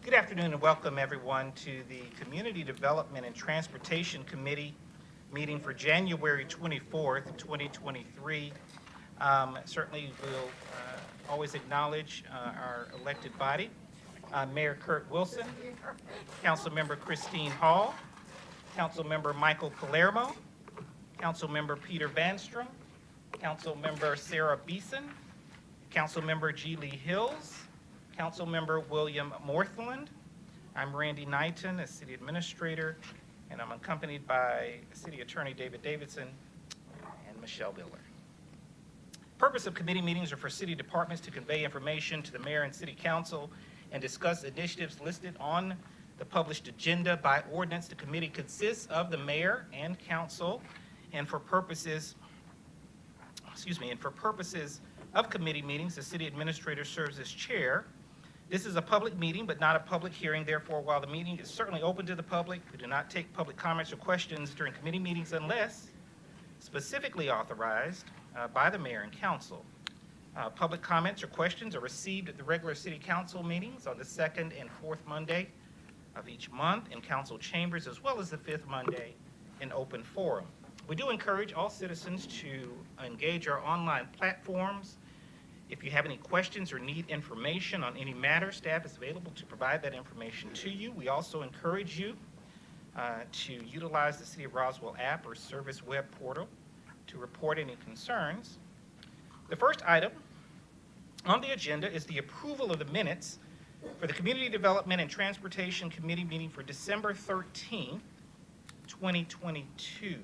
Good afternoon and welcome everyone to the Community Development and Transportation Committee meeting for January 24th, 2023. Certainly we'll always acknowledge our elected body. Mayor Kurt Wilson, Councilmember Christine Hall, Councilmember Michael Palermo, Councilmember Peter Vanstrom, Councilmember Sarah Beeson, Councilmember G. Lee Hills, Councilmember William Morthland. I'm Randy Knighton, as City Administrator, and I'm accompanied by City Attorney David Davidson and Michelle Biller. Purpose of committee meetings are for city departments to convey information to the mayor and city council and discuss initiatives listed on the published agenda. By ordinance, the committee consists of the mayor and council, and for purposes of committee meetings, the city administrator serves as chair. This is a public meeting, but not a public hearing. Therefore, while the meeting is certainly open to the public, we do not take public comments or questions during committee meetings unless specifically authorized by the mayor and council. Public comments or questions are received at the regular city council meetings on the second and fourth Monday of each month in council chambers, as well as the fifth Monday in open forum. We do encourage all citizens to engage our online platforms. If you have any questions or need information on any matter, staff is available to provide that information to you. We also encourage you to utilize the City of Roswell app or service web portal to report any concerns. The first item on the agenda is the approval of the minutes for the Community Development and Transportation Committee meeting for December 13th, 2022.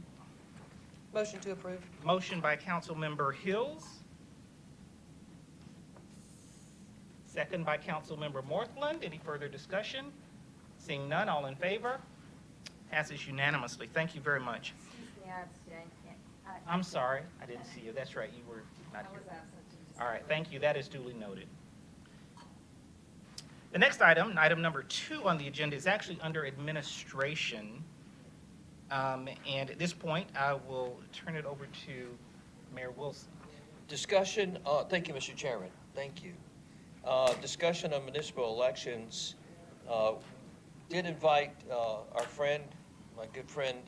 Motion to approve. Motion by Councilmember Hills. Second by Councilmember Morthland. Any further discussion? Seeing none, all in favor? Passes unanimously. Thank you very much. Excuse me, I abstained. I'm sorry, I didn't see you. That's right, you were not I here. was absent. All right, thank you. That is duly noted. The next item, item number 2 on the agenda, is actually under administration. And at this point, I will turn it over to Mayor Wilson. Discussion, thank you, Mr. Chairman. Thank you. Discussion on municipal elections. Did invite our friend, my good friend,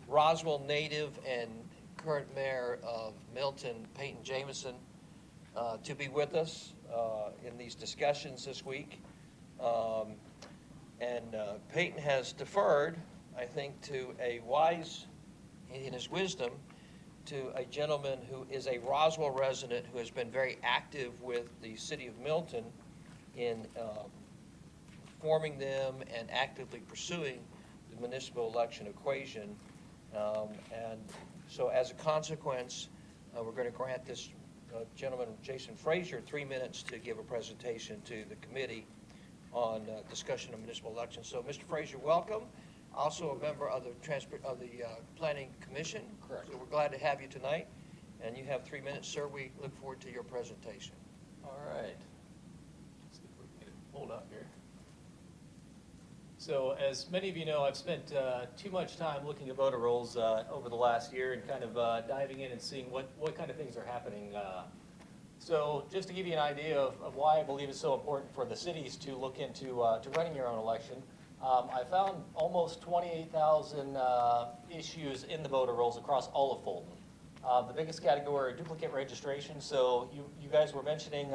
Roswell native and current mayor of Milton, Peyton Jameson, to be with us in these discussions this week. Peyton has deferred, I think, to a wise, in his wisdom, to a gentleman who is a Roswell resident who has been very active with the city of Milton in forming them and actively pursuing the municipal election equation. And so as a consequence, we're going to grant this gentleman, Jason Frazier, 3 minutes to give a presentation to the committee on discussion of municipal elections. So Mr. Frazier, welcome. Also a member of the Planning Commission. Correct. So we're glad to have you tonight. And you have 3 minutes, sir. We look forward to your presentation. All right. Let's see if we can get it pulled up here. So as many of you know, I've spent too much time looking at voter rolls over the last year and kind of diving in and seeing what kind of things are happening. So just to give you an idea of why I believe it's so important for the cities to look into to running your own election, I found almost 28,000 issues in the voter rolls across all of Fulton. The biggest category are duplicate registration. So you guys were mentioning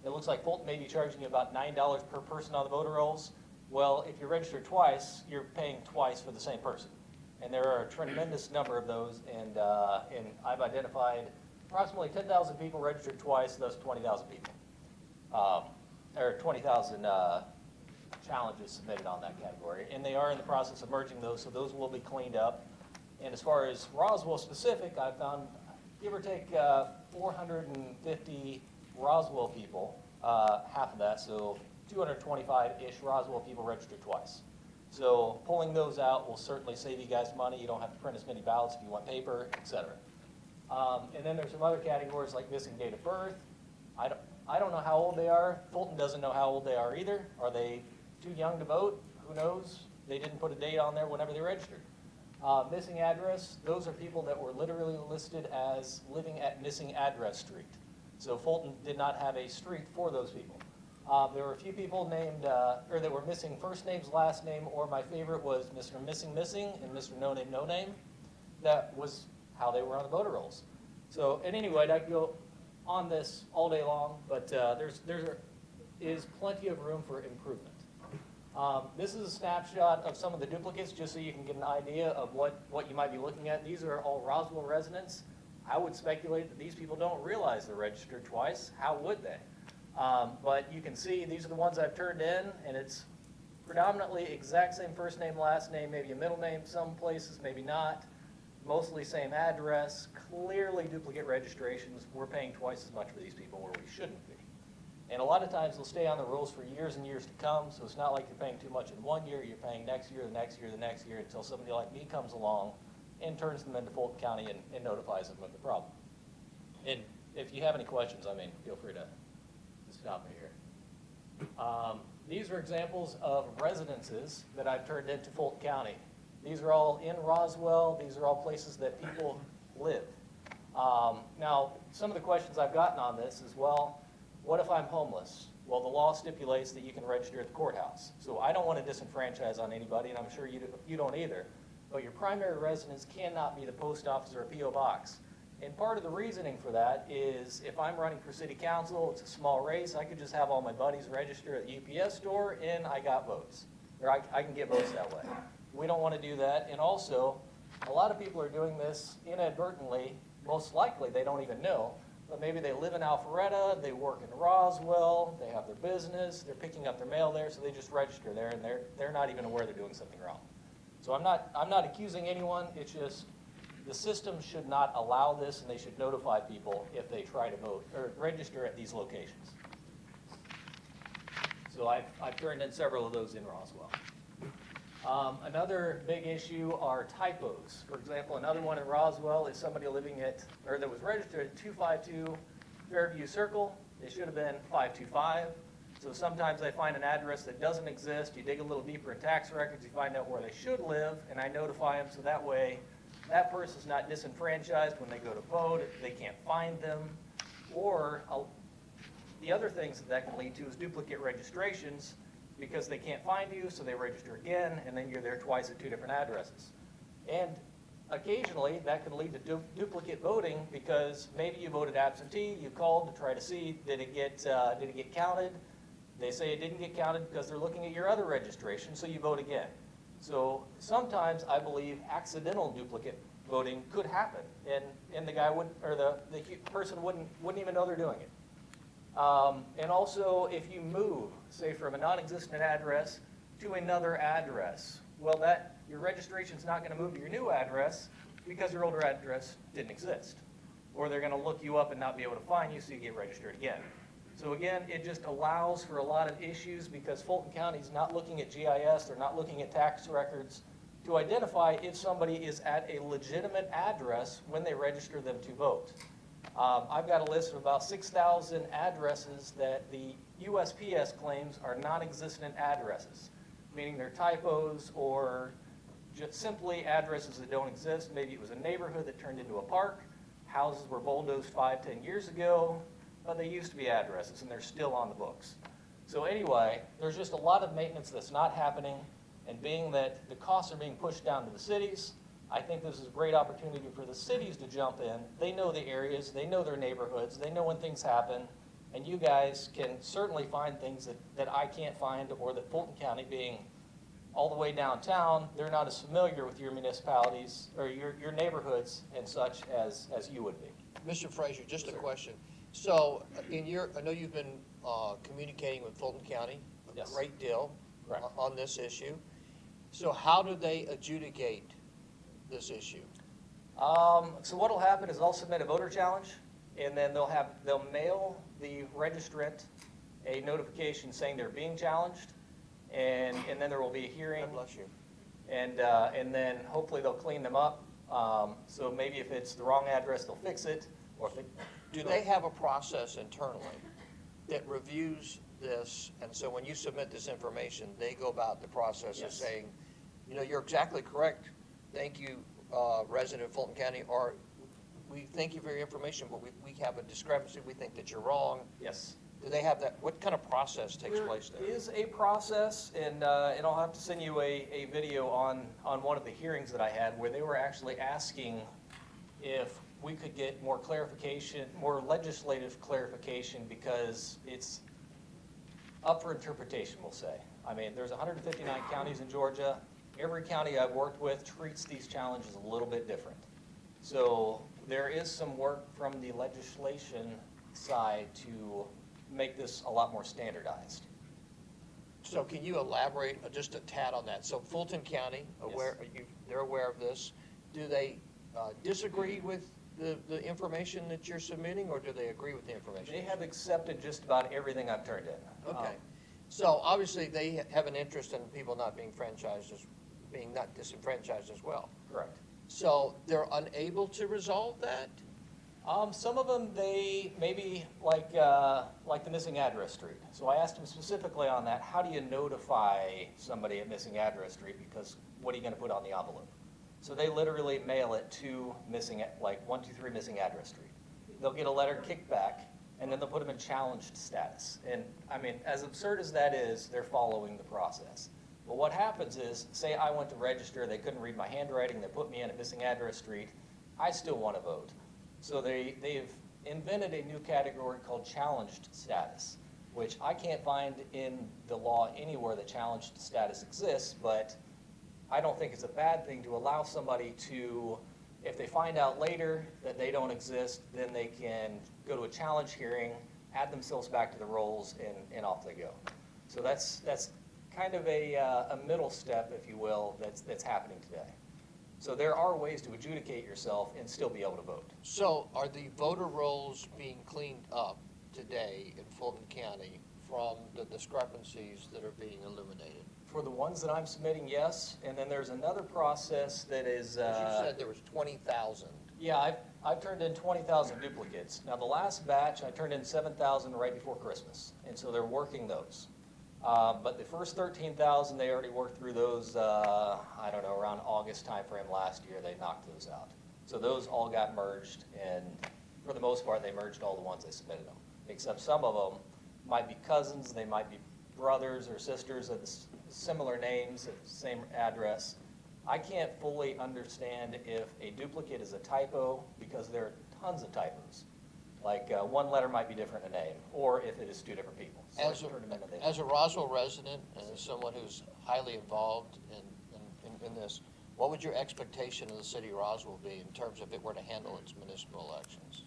it looks like Fulton may be charging you about $9 per person on the voter rolls. Well, if you're registered twice, you're paying twice for the same person. And there are a tremendous number of those, and I've identified approximately 10,000 people registered twice, thus 20,000 people. Or 20,000 challenges submitted on that category. And they are in the process of merging those, so those will be cleaned up. And as far as Roswell specific, I found, give or take, 450 Roswell people, half of that, so 225-ish Roswell people registered twice. So pulling those out will certainly save you guys money. You don't have to print as many ballots if you want paper, etc. And then there's some other categories like missing date of birth. I don't know how old they are. Fulton doesn't know how old they are either. Are they too young to vote? Who knows? They didn't put a date on there whenever they registered. Missing address, those are people that were literally listed as living at Missing Address Street. So Fulton did not have a street for those people. There were a few people named, or that were missing first names, last name, or my favorite was Mr. Missing Missing and Mr. No Name No Name. That was how they were on the voter rolls. So at any rate, I could go on this all day long, but there is plenty of room for improvement. This is a snapshot of some of the duplicates, just so you can get an idea of what you might be looking at. These are all Roswell residents. I would speculate that these people don't realize they're registered twice. How would they? But you can see these are the ones I've turned in, and it's predominantly exact same first name, last name, maybe a middle name, some places, maybe not. Mostly same address, clearly duplicate registrations. We're paying twice as much for these people where we shouldn't be. And a lot of times they'll stay on the rolls for years and years to come, so it's not like you're paying too much in 1 year, you're paying next year, the next year, the next year, until somebody like me comes along and turns them into Fulton County and notifies them of the problem. And if you have any questions, I mean, feel free to stop me here. These are examples of residences that I've turned into Fulton County. These are all in Roswell. These are all places that people live. Now, some of the questions I've gotten on this is, well, what if I'm homeless? Well, the law stipulates that you can register at the courthouse. So I don't want to disenfranchise on anybody, and I'm sure you don't either. But your primary residence cannot be the post office or a P.O. box. And part of the reasoning for that is if I'm running for city council, it's a small race, I could just have all my buddies register at the UPS store and I got votes. Or I can get votes that way. We don't want to do that. And also, a lot of people are doing this inadvertently. Most likely they don't even know. But maybe they live in Alpharetta, they work in Roswell, they have their business, they're picking up their mail there, so they just register there and they're not even aware they're doing something wrong. So I'm not accusing anyone, it's just the system should not allow this, and they should notify people if they try to vote or register at these locations. So I've turned in several of those in Roswell. Another big issue are typos. For example, another one in Roswell is somebody living at, or that was registered at 252 Fairview Circle. They should have been 525. So sometimes I find an address that doesn't exist. You dig a little deeper in tax records, you find out where they should live, and I notify them so that way that person's not disenfranchised when they go to vote, if they can't find them. Or the other things that can lead to is duplicate registrations, because they can't find you, so they register again, and then you're there twice at two different addresses. And occasionally, that can lead to duplicate voting, because maybe you voted absentee, you called to try to see, did it get counted? They say it didn't get counted because they're looking at your other registration, so you vote again. So sometimes I believe accidental duplicate voting could happen, and the guy wouldn't, or the person wouldn't even know they're doing it. And also, if you move, say, from a non-existent address to another address, well, your registration's not going to move to your new address because your older address didn't exist. Or they're going to look you up and not be able to find you, so you get registered again. So again, it just allows for a lot of issues because Fulton County's not looking at GIS, they're not looking at tax records to identify if somebody is at a legitimate address when they register them to vote. I've got a list of about 6,000 addresses that the USPS claims are non-existent addresses, meaning they're typos or just simply addresses that don't exist. Maybe it was a neighborhood that turned into a park, houses were bulldozed 5-10 years ago, but they used to be addresses and they're still on the books. So anyway, there's just a lot of maintenance that's not happening, and being that the costs are being pushed down to the cities, I think this is a great opportunity for the cities to jump in. They know the areas, they know their neighborhoods, they know when things happen, and you guys can certainly find things that I can't find, or that Fulton County, being all the way downtown, they're not as familiar with your municipalities or your neighborhoods and such as you would be. Mr. Frazier, just a question. So I know you've been communicating with Fulton County a Yes. great deal Correct. on this issue. So how do they adjudicate this issue? So what'll happen is I'll submit a voter challenge, and then they'll mail the registrant a notification saying they're being challenged, and then there will be a hearing. God bless you. And then hopefully they'll clean them up. So maybe if it's the wrong address, they'll fix it, or if Do they have a process internally that reviews this, and so when you submit this information, they go about the process of Yes. saying, you know, you're exactly correct, thank you, resident of Fulton County, or we thank you for your information, but we have a discrepancy, we think that you're wrong. Yes. Do they have that, what kind of process takes place there? There is a process, and I'll have to send you a video on one of the hearings that I had where they were actually asking if we could get more clarification, more legislative clarification, because it's up for interpretation, we'll say. I mean, there's 159 counties in Georgia. Every county I've worked with treats these challenges a little bit different. So there is some work from the legislation side to make this a lot more standardized. So can you elaborate just a tad on that? So Fulton County, they're aware of this. Do they disagree with the information that you're submitting, or do they agree with the information? They have accepted just about everything I've turned in. Okay. So obviously, they have an interest in people not being being not disenfranchised as well. Correct. So they're unable to resolve that? Some of them, they maybe like the missing address street. So I asked them specifically on that, how do you notify somebody at missing address street? Because what are you gonna put on the envelope? So they literally mail it to missing, like 123 missing address street. They'll get a letter kicked back, and then they'll put them in challenged status. And I mean, as absurd as that is, they're following the process. But what happens is, say I went to register, they couldn't read my handwriting, they put me in at missing address street, I still want to vote. So they've invented a new category called challenged status, which I can't find in the law anywhere that challenged status exists, but I don't think it's a bad thing to allow somebody to, if they find out later that they don't exist, then they can go to a challenge hearing, add themselves back to the rolls, and off they go. So that's kind of a middle step, if you will, that's happening today. So there are ways to adjudicate yourself and still be able to vote. So are the voter rolls being cleaned up today in Fulton County from the discrepancies that are being illuminated? For the ones that I'm submitting, yes, and then there's another process that is. As you said, there was 20,000. Yeah, I've turned in 20,000 duplicates. Now, the last batch, I turned in 7,000 right before Christmas, and so they're working those. But the first 13,000, they already worked through those, I don't know, around August timeframe last year, they knocked those out. So those all got merged, and for the most part, they merged all the ones they submitted them, except some of them might be cousins, they might be brothers or sisters of similar names, same address. I can't fully understand if a duplicate is a typo, because there are tons of typos. Like one letter might be different in a name, or if it is two different people. So As a Roswell resident and as someone who's highly involved in this, what would your expectation of the city of Roswell be in terms of if it were to handle its municipal elections?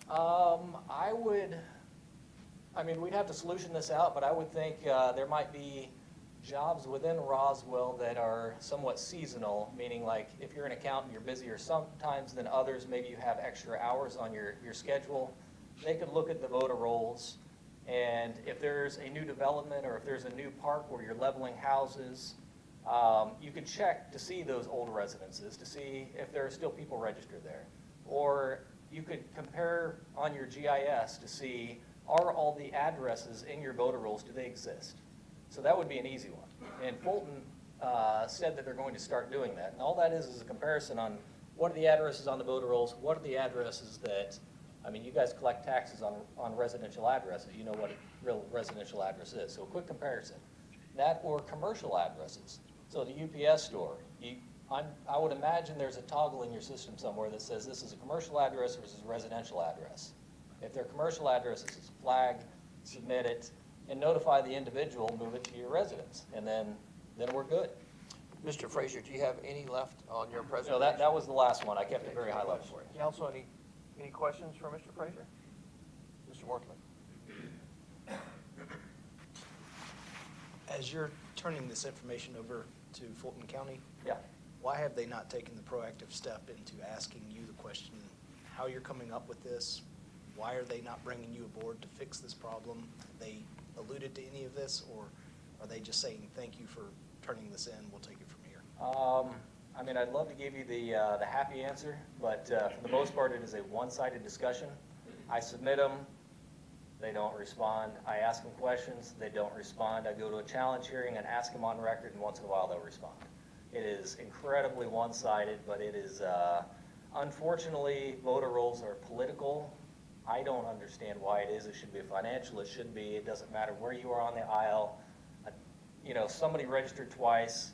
I mean, we'd have to solution this out, but I would think there might be jobs within Roswell that are somewhat seasonal, meaning like if you're an accountant, you're busier sometimes than others, maybe you have extra hours on your schedule. They could look at the voter rolls, and if there's a new development or if there's a new park where you're leveling houses, you could check to see those old residences, to see if there are still people registered there. Or you could compare on your GIS to see, are all the addresses in your voter rolls, do they exist? So that would be an easy one. And Fulton said that they're going to start doing that. And all that is a comparison on what are the addresses on the voter rolls, what are the addresses that, I mean, you guys collect taxes on residential addresses. You know what a real residential address is. So a quick comparison. That or commercial addresses. So the UPS store, I would imagine there's a toggle in your system somewhere that says this is a commercial address versus a residential address. If they're commercial addresses, it's a flag, submit it, and notify the individual, move it to your residence, and then we're good. Mr. Frazier, do you have any left on your presentation? So that was the last one. I kept it very high level for you. Council, any questions for Mr. Frazier? Mr. Workman? As you're turning this information over to Fulton County, Yeah. why have they not taken the proactive step into asking you the question, how you're coming up with this? Why are they not bringing you aboard to fix this problem? Have they alluded to any of this, or are they just saying, thank you for turning this in, we'll take it from here? I mean, I'd love to give you the happy answer, but for the most part, it is a one-sided discussion. I submit them, they don't respond. I ask them questions, they don't respond. I go to a challenge hearing and ask them on record, and once in a while they'll respond. It is incredibly one-sided, but it is, unfortunately, voter rolls are political, I don't understand why it is. It should be financial, it shouldn't be, it doesn't matter where you are on the aisle. Somebody registered twice,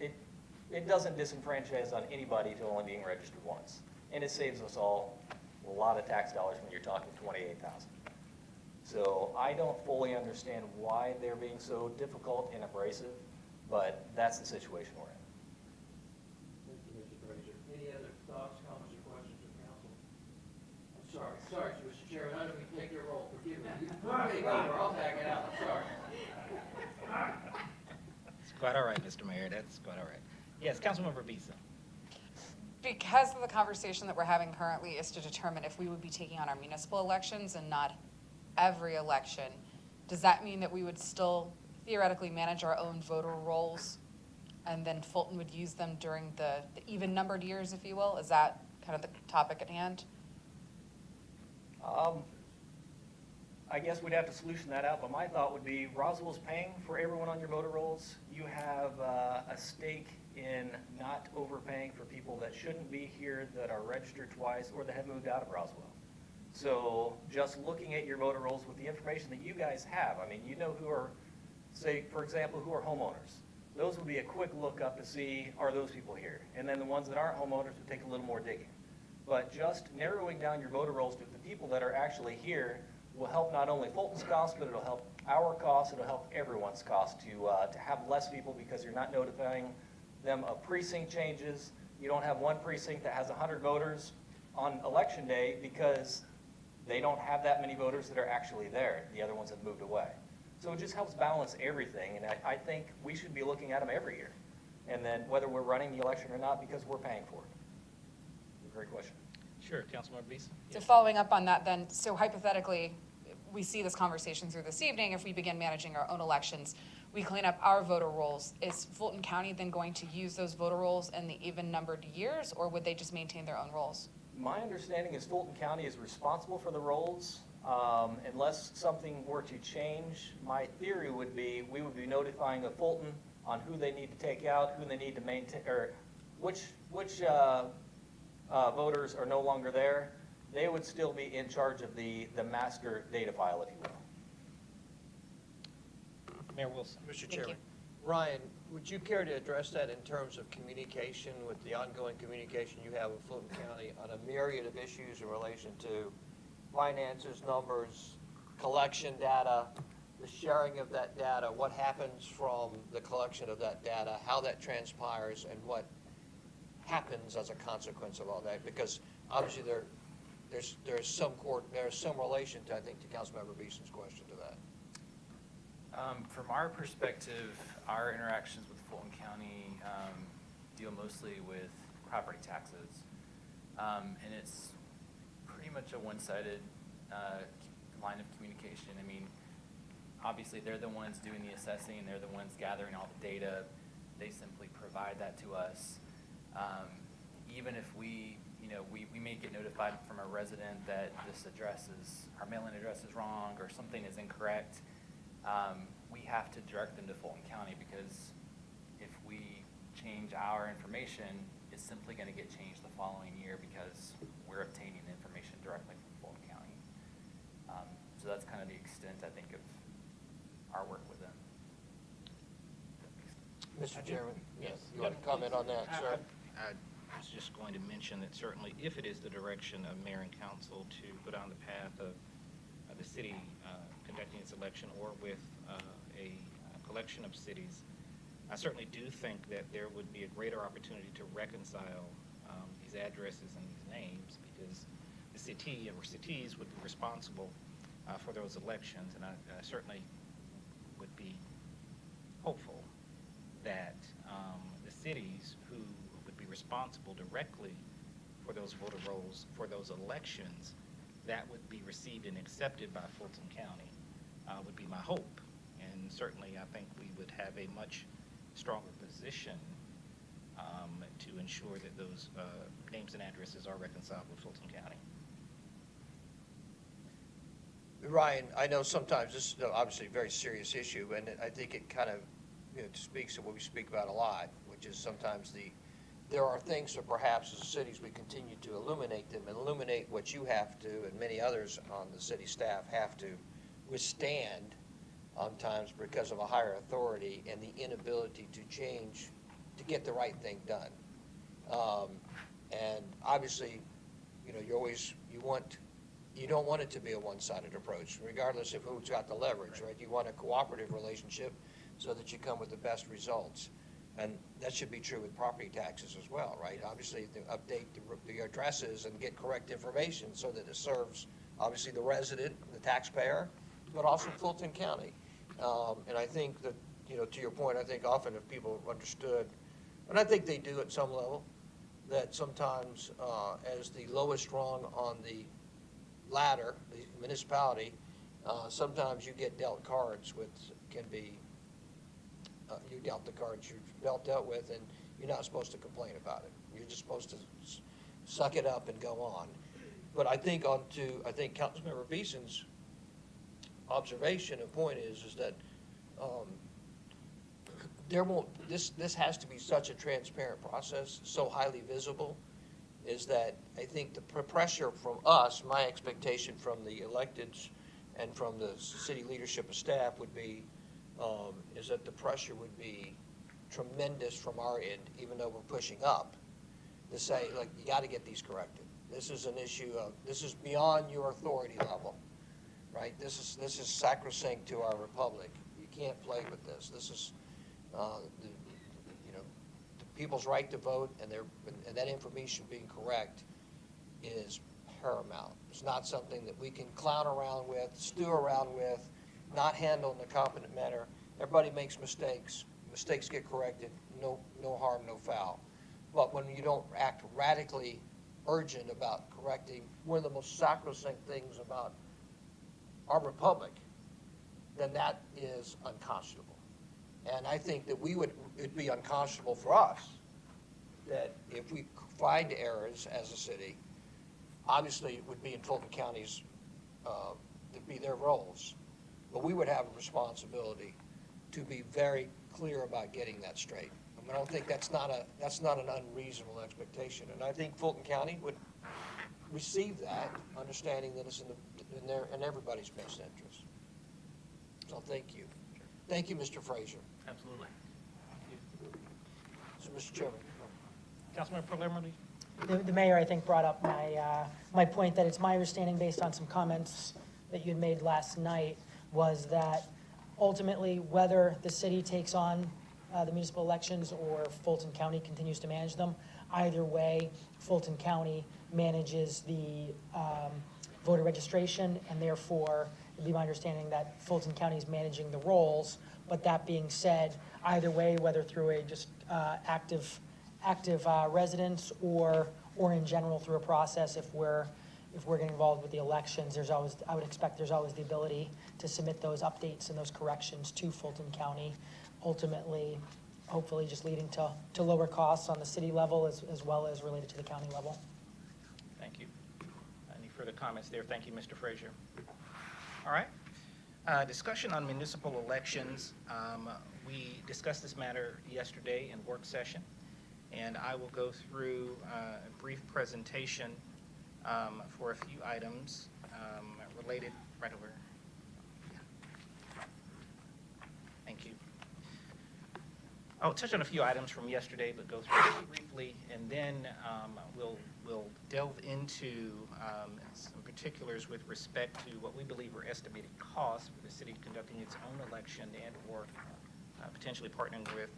it doesn't disenfranchise on anybody to only being registered once. And it saves us all a lot of tax dollars when you're talking 28,000. So I don't fully understand why they're being so difficult and abrasive, but that's the situation we're in. Thank you, Mr. Frazier. Any other thoughts, comments, or questions of council? I'm sorry, Mr. Chairman, I didn't take your role, forgive me. You take over, I'll tag it out, I'm sorry. It's quite all right, Mr. Mayor, that's quite all right. Yes, Councilmember Beeson. Because of the conversation that we're having currently is to determine if we would be taking on our municipal elections and not every election, does that mean that we would still theoretically manage our own voter rolls and then Fulton would use them during the even-numbered years, if you will? Is that kind of the topic at hand? I guess we'd have to solution that out, but my thought would be Roswell's paying for everyone on your voter rolls. You have a stake in not overpaying for people that shouldn't be here, that are registered twice, or that have moved out of Roswell. So just looking at your voter rolls with the information that you guys have, I mean, you know who are, say, for example, who are homeowners. Those would be a quick look up to see, are those people here? And then the ones that aren't homeowners would take a little more digging. But just narrowing down your voter rolls to the people that are actually here will help not only Fulton's cost, but it'll help our costs, it'll help everyone's cost to have less people, because you're not notifying them of precinct changes. You don't have one precinct that has 100 voters on election day because they don't have that many voters that are actually there. The other ones have moved away. So it just helps balance everything, and I think we should be looking at them every year. And then whether we're running the election or not, because we're paying for it. Great question. Sure, Councilmember Beeson. So following up on that then, so hypothetically, we see this conversation through this evening, if we begin managing our own elections, we clean up our voter rolls, is Fulton County then going to use those voter rolls in the even-numbered years, or would they just maintain their own rolls? My understanding is Fulton County is responsible for the rolls. Unless something were to change, my theory would be we would be notifying of Fulton on who they need to take out, who they need to maintain, or which voters are no longer there. They would still be in charge of the master data file, if you will. Mayor Wilson. Mr. Thank Chairman, Ryan, would you care to address that in terms of communication, with the ongoing communication you have with Fulton County on a myriad of issues in relation to finances, numbers, collection data, the sharing of that data, what happens from the collection of that data, how that transpires, and what happens as a consequence of all that? Because obviously there's some relation to, I think, to Councilmember Beeson's question to that. From our perspective, our interactions with Fulton County deal mostly with property taxes. And it's pretty much a one-sided line of communication. I mean, obviously they're the ones doing the assessing, they're the ones gathering all the data. They simply provide that to us. Even if we may get notified from a resident that our mailing address is wrong or something is incorrect, we have to direct them to Fulton County, because if we change our information, it's simply going to get changed the following year because we're obtaining the information directly from Fulton County. So that's kind of the extent, I think, of our work with them. Mr. Chairman, yes, you want to comment on that, sir? I was just going to mention that certainly if it is the direction of mayor and council to go down the path of the city conducting its election, or with a collection of cities, I certainly do think that there would be a greater opportunity to reconcile these addresses and these names, because the city or cities would be responsible for those elections, and I certainly would be hopeful that the cities who would be responsible directly for those voter rolls, for those elections, that would be received and accepted by Fulton County, would be my hope. And certainly I think we would have a much stronger position to ensure that those names and addresses are reconciled with Fulton County. Ryan, I know sometimes this is obviously a very serious issue, and I think it kind of speaks to what we speak about a lot, which is sometimes the there are things that perhaps as cities we continue to illuminate them and illuminate what you have to and many others on the city staff have to withstand times because of a higher authority and the inability to change to get the right thing done. And obviously, you know, you don't want it to be a one-sided approach, regardless of who's got the leverage, right? You want a cooperative relationship so that you come with the best results. And that should be true with property taxes as well, right? Obviously, to update the addresses and get correct information so that it serves, obviously, the resident, the taxpayer, but also Fulton County. And I think that, you know, to your point, I think often if people understood, and I think they do at some level, that sometimes as the lowest rung on the ladder, the municipality, sometimes you get dealt cards with, can be, you dealt the cards you're dealt with, and you're not supposed to complain about it. You're just supposed to suck it up and go on. But I think I think Councilmember Beeson's observation and point is that this has to be such a transparent process, so highly visible, is that I think the pressure from us, my expectation from the electeds and from the city leadership and staff would be, is that the pressure would be tremendous from our end, even though we're pushing up, to say, like, you got to get these corrected. This is an issue of, this is beyond your authority level, right? This is sacrosanct to our republic. You can't play with this. This is, you know, the people's right to vote and that information being correct is paramount. It's not something that we can clown around with, stew around with, not handle in a competent manner. Everybody makes mistakes. Mistakes get corrected. No harm, no foul. But when you don't act radically urgent about correcting one of the most sacrosanct things about our republic, then that is unconscionable. And I think that it'd be unconscionable for us that if we find errors as a city, obviously it would be in Fulton County's, it'd be their roles. But we would have a responsibility to be very clear about getting that straight. I don't think that's not an unreasonable expectation. And I think Fulton County would receive that, understanding that it's in everybody's best interest. So thank you. Thank you, Mr. Frazier. Absolutely. So, Mr. Chairman. Councilmember Palermo? The mayor, I think, brought up my point that it's my understanding, based on some comments that you had made last night, was that ultimately, whether the city takes on the municipal elections or Fulton County continues to manage them, either way, Fulton County manages the voter registration, and therefore, it'd be my understanding that Fulton County is managing the rolls. But that being said, either way, whether through a just active residents or in general through a process, if we're getting involved with the elections, I would expect there's always the ability to submit those updates and those corrections to Fulton County, ultimately, hopefully just leading to lower costs on the city level as well as related to the county level. Thank you. Any further comments there? Thank you, Mr. Frazier. All right. Discussion on municipal elections. We discussed this matter yesterday in work session, and I will go through a brief presentation for a few items related right over. Thank you. I'll touch on a few items from yesterday, but go through it briefly, and then we'll delve into some particulars with respect to what we believe are estimated costs for the city conducting its own election and/or potentially partnering with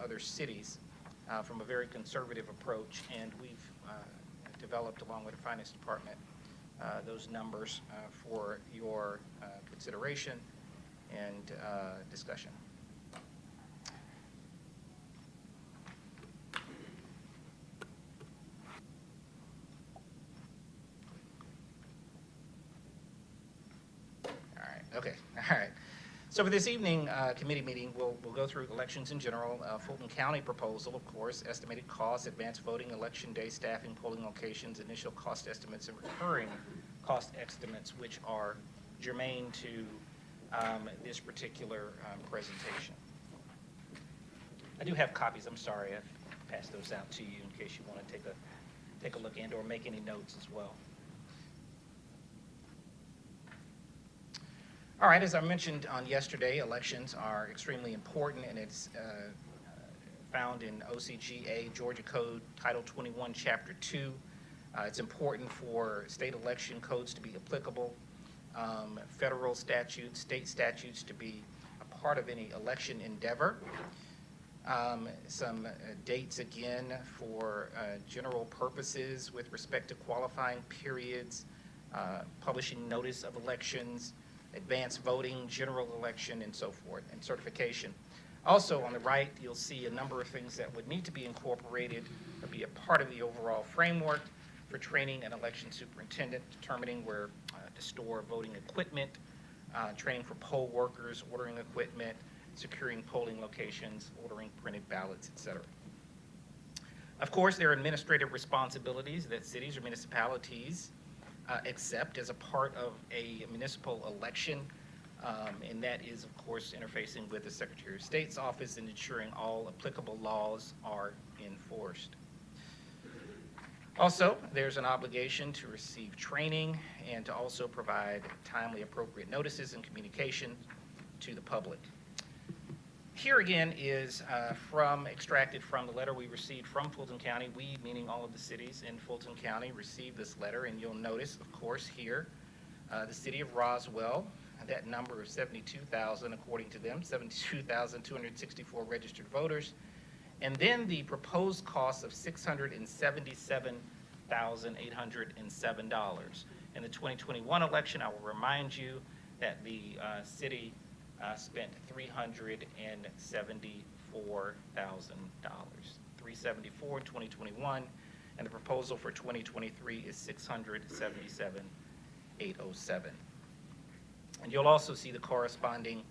other cities from a very conservative approach. And we've developed, along with the finance department, those numbers for your consideration and discussion. Okay, all right. So for this evening committee meeting, we'll go through elections in general, Fulton County proposal, of course, estimated costs, advanced voting, election day, staffing, polling locations, initial cost estimates, and recurring cost estimates, which are germane to this particular presentation. I do have copies, I'm sorry. pass those out to you in case you want to take a look and/or make any notes as well. All right, as I mentioned on yesterday, elections are extremely important, and it's found in OCGA, Georgia Code, Title 21, Chapter 2. It's important for state election codes to be applicable, federal statutes, state statutes to be a part of any election endeavor. Some dates again for general purposes with respect to qualifying periods, publishing notice of elections, advance voting, general election, and so forth, and certification. Also on the right, you'll see a number of things that would need to be incorporated or be a part of the overall framework for training an election superintendent, determining where to store voting equipment, training for poll workers, ordering equipment, securing polling locations, ordering printed ballots, etc. Of course, there are administrative responsibilities that cities or municipalities accept as a part of a municipal election, and that is, of course, interfacing with the Secretary of State's office and ensuring all applicable laws are enforced. Also, there's an obligation to receive training and to also provide timely, appropriate notices and communication to the public. Here again is extracted from the letter we received from Fulton County. We, meaning all of the cities in Fulton County, received this letter, and you'll notice, of course, here, the city of Roswell, that number of 72,000, according to them, 72,264 registered voters, and then the proposed cost of $677,807. In the 2021 election, I will remind you that the city spent $374,000. $374 in 2021, and the proposal for 2023 is $677,807. And you'll also see the corresponding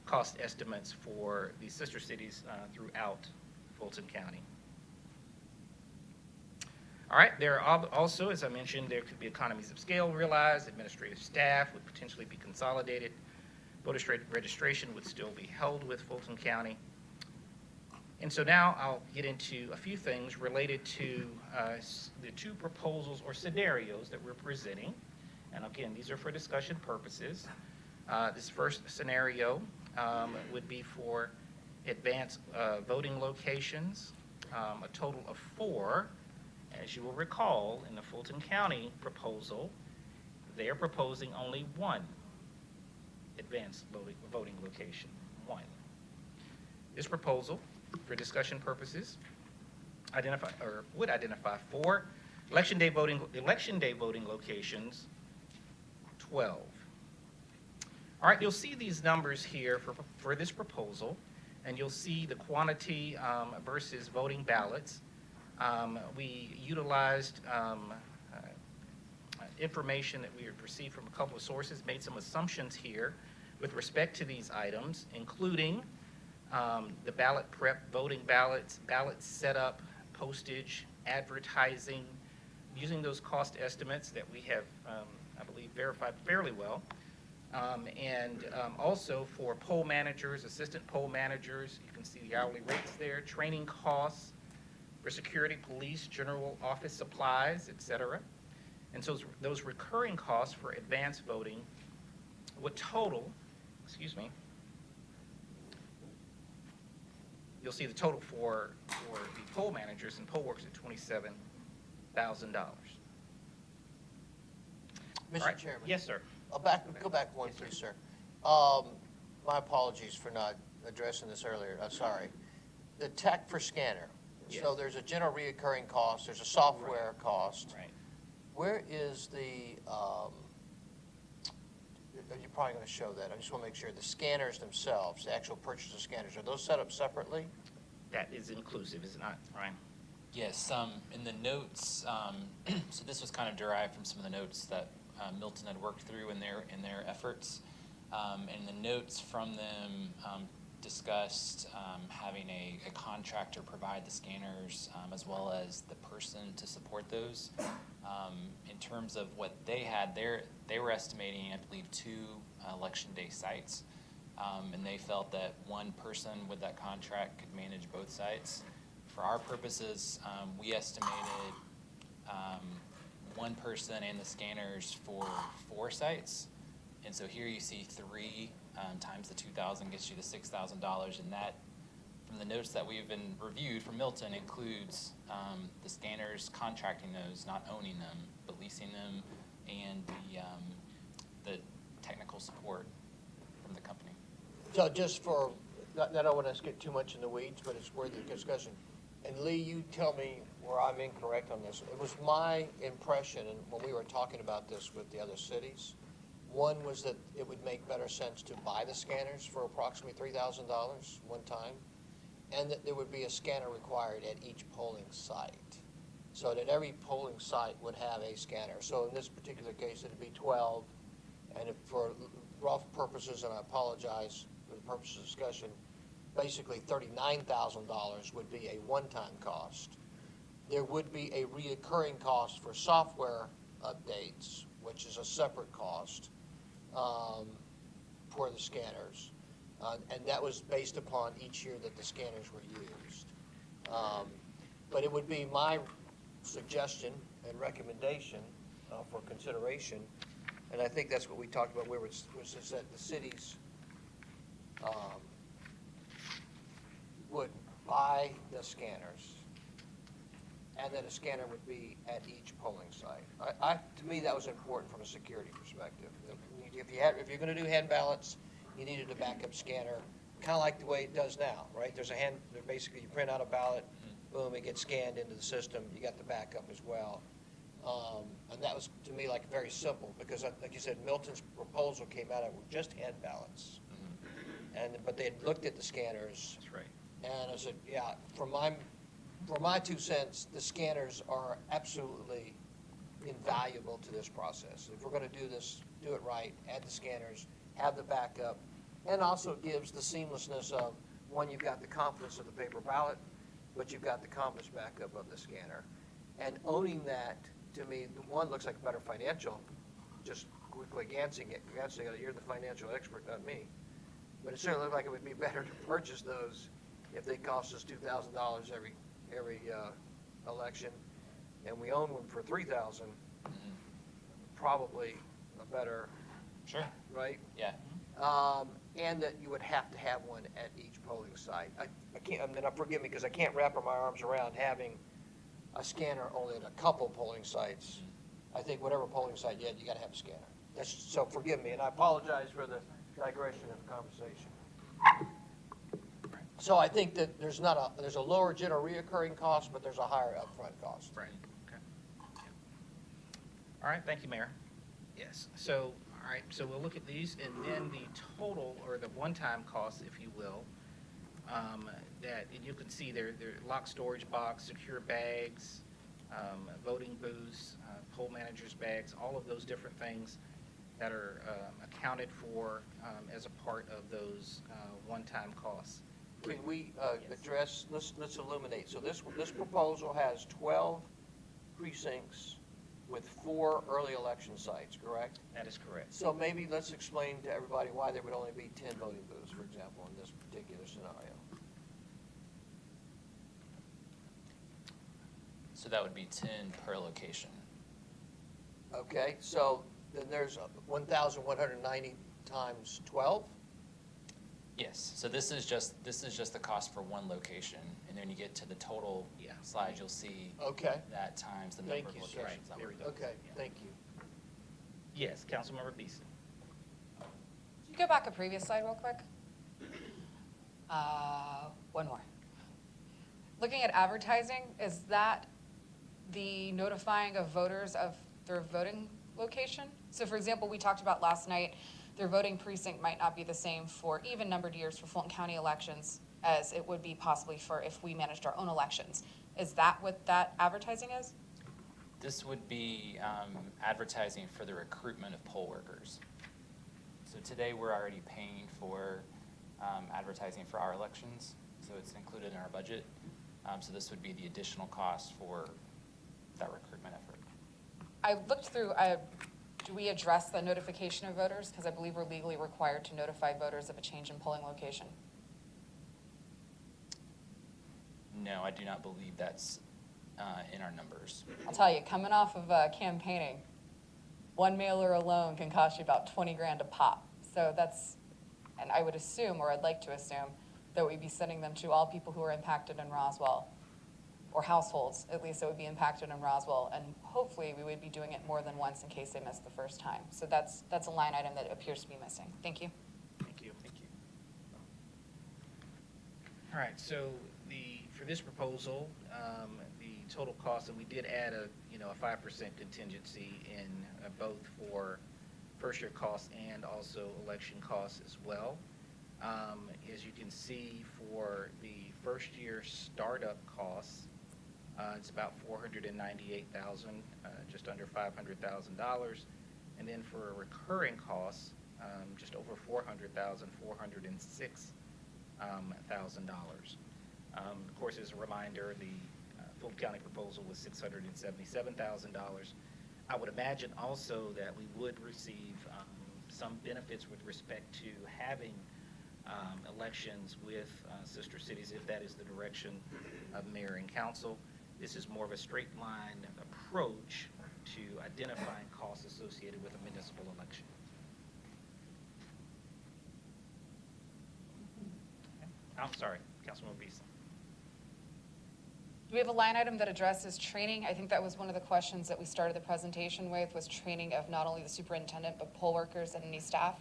cost estimates for the sister cities throughout Fulton County. All right, there are also, as I mentioned, there could be economies of scale realized, administrative staff would potentially be consolidated, voter registration would still be held with Fulton County. And so now I'll get into a few things related to the two proposals or scenarios that we're presenting. And again, these are for discussion purposes. This first scenario would be for advanced voting locations, a total of 4. As you will recall, in the Fulton County proposal, they are proposing only 1 advanced voting location, 1. This proposal, for discussion purposes, would identify 4 election day voting locations, 12. All right, you'll see these numbers here for this proposal, and you'll see the quantity versus voting ballots. We utilized information that we had received from a couple of sources, made some assumptions here with respect to these items, including the ballot prep, voting ballots, ballot setup, postage, advertising, using those cost estimates that we have, I believe, verified fairly well. And also for poll managers, assistant poll managers, you can see the hourly rates there, training costs for security, police, general office supplies, etc. And so those recurring costs for advanced voting would total, you'll see the total for the poll managers and poll workers at $27,000. Mr. Right. Chairman. Yes, sir. Go back one, please, sir. My apologies for not addressing this earlier. I'm sorry. The tech for scanner. Yes. So there's a general reoccurring cost, there's a software cost. Right. Where is the, you're probably going to show that. I just want to make sure the scanners themselves, the actual purchase of scanners, are those set up separately? That is inclusive, is it not, Ryan? Yes, in the notes, so this was kind of derived from some of the notes that Milton had worked through in their efforts. And the notes from them discussed having a contractor provide the scanners as well as the person to support those. In terms of what they had, they were estimating, I believe, 2 election day sites. And they felt that one person with that contract could manage both sites for our purposes, we estimated one person and the scanners for 4 sites. And so here you see 3 times the 2,000 gets you the $6,000, and that, from the notes that we've been reviewed from Milton, includes the scanners contracting those, not owning them, but leasing them, and the technical support from the company. So just for, I don't want to get too much in the weeds, but it's worth the discussion. And Lee, you tell me where I'm incorrect on this. It was my impression, and when we were talking about this with the other cities, one was that it would make better sense to buy the scanners for approximately $3,000 one time, and that there would be a scanner required at each polling site, so that every polling site would have a scanner. So in this particular case, it'd be 12, and if for rough purposes, and I apologize for the purpose of discussion, basically $39,000 would be a one-time cost. There would be a reoccurring cost for software updates, which is a separate cost for the scanners. And that was based upon each year that the scanners were used. But it would be my suggestion and recommendation for consideration, and I think that's what we talked about, where it's that the cities would buy the scanners, and then a scanner would be at each polling site. To me, that was important from a security perspective. If you're going to do hand ballots, you needed a backup scanner, kind of like the way it does now, right? Basically you print out a ballot, boom, it gets scanned into the system. You got the backup as well. And that was, to me, like very simple, because like you said, Milton's proposal came out with just hand ballots. But they had looked at the scanners. That's right. And I said, yeah, for my 2 cents, the scanners are absolutely invaluable to this process. If we're going to do this, do it right, add the scanners, have the backup, and also gives the seamlessness of, one, you've got the confidence of the paper ballot, but you've got the confidence backup of the scanner. And owning that, to me, one, looks like a better financial, just quickly glancing at it, you're the financial expert, not me. But it certainly looked like it would be better to purchase those if they cost us $2,000 every election, and we own one for $3,000, probably a better, Sure. right? Yeah. And that you would have to have one at each polling site. I can't, I mean, forgive me, because I can't wrap my arms around having a scanner only at a couple polling sites. I think whatever polling site you had, you gotta have a scanner. So forgive me, and I apologize for the digression of the conversation. So I think that there's a lower general reoccurring cost, but there's a higher upfront cost. Right, okay. All right, thank you, Mayor. Yes, so, all right, so we'll look at these, and then the total, or the one-time cost, if you will, that, and you can see there locked storage box, secure bags, voting booths, poll managers' bags, all of those different things that are accounted for as a part of those one-time costs. Can we address, let's illuminate, so this proposal has 12 precincts with 4 early election sites, correct? That is correct. So maybe let's explain to everybody why there would only be 10 voting booths, for example, in this particular scenario. So that would be 10 per location. Okay, so then there's 1,190 times 12? Yes, so this is just the cost for one location, and then you get to the total Yeah. slide, you'll see Okay, that times the number Thank of you, sir. locations that There we're we go. doing. okay, thank you. Yes, Councilmember Beeson. Could you go back a previous slide real quick? One more. Looking at advertising, is that the notifying of voters of their voting location? So for example, we talked about last night, their voting precinct might not be the same for even numbered years for Fulton County elections as it would be possibly for if we managed our own elections. Is that what that advertising is? This would be advertising for the recruitment of poll workers. So today, we're already paying for advertising for our elections, so it's included in our budget. So this would be the additional cost for that recruitment effort. I looked through, do we address the notification of voters? Because I believe we're legally required to notify voters of a change in polling location. No, I do not believe that's in our numbers. I'll tell you, coming off of campaigning, one mailer alone can cost you about 20 grand a pop. So that's, and I would assume, or I'd like to assume, that we'd be sending them to all people who are impacted in Roswell, or households, at least, that would be impacted in Roswell. And hopefully, we would be doing it more than once in case they missed the first time. So that's a line item that appears to be missing. Thank you. Thank you. All right, so for this proposal, the total cost, and we did add a 5% contingency in both for first year costs and also election costs as well. As you can see, for the first year startup costs, it's about $498,000, just under $500,000. And then for recurring costs, just over $400,000, $406,000. Of course, as a reminder, the Fulton County proposal was $677,000. I would imagine also that we would receive some benefits with respect to having elections with sister cities, if that is the direction of mayor and council. This is more of a straight line approach to identifying costs associated with a municipal election. I'm sorry, Councilman Beeson. Do we have a line item that addresses training? I think that was one of the questions that we started the presentation with, was training of not only the superintendent, but poll workers and any staff.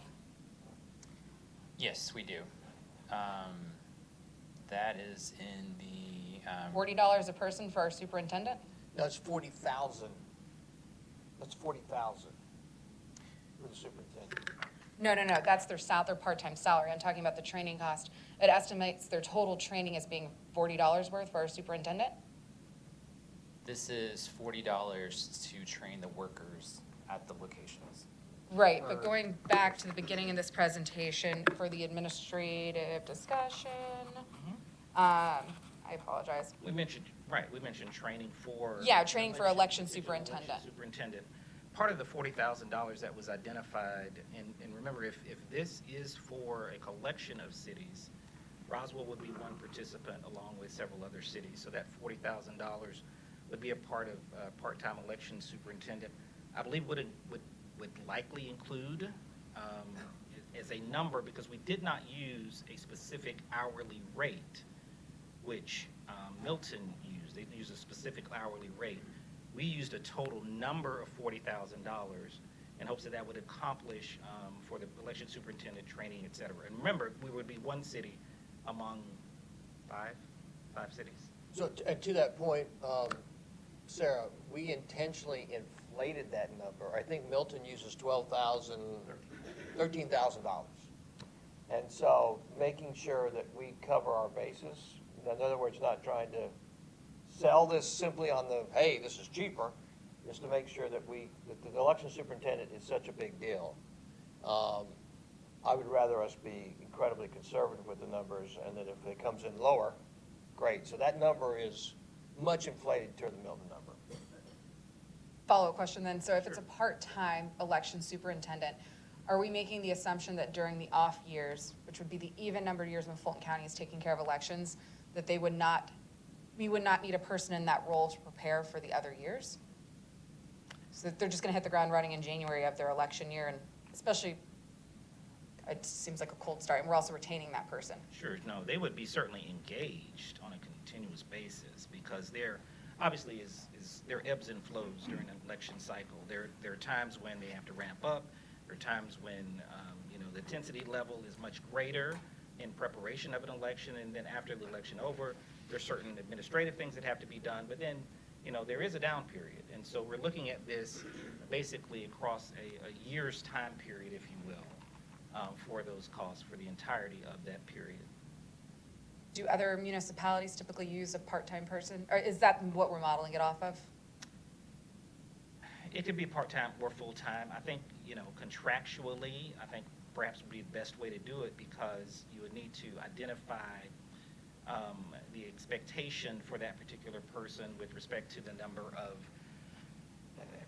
Yes, we do. That is in the, $40 a person for our superintendent? That's 40,000. That's 40,000 for the superintendent. No, that's their part-time salary. I'm talking about the training cost. It estimates their total training as being $40 worth for our superintendent? this is $40 to train the workers at the locations. Right, but going back to the beginning of this presentation for the administrative discussion, I apologize. We mentioned training for. Yeah, training for election superintendent. Superintendent. Part of the $40,000 that was identified, and remember, if this is for a collection of cities, Roswell would be one participant along with several other cities. So that $40,000 would be a part of part-time election superintendent. I believe would likely include as a number, because we did not use a specific hourly rate, which Milton used. They used a specific hourly rate. We used a total number of $40,000 in hopes that would accomplish for the election superintendent training, et cetera. And remember, we would be one city among five cities. So to that point, Sarah, we intentionally inflated that number. I think Milton uses $13,000. And so making sure that we cover our bases, in other words, not trying to sell this simply on the, hey, this is cheaper, is to make sure that that the election superintendent is such a big deal. I would rather us be incredibly conservative with the numbers, and that if it comes in lower, great. So that number is much inflated to the Milton number. Follow-up question then, so if it's a part-time election superintendent, are we making the assumption that during the off years, which would be the even-numbered years when Fulton County is taking care of elections, that we would not need a person in that role to prepare for the other years? So that they're just gonna hit the ground running in January of their election year, and especially, it seems like a cold start, and we're also retaining that person. Sure, no, they would be certainly engaged on a continuous basis, because there obviously is there are ebbs and flows during an election cycle. There are times when they have to ramp up. There are times when the intensity level is much greater in preparation of an election, and then after the election over, there's certain administrative things that have to be done. But then there is a down period, and so we're looking at this basically across a year's time period, if you will, for those costs for the entirety of that period. Do other municipalities typically use a part-time person, or is that what we're modeling it off of? It could be part-time or full-time. I think, contractually, I think perhaps would be the best way to do it, because you would need to identify the expectation for that particular person with respect to the number of,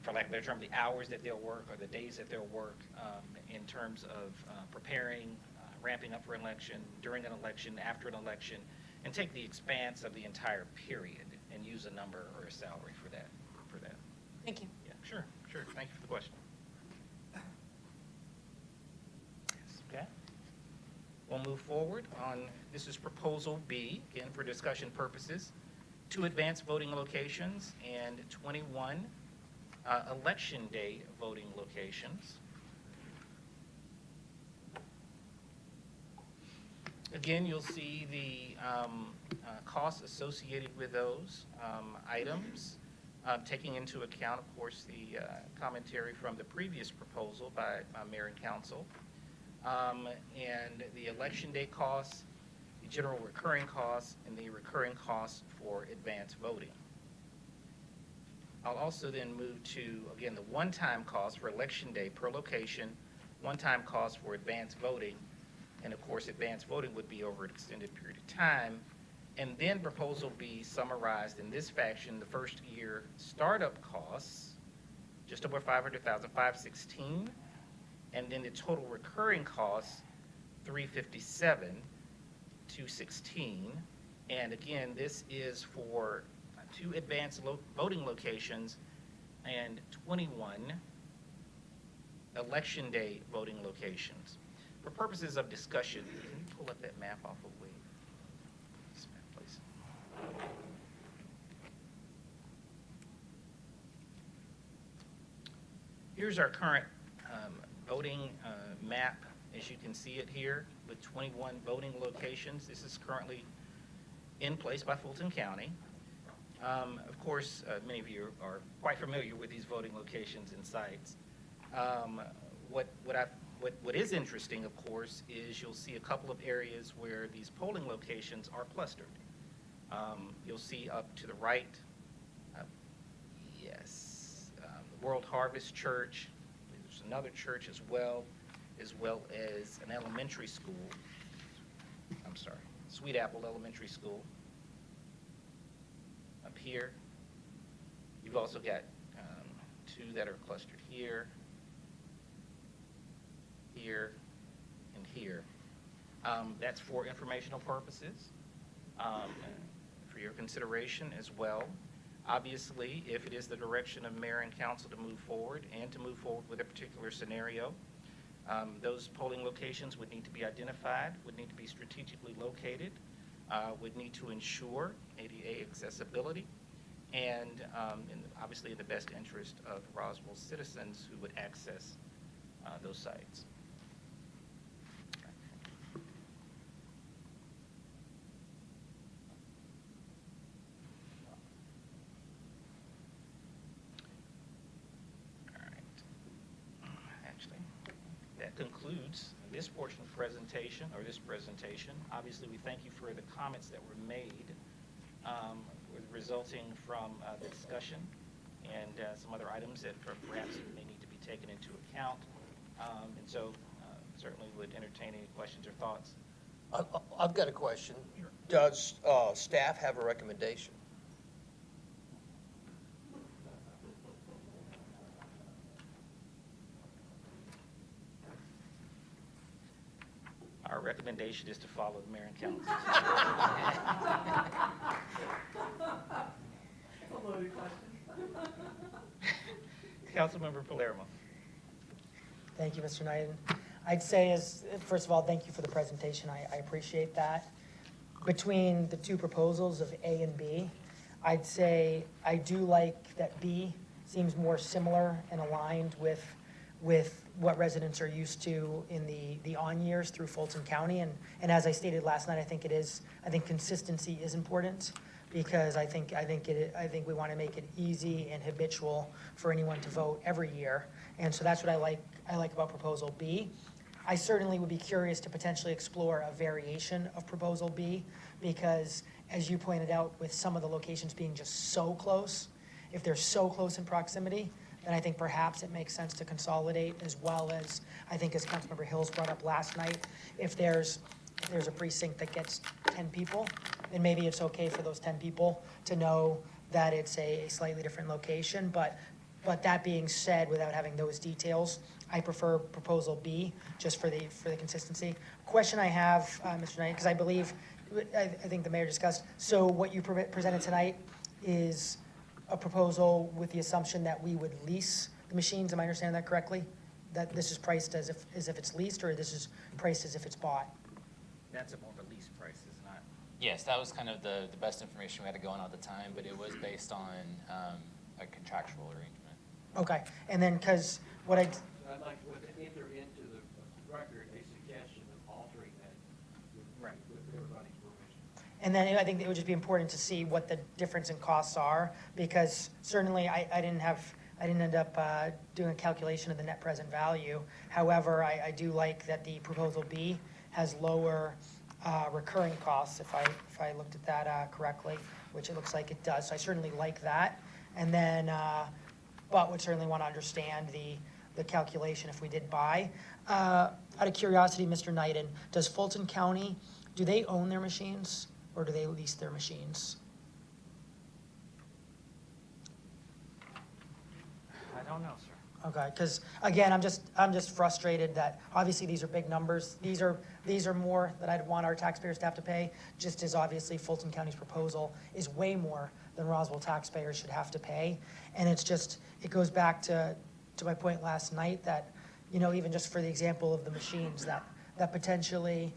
for lack of a better term, the hours that they'll work or the days that they'll work in terms of preparing, ramping up for an election, during an election, after an election. and take the expanse of the entire period and use a number or a salary for that. Thank you. Yeah, sure. Thank you for the question. Okay. We'll move forward on, this is proposal B, again, for discussion purposes. 2 advanced voting locations and 21 election day voting locations. Again, you'll see the costs associated with those items, taking into account, of course, the commentary from the previous proposal by Mayor and Council. And the election day costs, the general recurring costs, and the recurring costs for advance voting. I'll also then move to, again, the one-time cost for election day per location, one-time cost for advance voting, and of course, advance voting would be over an extended period of time. And then proposal B summarized in this fashion: the first year startup costs, just over $500,000, $516, and then the total recurring costs, $357, $216. And again, this is for 2 advanced voting locations and 21 election day voting locations. For purposes of discussion, can you pull up that map off of Wade? This map, please. Here's our current voting map, as you can see it here, with 21 voting locations. This is currently in place by Fulton County. Of course, many of you are quite familiar with these voting locations and sites. What is interesting, of course, is you'll see a couple of areas where these polling locations are clustered. You'll see up to the right, the World Harvest Church. There's another church as well as an elementary school. Sweet Apple Elementary School. Up here, you've also got 2 that are clustered here, here, and here. That's for informational purposes, for your consideration as well. Obviously, if it is the direction of mayor and council to move forward with a particular scenario, those polling locations would need to be identified, would need to be strategically located, would need to ensure ADA accessibility, and obviously in the best interest of Roswell citizens who would access those sites. All right. Actually, that concludes this portion of this presentation. Obviously, we thank you for the comments that were made resulting from the discussion and some other items that perhaps may need to be taken into account. And so certainly would entertain any questions or thoughts. I've got a question. Sure. Does staff have a recommendation? Our recommendation is to follow the mayor and council. Councilmember Palermo. Thank you, Mr. Knight. I'd say first of all, thank you for the presentation. I appreciate that. Between the 2 proposals of A and B, I'd say I do like that B seems more similar and aligned with what residents are used to in the on years through Fulton County. And as I stated last night, I think consistency is important, because I think we want to make it easy and habitual for anyone to vote every year. And so that's what I like about proposal B. I certainly would be curious to potentially explore a variation of proposal B, because as you pointed out, with some of the locations being just so close, if they're so close in proximity, then I think perhaps it makes sense to consolidate, as well as, I think as Councilmember Hills brought up last night, if there's a precinct that gets 10 people, then maybe it's okay for those 10 people to know that it's a slightly different location. But that being said, without having those details, I prefer proposal B, just for the consistency. Question I have, Mr. Knight, because I believe I think the mayor discussed, so what you presented tonight is a proposal with the assumption that we would lease the machines, am I understanding that correctly? That this is priced as if it's leased, or this is priced as if it's bought? That's about the lease price, is not. Yes, that was kind of the best information we had going on at the time, but it was based on a contractual arrangement. Okay, and then, because what I'd like to enter into the record a suggestion of altering that Right. with everybody's permission. and then I think it would just be important to see what the difference in costs are, because certainly I didn't end up doing a calculation of the net present value. However, I do like that the proposal B has lower recurring costs, if I looked at that correctly, which it looks like it does. So I certainly like that. And then, but would certainly want to understand the calculation if we did buy. Out of curiosity, Mr. Knighton, does Fulton County, do they own their machines, or do they lease their machines? I don't know, sir. Okay, because again, I'm just frustrated that obviously these are big numbers. These are more that I'd want our taxpayers to have to pay, just as obviously Fulton County's proposal is way more than Roswell taxpayers should have to pay. And it's just, it goes back to my point last night that, you know, even just for the example of the machines, that potentially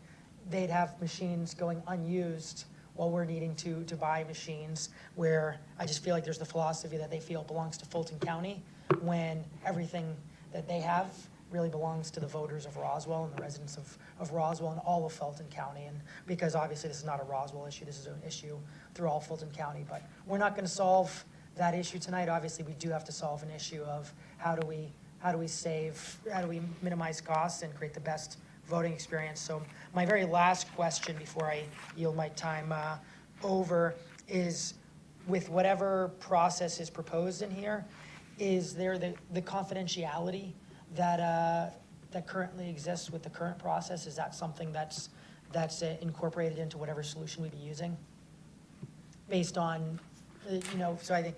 they'd have machines going unused while we're needing to buy machines, where I just feel like there's the philosophy that they feel belongs to Fulton County, when everything that they have really belongs to the voters of Roswell and the residents of Roswell and all of Fulton County. And because obviously this is not a Roswell issue, this is an issue through all Fulton County. But we're not going to solve that issue tonight. Obviously, we do have to solve an issue of how do we minimize costs and create the best voting experience. So my very last question before I yield my time over is, with whatever process is proposed in here, is there the confidentiality that currently exists with the current process? Is that something that's incorporated into whatever solution we'd be using? Based on, you know, so I think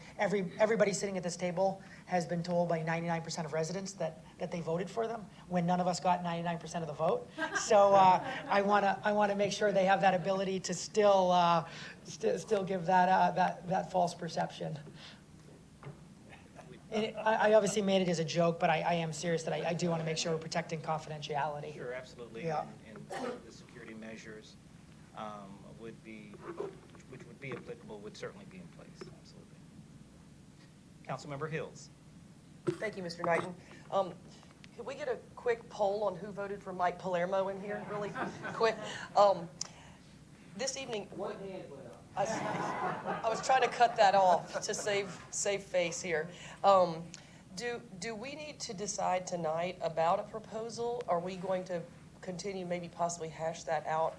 everybody sitting at this table has been told by 99% of residents that they voted for them, when none of us got 99% of the vote. So I want to make sure they have that ability to still give that false perception. And I obviously made it as a joke, but I am serious that I do want to make sure we're protecting confidentiality. Sure, absolutely. Yeah. And the security measures which would be applicable would certainly be in place, absolutely. Councilmember Hills. Thank you, Mr. Knighton. Could we get a quick poll on who voted for Mike Palermo in here, really quick? This evening, One hand went up. I was trying to cut that off to save face here. Do we need to decide tonight about a proposal? Are we going to continue, maybe possibly hash that out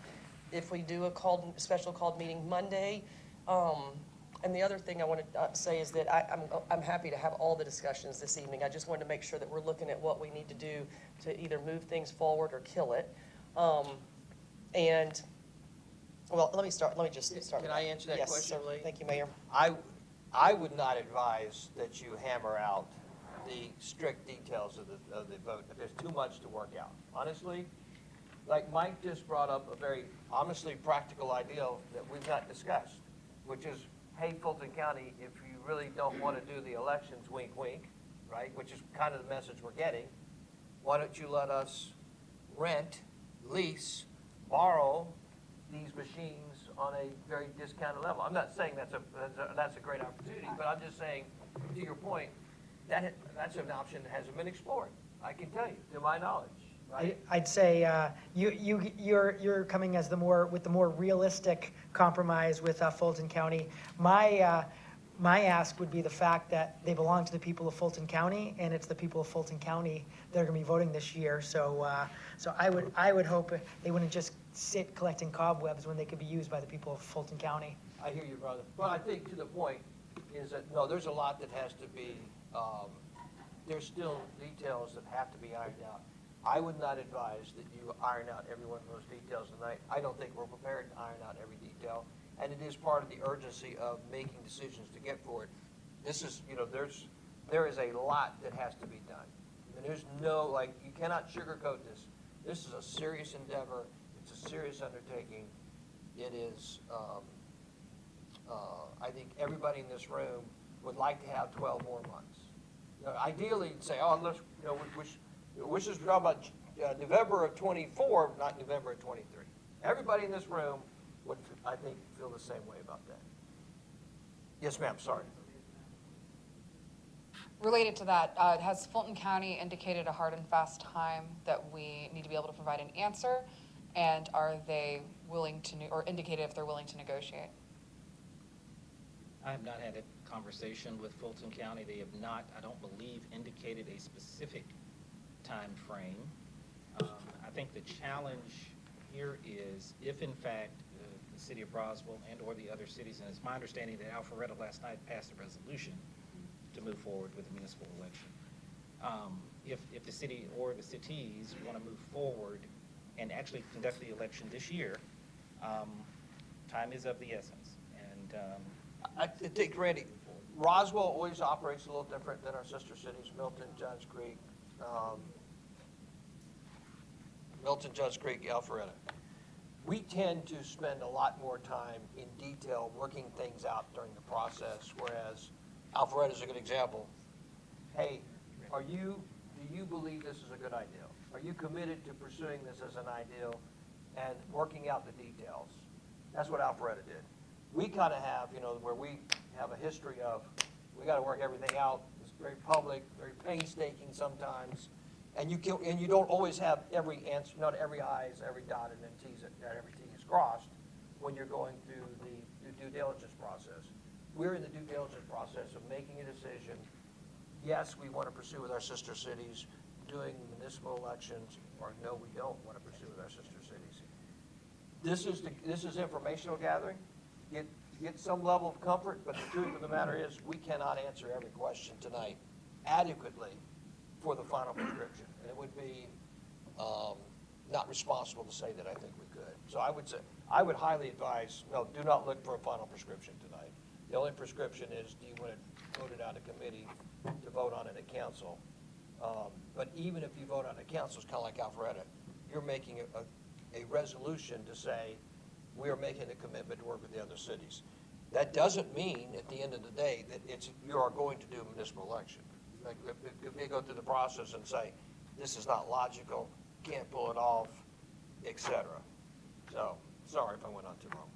if we do a special called meeting Monday? And the other thing I want to say is that I'm happy to have all the discussions this evening. I just wanted to make sure that we're looking at what we need to do to either move things forward or kill it. And, well, let me just start. Can I answer that Yes, question, sir. Lee? Thank you, Mayor. I would not advise that you hammer out the strict details of the vote, if there's too much to work out. Honestly, like Mike just brought up a very honestly practical idea that we've not discussed, which is, hey, Fulton County, if you really don't want to do the elections, wink, wink, right, which is kind of the message we're getting, why don't you let us rent, lease, borrow these machines on a very discounted level? I'm not saying that's a great opportunity, but I'm just saying, to your point, that's an option that hasn't been explored, I can tell you, to my knowledge, right? I'd say you're coming with the more realistic compromise with Fulton County. My ask would be the fact that they belong to the people of Fulton County, and it's the people of Fulton County that are going to be voting this year. So I would hope they wouldn't just sit collecting cobwebs when they could be used by the people of Fulton County. I hear you, brother. But I think to the point is that, no, there's a lot that has to be, there's still details that have to be ironed out. I would not advise that you iron out every one of those details tonight. I don't think we're prepared to iron out every detail. And it is part of the urgency of making decisions to get forward. This is, you know, there is a lot that has to be done. And there's no, like, you cannot sugarcoat this. This is a serious endeavor. It's a serious undertaking. It is, I think everybody in this room would like to have 12 more months. You know, ideally, you'd say, oh, let's, you know, we should talk about November of '24, not November of '23. Everybody in this room would, I think, feel the same way about that. Yes, ma'am, sorry. Related to that, has Fulton County indicated a hard and fast time that we need to be able to provide an answer? And are they willing to, or indicated if they're willing to negotiate? I have not had a conversation with Fulton County. They have not, I don't believe, indicated a specific time frame. I think the challenge here is if in fact the city of Roswell and/or the other cities, and it's my understanding that Alpharetta last night passed a resolution to move forward with the municipal election. If the city or the cities want to move forward and actually conduct the election this year, time is of the essence. And I think, Randy, Roswell always operates a little different than our sister cities, Milton, Johns Creek, Alpharetta. We tend to spend a lot more time in detail working things out during the process, whereas Alpharetta is a good example. Hey, do you believe this is a good idea? Are you committed to pursuing this as an ideal and working out the details? That's what Alpharetta did. We kind of have, you know, where we have a history of, we got to work everything out. It's very public, very painstaking sometimes. And you don't always have every answer, not every I is every dotted and every T is crossed when you're going through the due diligence process. We're in the due diligence process of making a decision. Yes, we want to pursue with our sister cities, doing municipal elections, or no, we don't want to pursue with our sister cities. This is informational gathering. Get some level of comfort, but the truth of the matter is we cannot answer every question tonight adequately for the final prescription. And it would be not responsible to say that I think we could. So I would highly advise, no, do not look for a final prescription tonight. The only prescription is, do you want to vote it out of committee to vote on it at council? But even if you vote on it at council, it's kind of like Alpharetta, you're making a resolution to say, we are making a commitment to work with the other cities. That doesn't mean, at the end of the day, that you are going to do a municipal election. Like, if they go through the process and say, this is not logical, can't pull it off, et cetera. So, sorry if I went on too long.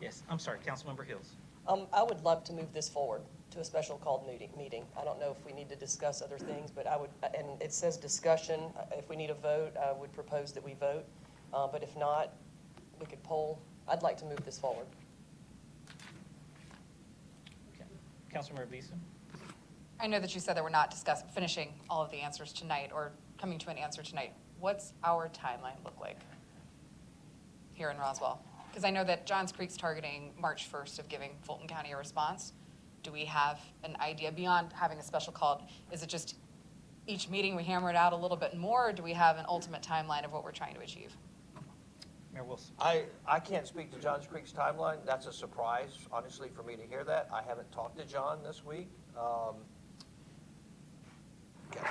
yes, I'm sorry, Councilmember Hills. I would love to move this forward to a special called meeting. I don't know if we need to discuss other things, but I would, and it says discussion. If we need a vote, I would propose that we vote. But if not, we could poll. I'd like to move this forward. Okay. Councilmember Beeson? I know that you said that we're not finishing all of the answers tonight or coming to an answer tonight. What's our timeline look like here in Roswell? Because I know that Johns Creek's targeting March 1st of giving Fulton County a response. Do we have an idea beyond having a special call? Is it just each meeting we hammer it out a little bit more, or do we have an ultimate timeline of what we're trying to achieve? Mayor Wilson? I can't speak to Johns Creek's timeline. That's a surprise, honestly, for me to hear that. I haven't talked to John this week. Got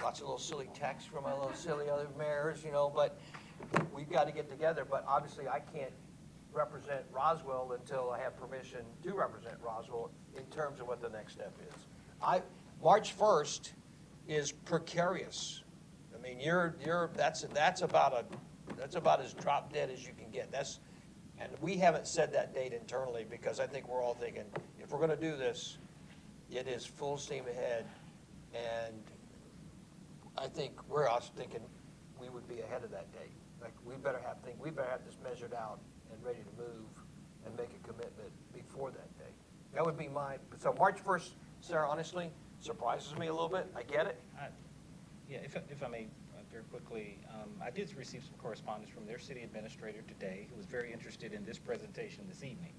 lots of little silly texts from my little silly other mayors, you know, but we've got to get together. But obviously, I can't represent Roswell until I have permission to represent Roswell in terms of what the next step is. March 1st is precarious. I mean, that's about as drop dead as you can get. And we haven't said that date internally because I think we're all thinking, if we're going to do this, it is full steam ahead. And I think we're also thinking we would be ahead of that date. Like, we better have this measured out and ready to move and make a commitment before that date. That would be so March 1st, Sarah, honestly, surprises me a little bit. I get it. Yeah, if I may, very quickly, I did receive some correspondence from their city administrator today, who was very interested in this presentation this evening.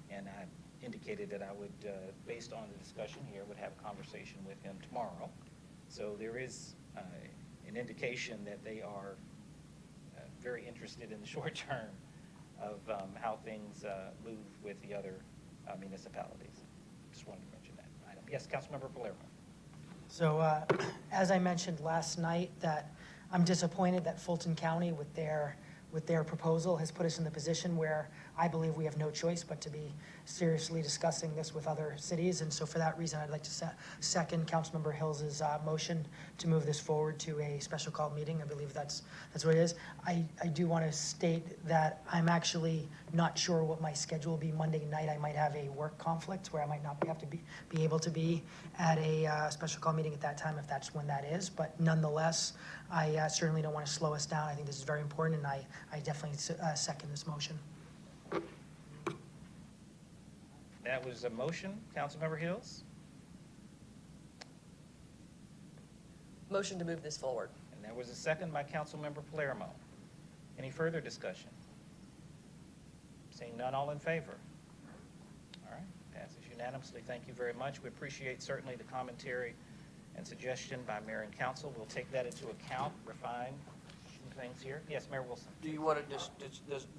And I indicated that I would, based on the discussion here, would have a conversation with him tomorrow. So there is an indication that they are very interested in the short term of how things move with the other municipalities. Just wanted to mention that item. Yes, Councilmember Palermo. So as I mentioned last night, that I'm disappointed that Fulton County with their with their proposal has put us in the position where I believe we have no choice but to be seriously discussing this with other cities. And so for that reason, I'd like to second Councilmember Hills's motion to move this forward to a special call meeting. I believe that's what it is. I do want to state that I'm actually not sure what my schedule will be Monday night. I might have a work conflict where I might not have to be able to be at a special call meeting at that time, if that's when that is. But nonetheless, I certainly don't want to slow us down. I think this is very important, and I definitely second this motion. That was a motion, Councilmember Hills, Motion to move this forward. and there was a second by Councilmember Palermo. Any further discussion? Seeing none, all in favor? All right, passes unanimously. Thank you very much. We appreciate certainly the commentary and suggestion by Mayor and Council. We'll take that into account, refine some things here. Yes, Mayor Wilson. Do you want to,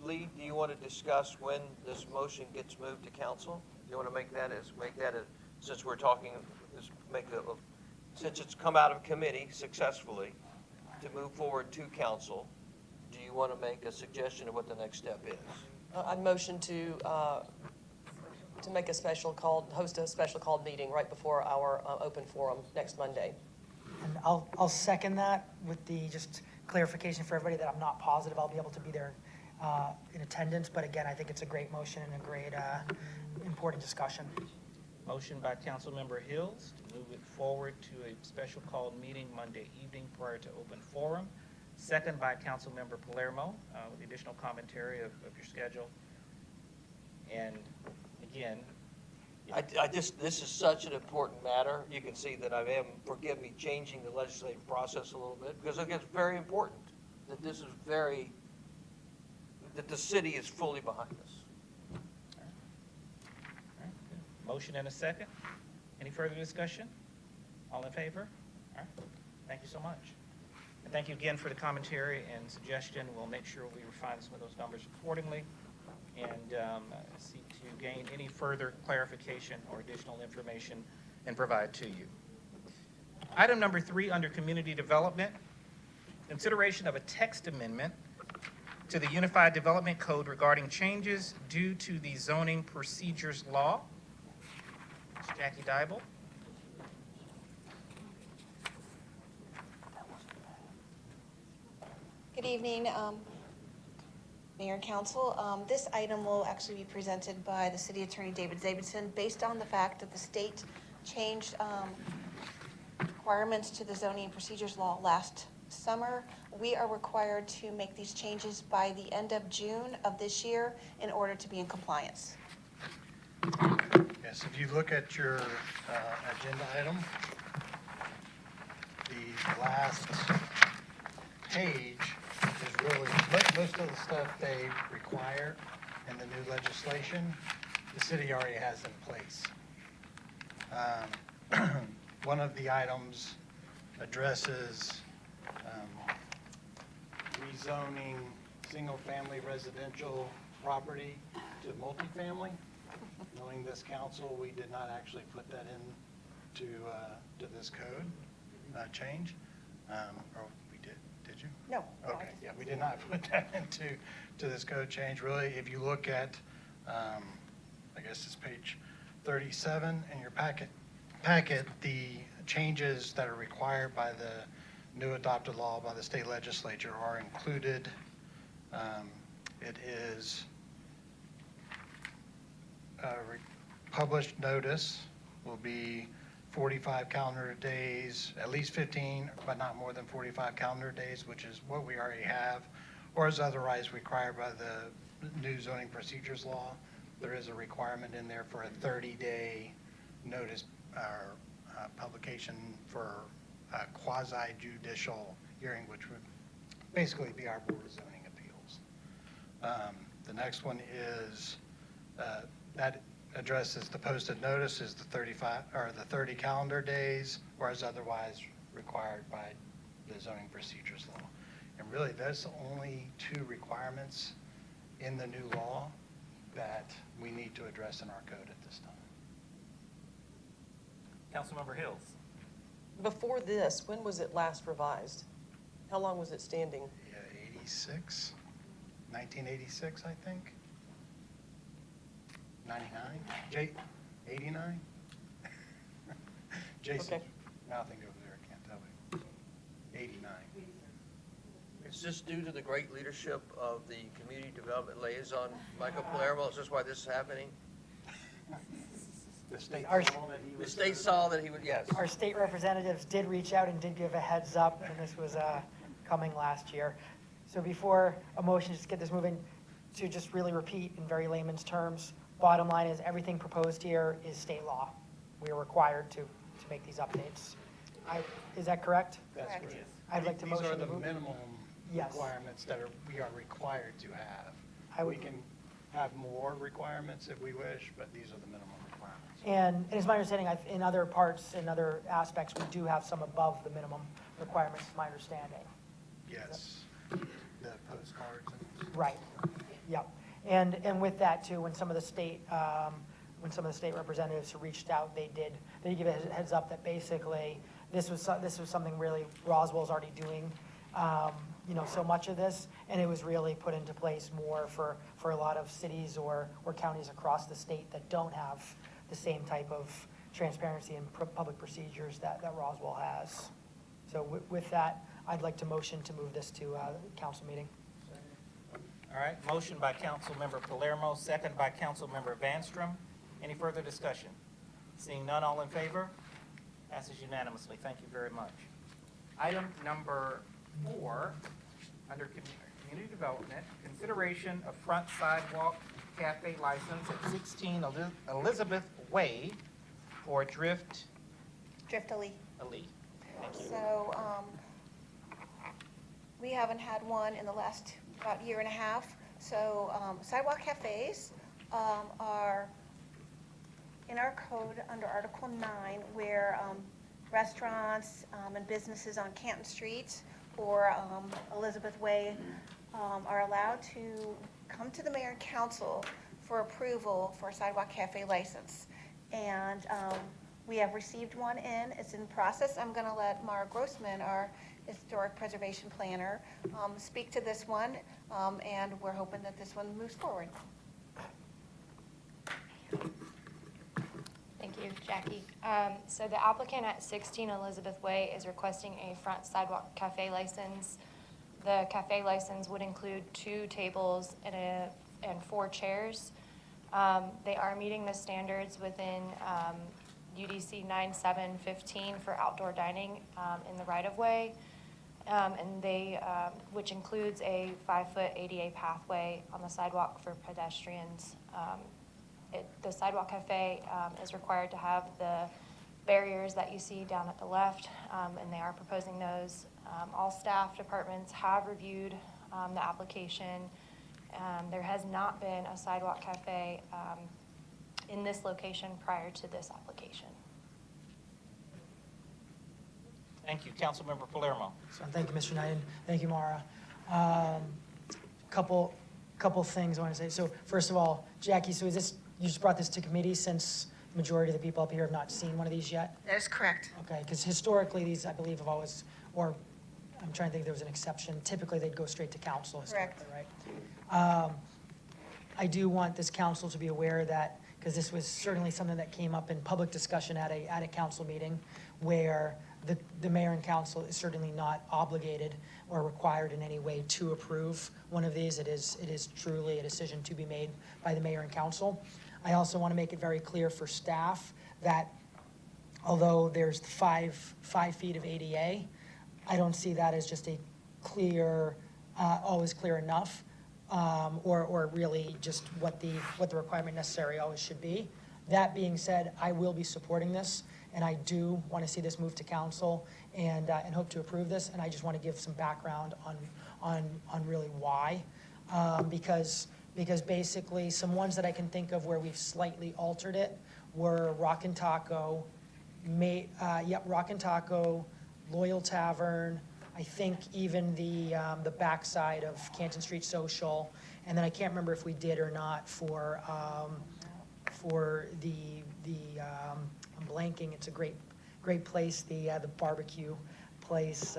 Lee, do you want to discuss when this motion gets moved to council? Do you want to make that since we're talking, since it's come out of committee successfully to move forward to council, do you want to make a suggestion of what the next step is? I'd motion to make a special call, host a special called meeting right before our open forum next Monday. And I'll second that with the just clarification for everybody that I'm not positive I'll be able to be there in attendance. But again, I think it's a great motion and a great important discussion. Motion by Councilmember Hills to move it forward to a special called meeting Monday evening prior to open forum. Second by Councilmember Palermo, with the additional commentary of your schedule. And again, This is such an important matter. You can see that I am, forgive me, changing the legislative process a little bit, because I think it's very important that that the city is fully behind us. all right, good. Motion and a second. Any further discussion? All in favor? All right, thank you so much. And thank you again for the commentary and suggestion. We'll make sure we refine some of those numbers accordingly and seek to gain any further clarification or additional information and provide to you. Item number 3 under Community Development, consideration of a text amendment to the Unified Development Code regarding changes due to the zoning procedures law. Ms. Jackie Dybel. Good evening, Mayor and Council. This item will actually be presented by the City Attorney David Davidson based on the fact that the state changed requirements to the zoning and procedures law last summer. We are required to make these changes by the end of June of this year in order to be in compliance. Yes, if you look at your agenda item, the last page is really, most of the stuff they require in the new legislation, the city already has in place. One of the items addresses rezoning single-family residential property to multifamily. Knowing this council, we did not actually put that in to this code change. Or we did you? No. Okay, yeah, we did not put that into this code change. Really, if you look at, I guess it's page 37 in your packet, the changes that are required by the new adopted law by the state legislature are included. It is published notice will be 45 calendar days, at least 15, but not more than 45 calendar days, which is what we already have, or is otherwise required by the new zoning procedures law. There is a requirement in there for a 30-day notice or publication for a quasi-judicial hearing, which would basically be our Board of Zoning Appeals. The next one is that addresses the posted notice is the 30 calendar days, or as otherwise required by the zoning procedures law. And really, that's the only 2 requirements in the new law that we need to address in our code at this time. Councilmember Hills. Before this, when was it last revised? How long was it standing? Yeah, 86. 1986, I think. 99? 89? Jason's Okay. mouthing over there, I can't tell you. 89. Is this due to the great leadership of the Community Development Liaison, Michael Palermo? Is this why this is happening? The state Our- saw that he The was. state saw that he would, yes. Our state representatives did reach out and did give a heads up, and this was coming last year. So before a motion, just get this moving, to just really repeat in very layman's terms, bottom line is everything proposed here is state law. We are required to make these updates. Is that correct? That's Correct. correct. I'd like to These are motion the to move. minimum Yes. requirements that we are required to have. I would- We can have more requirements if we wish, but these are the minimum requirements. And it's my understanding, in other parts, in other aspects, we do have some above the minimum requirements, is my understanding. Yes, the postcards and. Right, yep. And with that too, when some of the state representatives reached out, they give a heads up that basically this was something really Roswell's already doing, so much of this, and it was really put into place more for a lot of cities or counties across the state that don't have the same type of transparency and public procedures that Roswell has. So with that, I'd like to motion to move this to council meeting. All right, motion by Councilmember Palermo, second by Councilmember Vanstrom. Any further discussion? Seeing none, all in favor? Passes unanimously. Thank you very much. Item number 4, under Community Development, consideration of front sidewalk cafe license at 16 Elizabeth Way for Drift Driftily. Ali. Thank you. So, we haven't had one in the last about year and a half. So, sidewalk cafes, are in our code under Article 9, where, restaurants, and businesses on Canton Street or, Elizabeth Way, are allowed to come to the mayor and council for approval for a sidewalk cafe license. And, we have received one in, it's in process. I'm gonna let Mara Grossman, our historic preservation planner, speak to this one, and we're hoping that this one moves forward. Thank you, Jackie. So the applicant at 16 Elizabeth Way is requesting a front sidewalk cafe license. The cafe license would include 2 tables and 4 chairs. They are meeting the standards within UDC 9715 for outdoor dining in the right-of-way, and they, which includes a 5-foot ADA pathway on the sidewalk for pedestrians. The sidewalk cafe is required to have the barriers that you see down at the left, and they are proposing those. All staff departments have reviewed the application. There has not been a sidewalk cafe in this location prior to this application. Thank you. Councilmember Palermo. So thank you, Mr. Knighton. Thank you, Mara. Couple things I want to say. So first of all, Jackie, so you just brought this to committee since the majority of the people up here have not seen one of these yet? That is correct. Okay, because historically, these, I believe, have always, or I'm trying to think if there was an exception. Typically, they'd go straight to council historically, right? I do want this council to be aware that, because this was certainly something that came up in public discussion at a council meeting, where the mayor and council is certainly not obligated or required in any way to approve one of these. It is truly a decision to be made by the mayor and council. I also want to make it very clear for staff that although there's 5 feet of ADA, I don't see that as just a clear, always clear enough, or really just what the requirement necessary always should be. That being said, I will be supporting this, and I do want to see this move to council and hope to approve this. And I just want to give some background on really why, because basically some ones that I can think of where we've slightly altered it were Rock and Taco, Rock and Taco, Loyal Tavern, I think even the backside of Canton Street Social, and then I can't remember if we did or not for the I'm blanking. It's a great place. The barbecue place.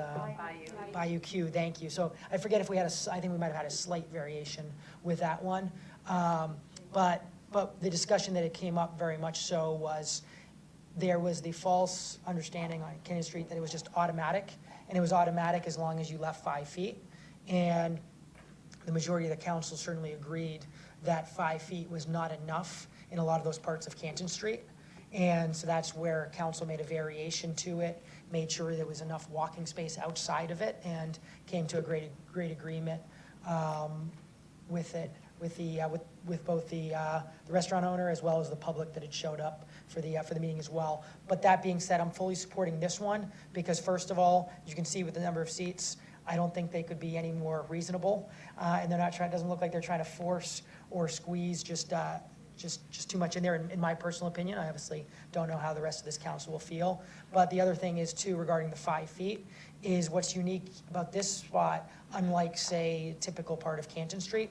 Bayou Q, thank you. So I forget if we had I think we might have had a slight variation with that one. But the discussion that it came up very much so was there was the false understanding on Kenyon Street that it was just automatic, and it was automatic as long as you left 5 feet. And the majority of the council certainly agreed that 5 feet was not enough in a lot of those parts of Canton Street. And so that's where council made a variation to it, made sure there was enough walking space outside of it, and came to a great agreement with it, with both the restaurant owner as well as the public that had showed up for the meeting as well. But that being said, I'm fully supporting this one because first of all, you can see with the number of seats, I don't think they could be any more reasonable, and they're not trying. It doesn't look like they're trying to force or squeeze just too much in there. In my personal opinion, I obviously don't know how the rest of this council will feel. But the other thing is too, regarding the 5 feet, is what's unique about this spot, unlike say a typical part of Canton Street,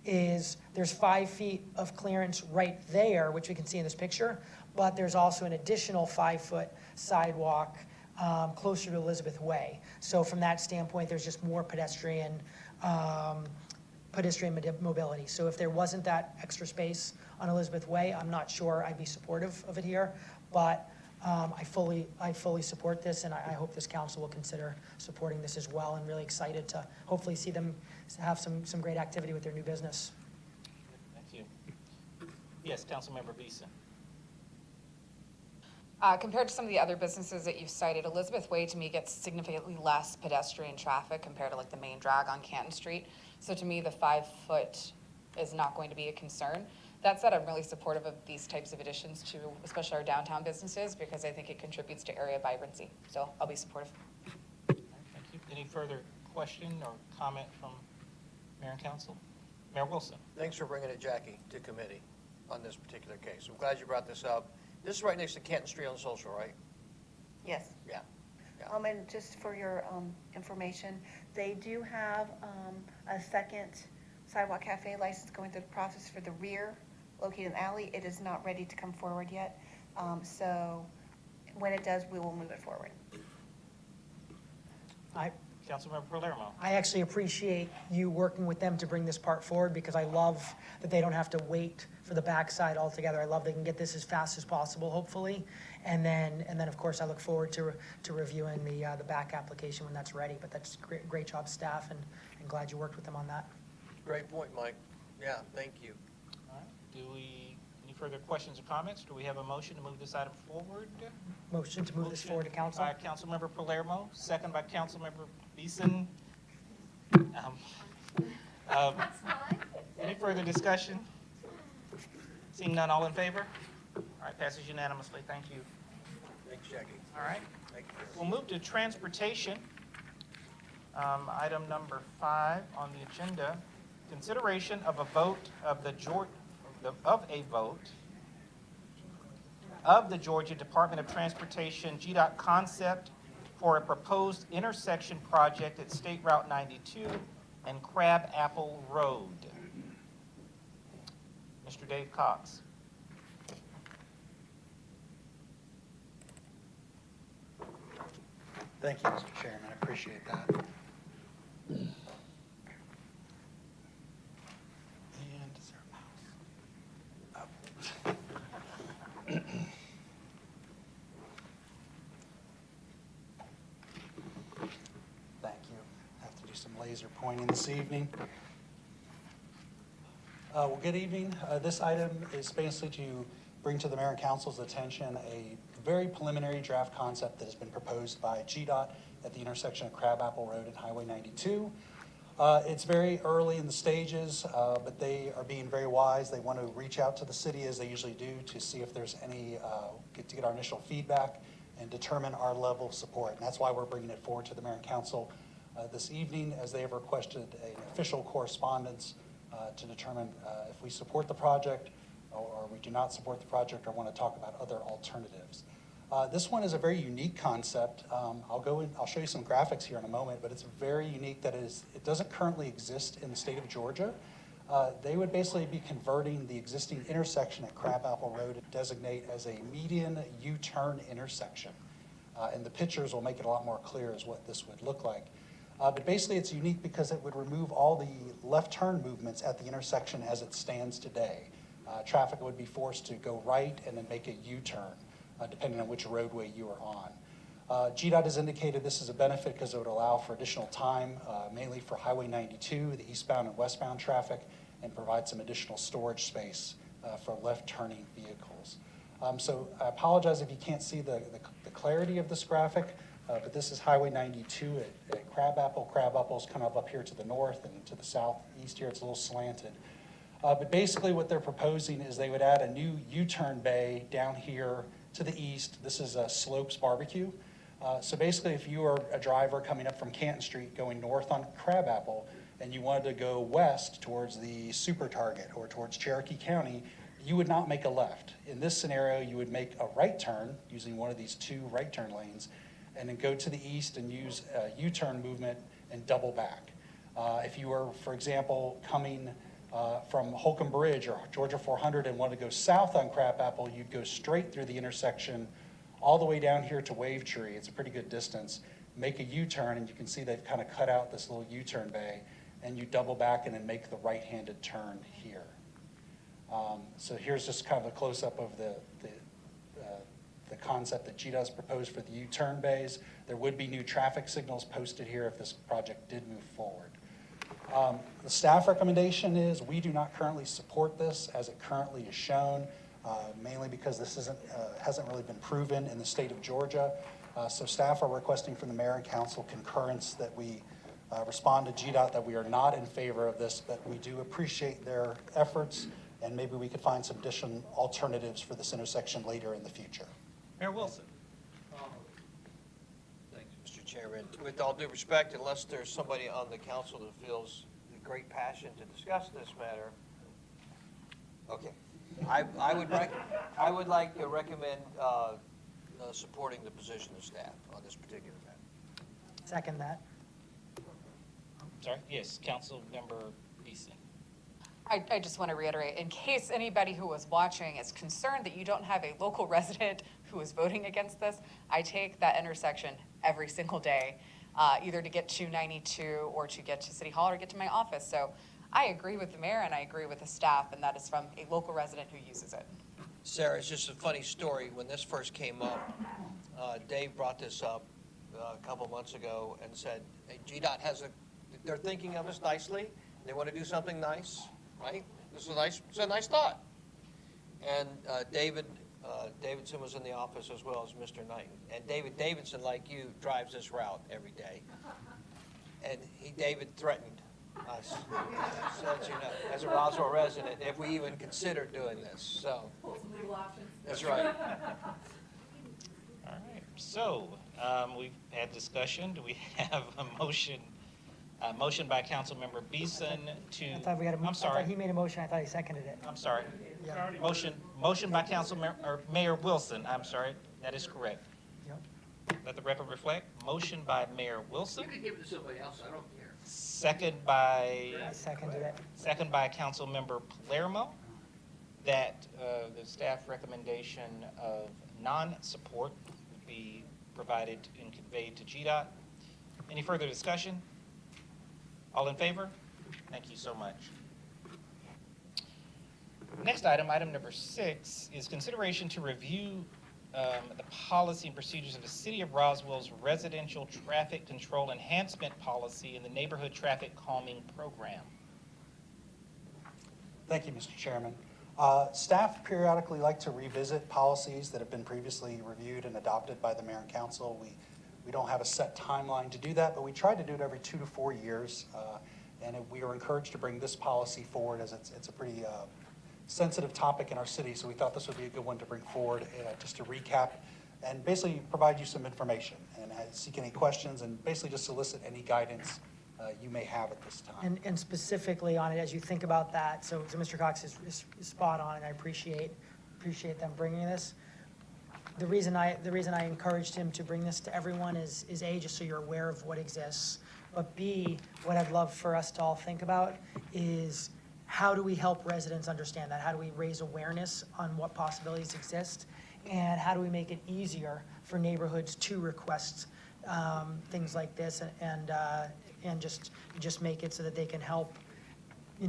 is there's 5 feet of clearance right there, which we can see in this picture, but there's also an additional 5-foot sidewalk closer to Elizabeth Way. So from that standpoint, there's just more pedestrian mobility. So if there wasn't that extra space on Elizabeth Way, I'm not sure I'd be supportive of it here, but I fully support this, and I hope this council will consider supporting this as well, and really excited to hopefully see them have some great activity with their new business. Thank you. Yes, Councilmember Beeson. Compared to some of the other businesses that you've cited, Elizabeth Way to me gets significantly less pedestrian traffic compared to like the main drag on Canton Street. So to me, the 5 foot is not going to be a concern. That said, I'm really supportive of these types of additions to especially our downtown businesses because I think it contributes to area vibrancy. So I'll be supportive. Thank you. Any further question or comment from Mayor and Council? Mayor Wilson. Thanks for bringing it, Jackie, to committee on this particular case. I'm glad you brought this up. This is right next to Canton Street on Social, right? Yes. Yeah. And just for your information, they do have a second sidewalk cafe license going through the process for the rear, located in the alley. It is not ready to come forward yet. So when it does, we will move it forward. Councilmember Palermo. I actually appreciate you working with them to bring this part forward because I love that they don't have to wait for the backside altogether. I love they can get this as fast as possible, hopefully. And then of course, I look forward to reviewing the back application when that's ready. But that's great job, staff, and glad you worked with them on that. Great point, Mike. Yeah, thank you. All right. Any further questions or comments? Do we have a motion to move this item forward? Motion to move this forward to council. By Councilmember Palermo, second by Councilmember Beeson. Any further discussion? Seeing none, all in favor? All right, passes unanimously. Thank you. Thanks, Jackie. All right. Thank you. We'll move to transportation. Item number 5 on the agenda, consideration of a vote of the Georgia Department of Transportation GDOT concept for a proposed intersection project at State Route 92 and Crab Apple Road. Mr. Dave Cox. Thank you, Mr. Chairman. I appreciate that. And is there a mouse? Oh. Thank you. Have to do some laser pointing this evening. Well, good evening. This item is basically to bring to the Mayor and Council's attention a very preliminary draft concept that has been proposed by GDOT at the intersection of Crabapple Road and Highway 92. It's very early in the stages, but they are being very wise. They want to reach out to the city, as they usually do, to see if there's any, to get our initial feedback and determine our level of support. And that's why we're bringing it forward to the Mayor and Council this evening, as they have requested an official correspondence to determine if we support the project or we do not support the project or want to talk about other alternatives. This one is a very unique concept. I'll show you some graphics here in a moment, but it's very unique that it doesn't currently exist in the state of Georgia. They would basically be converting the existing intersection at Crabapple Road to designate as a median U-turn intersection. And the pictures will make it a lot more clear as what this would look like. But basically, it's unique because it would remove all the left turn movements at the intersection as it stands today. Traffic would be forced to go right and then make a U-turn, depending on which roadway you are on. GDOT has indicated this is a benefit because it would allow for additional time, mainly for Highway 92, the eastbound and westbound traffic, and provide some additional storage space for left-turning vehicles. So I apologize if you can't see the clarity of this graphic, but this is Highway 92 at Crabapple. Crabapple's kind of up here to the north, and to the southeast here it's a little slanted. But basically what they're proposing is they would add a new U-turn bay down here to the east. This is Slopes Barbecue. So basically if you are a driver coming up from Canton Street going north on Crabapple and you wanted to go west towards the Super Target or towards Cherokee County, you would not make a left. In this scenario, you would make a right turn using one of these two right turn lanes and then go to the east and use a U-turn movement and double back. If you were, for example, coming from Holcomb Bridge or Georgia 400 and wanted to go south on Crabapple, you'd go straight through the intersection all the way down here to Wave Tree. It's a pretty good distance. Make a U-turn, and you can see they've kind of cut out this little U-turn bay, and you double back and then make the right-handed turn here. So here's just kind of a close-up of the concept that GDOT has proposed for the U-turn bays. There would be new traffic signals posted here if this project did move forward. The staff recommendation is we do not currently support this as it currently is shown, mainly because this hasn't really been proven in the state of Georgia. So staff are requesting from the mayor and council concurrence that we respond to GDOT that we are not in favor of this, but we do appreciate their efforts, and maybe we could find some additional alternatives for this intersection later in the future. Mayor Wilson. Thanks, Mr. Chairman. With all due respect, unless there's somebody on the council that feels the great passion to discuss this matter, okay. I would like to recommend supporting the position of staff on this particular matter. Second that. Sorry, yes, Councilmember Beeson. I just want to reiterate, in case anybody who was watching is concerned that you don't have a local resident who is voting against this, I take that intersection every single day, either to get to 92 or to get to City Hall or get to my office. So I agree with the mayor and I agree with the staff, and that is from a local resident who uses it. Sarah, it's just a funny story. When this first came up, Dave brought this up a couple months ago and said, hey, GDOT they're thinking of us nicely. They want to do something nice, right? This is it's a nice thought. And Davidson was in the office as well as Mr. Knight. And David Davidson, like you, drives this route every day. And David threatened us, so that you know, as a Roswell resident, if we even considered doing this. So that's right. All right, so we've had discussion. Do we have a motion? Motion by Councilmember Beeson to. I thought we had a, I'm sorry. I thought he made a motion, I thought he seconded it. I'm sorry. Yeah. Motion by Mayor Wilson. I'm sorry. That is correct. Yep. Let the record reflect. Motion by Mayor Wilson. You can give it to somebody else, I don't care. Second by. I seconded it. Second by Councilmember Palermo, that the staff recommendation of non-support would be provided and conveyed to GDOT. Any further discussion? All in favor? Thank you so much. Next item, item number 6, is consideration to review the policy and procedures of the City of Roswell's residential traffic control enhancement policy and the neighborhood traffic calming program. Thank you, Mr. Chairman. Staff periodically like to revisit policies that have been previously reviewed and adopted by the mayor and council. We don't have a set timeline to do that, but we try to do it every 2 to 4 years. And we are encouraged to bring this policy forward as it's a pretty sensitive topic in our city. So we thought this would be a good one to bring forward just to recap and basically provide you some information and seek any questions and basically just solicit any guidance you may have at this time. And specifically on it, as you think about that, so Mr. Cox is spot on, and I appreciate them bringing this. The reason I encouraged him to bring this to everyone is A, just so you're aware of what exists, but B, what I'd love for us to all think about is how do we help residents understand that? How do we raise awareness on what possibilities exist? And how do we make it easier for neighborhoods to request things like this and just make it so that they can help,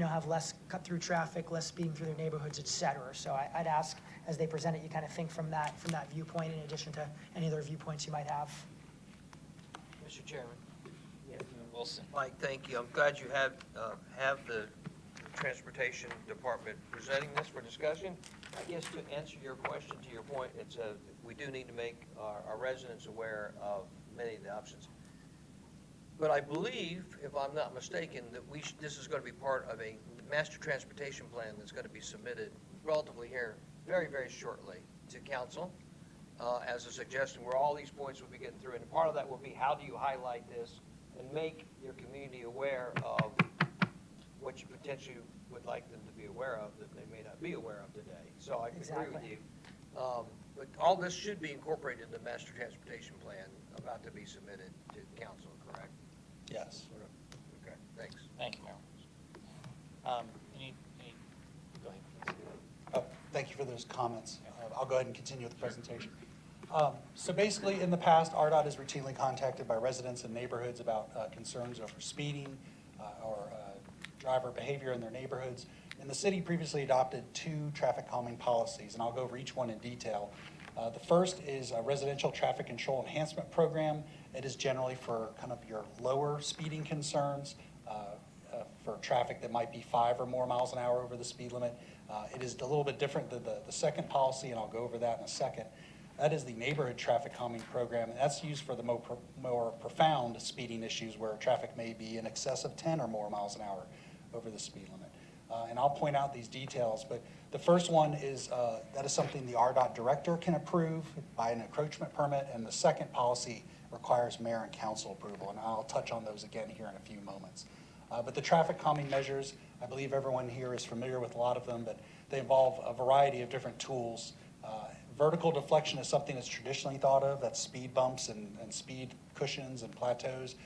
have less cut-through traffic, less speeding through their neighborhoods, et cetera. So I'd ask, as they present it, you kind of think from that viewpoint in addition to any other viewpoints you might have. Mr. Chairman. Wilson. Mike, thank you. I'm glad you have the Transportation Department presenting this for discussion. I guess to answer your question, to your point, we do need to make our residents aware of many of the options. But I believe, if I'm not mistaken, that this is going to be part of a master transportation plan that's going to be submitted relatively here very, very shortly to council as a suggestion where all these points will be getting through. And part of that will be how do you highlight this and make your community aware of what you potentially would like them to be aware of that they may not be aware of today. So I agree with Exactly. you. But all this should be incorporated in the master transportation plan about to be submitted to council, correct? Yes. Okay, thanks. Thank you, Mayor. Go ahead. Thank you for those comments. I'll go ahead and continue with the presentation. So basically, in the past, RDOT is routinely contacted by residents in neighborhoods about concerns over speeding or driver behavior in their neighborhoods. And the city previously adopted 2 traffic calming policies, and I'll go over each one in detail. The first is a residential traffic control enhancement program. It is generally for kind of your lower speeding concerns, for traffic that might be 5 or more miles an hour over the speed limit. It is a little bit different than the second policy, and I'll go over that in a second. That is the neighborhood traffic calming program, and that's used for the more profound speeding issues where traffic may be in excess of 10 or more miles an hour over the speed limit. And I'll point out these details, but the first one is that is something the RDOT director can approve by an encroachment permit, and the second policy requires mayor and council approval, and I'll touch on those again here in a few moments. But the traffic calming measures, I believe everyone here is familiar with a lot of them, but they involve a variety of different tools. Vertical deflection is something that's traditionally thought of, that's speed bumps and speed cushions and plateaus.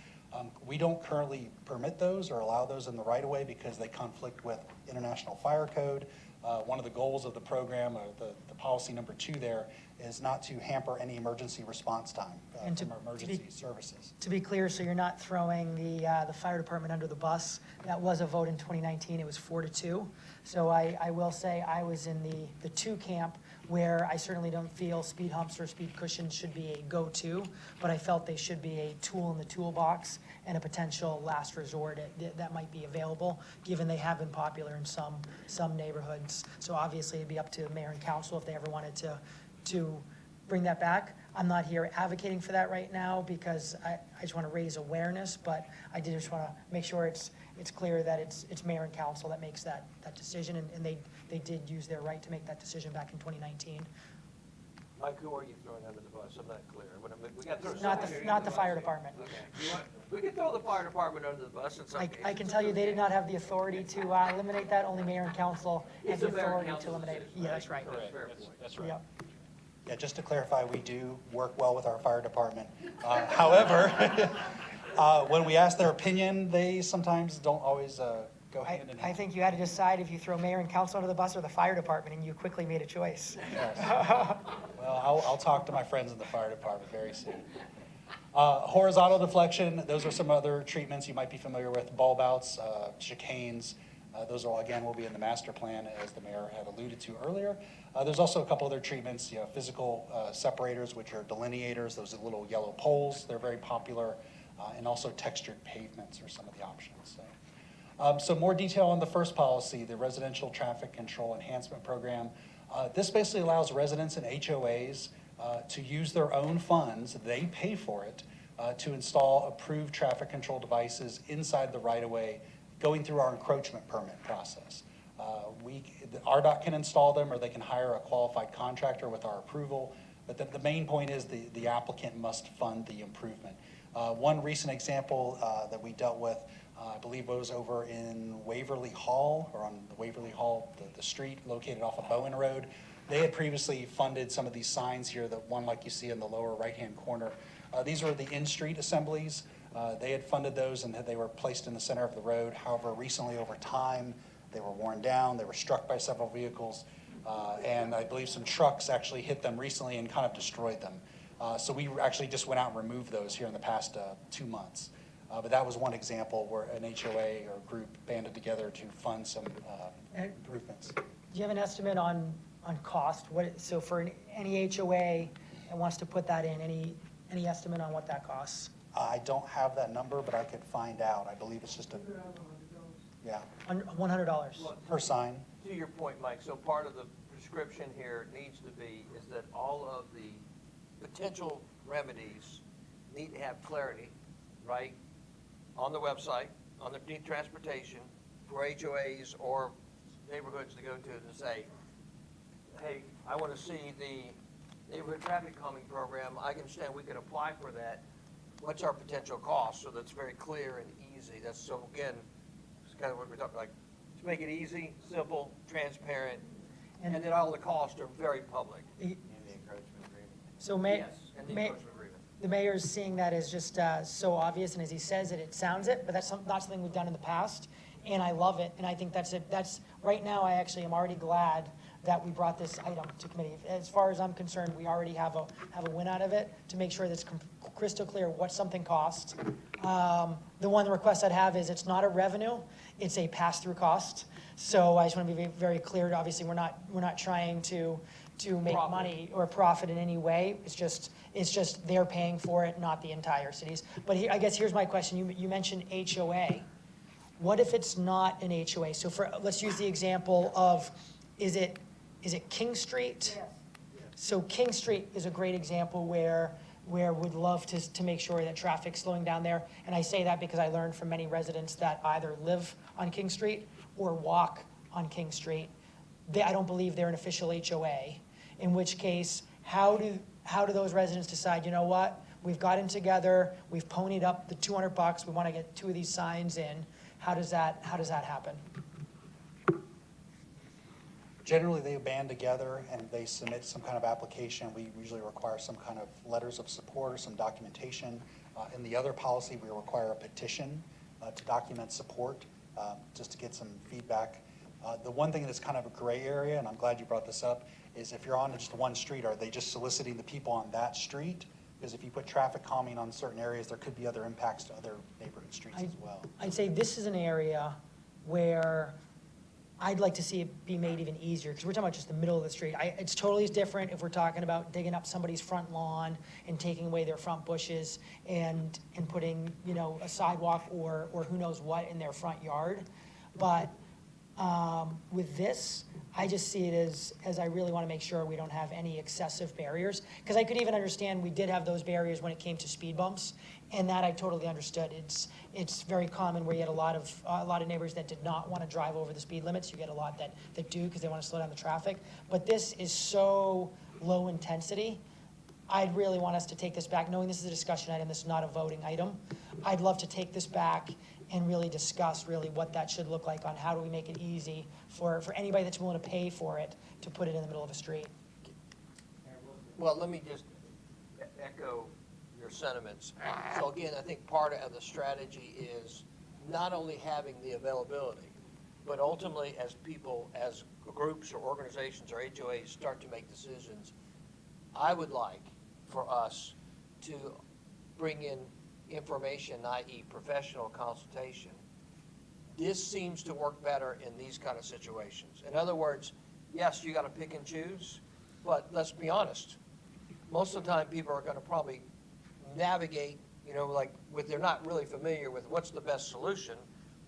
We don't currently permit those or allow those in the right-of-way because they conflict with International Fire Code. One of the goals of the program, the policy number 2 there, is not to hamper any emergency response time from emergency services. To be clear, so you're not throwing the fire department under the bus. That was a vote in 2019. It was 4-2. So I will say I was in the 2 camp where I certainly don't feel speed humps or speed cushions should be a go-to, but I felt they should be a tool in the toolbox and a potential last resort that might be available, given they have been popular in some neighborhoods. So obviously it'd be up to mayor and council if they ever wanted to bring that back. I'm not here advocating for that right now because I just want to raise awareness, but I did just want to make sure it's clear that it's mayor and council that makes that decision, and they did use their right to make that decision back in 2019. Mike, who are you throwing under the bus? I'm not clear. We got to throw Not somebody the under the fire bus. department. Okay. We can throw the fire department under the bus in some cases. I can tell you they did not have the authority to eliminate that. Only mayor and council had It's the a mayor and authority to council eliminate it. decision, Yeah, right? that's right. That's a fair point. That's right. Yep. Yeah, just to clarify, we do work well with our fire department. However, when we ask their opinion, they sometimes don't always go hand in I hand. think you had to decide if you throw mayor and council under the bus or the fire department, and you quickly made a choice. Well, I'll talk to my friends in the fire department very soon. Horizontal deflection, those are some other treatments you might be familiar with, bulb outs, chicanes. Those all, again, will be in the master plan, as the mayor had alluded to earlier. There's also a couple other treatments, physical separators, which are delineators, those are little yellow poles. They're very popular, and also textured pavements are some of the options. So more detail on the first policy, the Residential Traffic Control Enhancement Program. This basically allows residents and HOAs to use their own funds, they pay for it, to install approved traffic control devices inside the right-of-way, going through our encroachment permit process. The RDOT can install them, or they can hire a qualified contractor with our approval, but the main point is the applicant must fund the improvement. One recent example that we dealt with, I believe it was over in Waverly Hall, or on the Waverly Hall, the street located off of Bowen Road. They had previously funded some of these signs here, the one like you see in the lower right-hand corner. These were the in-street assemblies. They had funded those and they were placed in the center of the road. However, recently over time, they were worn down, they were struck by several vehicles. And I believe some trucks actually hit them recently and kind of destroyed them. So we actually just went out and removed those here in the past 2 months. But that was one example where an HOA or group banded together to fund some improvements. Do you have an estimate on cost? So for any HOA that wants to put that in, any estimate on what that costs? I don't have that number, but I could find out. I believe it's just yeah, $100. per sign. To your point, Mike, so part of the prescription here needs to be is that all of the potential remedies need to have clarity, right? On the website, on the transportation, for HOAs or neighborhoods to go to say, hey, I want to see the neighborhood traffic calming program. I understand we can apply for that. What's our potential cost? So that's very clear and easy. That's so again, it's kind of what we're talking like to make it easy, simple, transparent, and then all the costs are very public. So Yes, and the encroachment agreement. the mayor's seeing that as just so obvious, and as he says it, it sounds it, but that's not something we've done in the past, and I love it, and I think that's it. That's, right now, I actually am already glad that we brought this item to committee. As far as I'm concerned, we already have a win out of it, to make sure that it's crystal clear what something costs. The one request I'd have is it's not a revenue, it's a pass-through cost. So I just want to be very clear, obviously, we're not trying to make money or profit in any way. It's just they're paying for it, not the entire cities. But I guess here's my question. You mentioned HOA. What if it's not an HOA? So let's use the example of, is it King Street? Yes. So King Street is a great example where we'd love to make sure that traffic's slowing down there. And I say that because I learned from many residents that either live on King Street or walk on King Street. I don't believe they're an official HOA, in which case, how do those residents decide, you know what, we've gotten together, we've ponied up the $200, we want to get 2 of these signs in. How does that happen? Generally, they band together and they submit some kind of application. We usually require some kind of letters of support or some documentation. In the other policy, we require a petition to document support, just to get some feedback. The one thing that's kind of a gray area, and I'm glad you brought this up, is if you're on just one street, are they just soliciting the people on that street? Because if you put traffic calming on certain areas, there could be other impacts to other neighborhood streets as well. I'd say this is an area where I'd like to see it be made even easier, because we're talking about just the middle of the street. It's totally different if we're talking about digging up somebody's front lawn and taking away their front bushes and putting, a sidewalk or who knows what in their front yard. But with this, I just see it as I really want to make sure we don't have any excessive barriers. Because I could even understand we did have those barriers when it came to speed bumps, and that I totally understood. It's very common where you had a lot of neighbors that did not want to drive over the speed limits. You get a lot that do because they want to slow down the traffic. But this is so low intensity. I'd really want us to take this back, knowing this is a discussion item, this is not a voting item. I'd love to take this back and really discuss really what that should look like on how do we make it easy for anybody that's willing to pay for it to put it in the middle of a street. Well, let me just echo your sentiments. So again, I think part of the strategy is not only having the availability, but ultimately as people, as groups or organizations or HOAs start to make decisions, I would like for us to bring in information, i.e. professional consultation. This seems to work better in these kind of situations. In other words, yes, you got to pick and choose, but let's be honest. Most of the time, people are going to probably navigate, they're not really familiar with what's the best solution.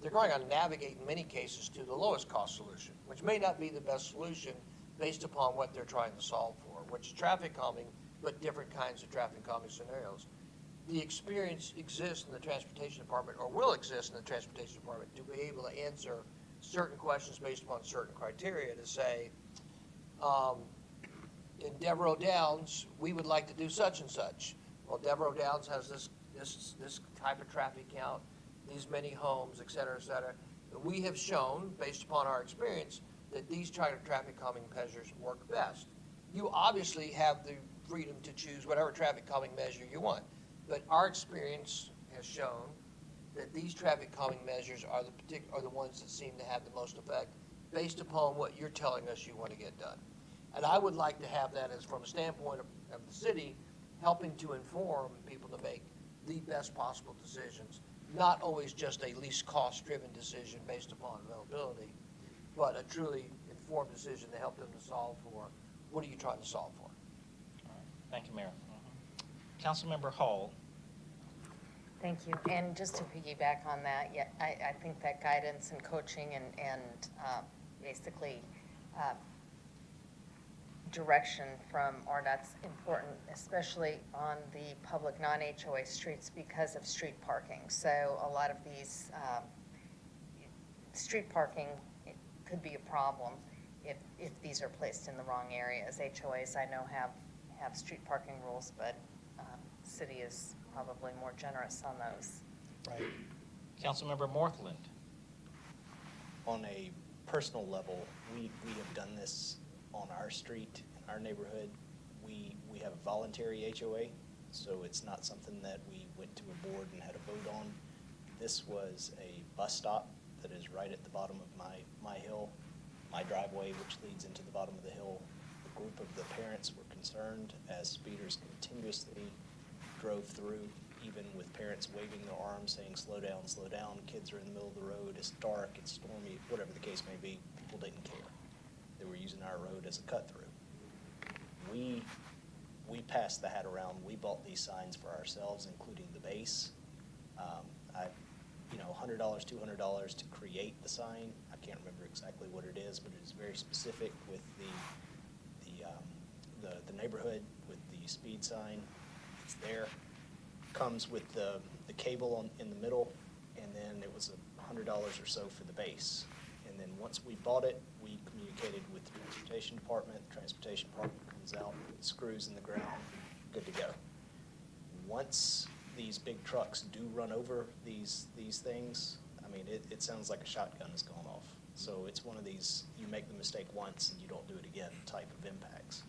They're going to navigate in many cases to the lowest cost solution, which may not be the best solution based upon what they're trying to solve for, which is traffic calming, but different kinds of traffic calming scenarios. The experience exists in the transportation department, or will exist in the transportation department, to be able to answer certain questions based upon certain criteria to say, in Devereaux Downs, we would like to do such and such. Well, Devereaux Downs has this type of traffic count, these many homes, et cetera, et cetera. We have shown, based upon our experience, that these traffic calming measures work best. You obviously have the freedom to choose whatever traffic calming measure you want. But our experience has shown that these traffic calming measures are the ones that seem to have the most effect based upon what you're telling us you want to get done. And I would like to have that as from a standpoint of the city, helping to inform people to make the best possible decisions, not always just a least cost-driven decision based upon availability, but a truly informed decision to help them to solve for, what are you trying to solve for? All right. Thank you, Mayor. Councilmember Hall. Thank you. And just to piggyback on that, yeah, I think that guidance and coaching and basically direction from RDOT's important, especially on the public non-HOA streets because of street parking. So a lot of these street parking it could be a problem if these are placed in the wrong areas. HOAs I know have street parking rules, but city is probably more generous on those. Right. Councilmember Morthland. On a personal level, we have done this on our street, in our neighborhood. We have a voluntary HOA, so it's not something that we went to a board and had a vote on. This was a bus stop that is right at the bottom of my hill, my driveway, which leads into the bottom of the hill. The group of the parents were concerned as speeders continuously drove through, even with parents waving their arms saying, slow down, kids are in the middle of the road, it's dark, it's stormy, whatever the case may be, people didn't care. They were using our road as a cut-through. We passed the hat around, we bought these signs for ourselves, including the base. $100, $200 to create the sign. I can't remember exactly what it is, but it is very specific with the neighborhood, with the speed sign. It's there. Comes with the cable in the middle, and then it was $100 or so for the base. And then once we bought it, we communicated with the transportation department. The transportation department comes out, screws in the ground, good to go. Once these big trucks do run over these things, I mean, it sounds like a shotgun is going off. So it's one of these, you make the mistake once and you don't do it again type of impacts.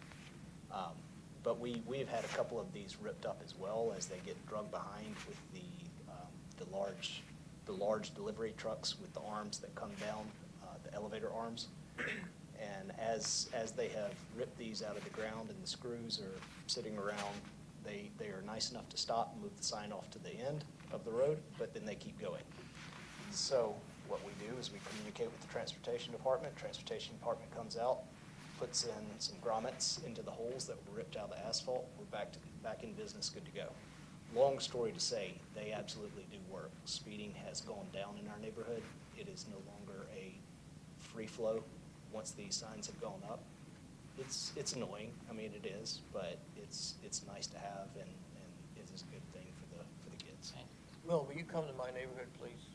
But we've had a couple of these ripped up as well as they get drugged behind with the large delivery trucks with the arms that come down, the elevator arms. And as they have ripped these out of the ground and the screws are sitting around, they are nice enough to stop and move the sign off to the end of the road, but then they keep going. So what we do is we communicate with the transportation department. Transportation department comes out, puts in some grommets into the holes that were ripped out of the asphalt. We're back in business, good to go. Long story to say, they absolutely do work. Speeding has gone down in our neighborhood. It is no longer a free flow once these signs have gone up. It's annoying, I mean it is, but it's nice to have and it is a good thing for the kids. Will you come to my neighborhood, please?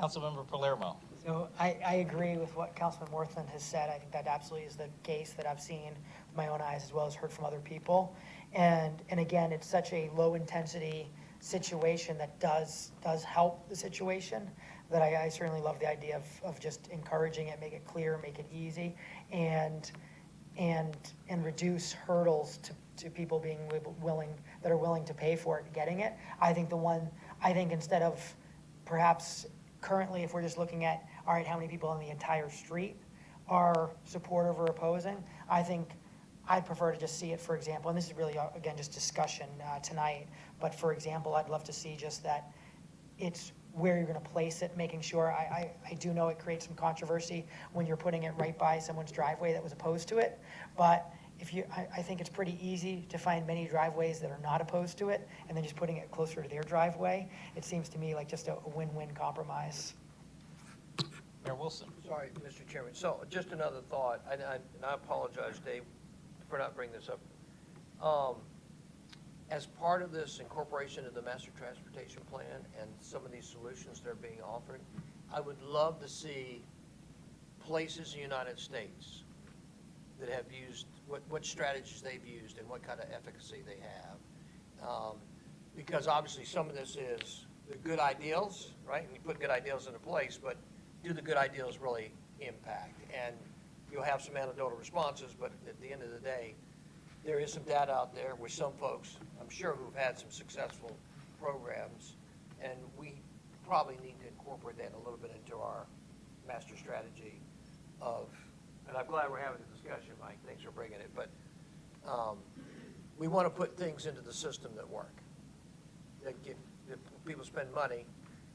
Councilmember Palermo. So I agree with what Councilman Morthland has said. I think that absolutely is the case that I've seen with my own eyes as well as heard from other people. And again, it's such a low intensity situation that does help the situation that I certainly love the idea of just encouraging it, make it clear, make it easy, and reduce hurdles to people being willing to pay for it and getting it. I think instead of perhaps currently, if we're just looking at, all right, how many people on the entire street are supportive or opposing, I think I'd prefer to just see it, for example, and this is really, again, just discussion tonight, but for example, I'd love to see just that it's where you're going to place it, making sure, I do know it creates some controversy when you're putting it right by someone's driveway that was opposed to it, but I think it's pretty easy to find many driveways that are not opposed to it, and then just putting it closer to their driveway, it seems to me like just a win-win compromise. Mayor Wilson. Sorry, Mr. Chairman. So just another thought, and I apologize, Dave, for not bringing this up. As part of this incorporation of the master transportation plan and some of these solutions that are being offered, I would love to see places in the United States that have used, what strategies they've used and what kind of efficacy they have. Because obviously some of this is the good ideals, right? And you put good ideals into place, but do the good ideals really impact? And you'll have some anecdotal responses, but at the end of the day, there is some data out there with some folks, I'm sure, who've had some successful programs, and we probably need to incorporate that a little bit into our master and I'm glad we're having the discussion, Mike, thanks for bringing it, but we want to put things into the system that work, that people spend money,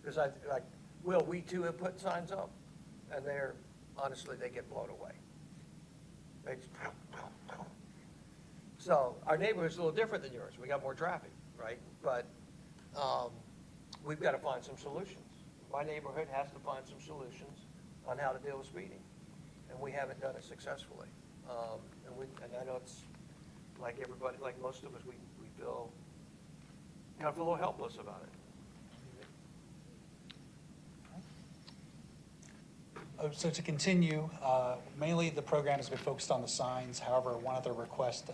because Will, we too have put signs up, and honestly, they get blown away. So our neighborhood's a little different than yours. We got more traffic, right? But we've got to find some solutions. My neighborhood has to find some solutions on how to deal with speeding, and we haven't done it successfully. And I know it's like everybody, like most of us, we feel kind of a little helpless about it. So to continue, mainly the program has been focused on the signs. However, one other request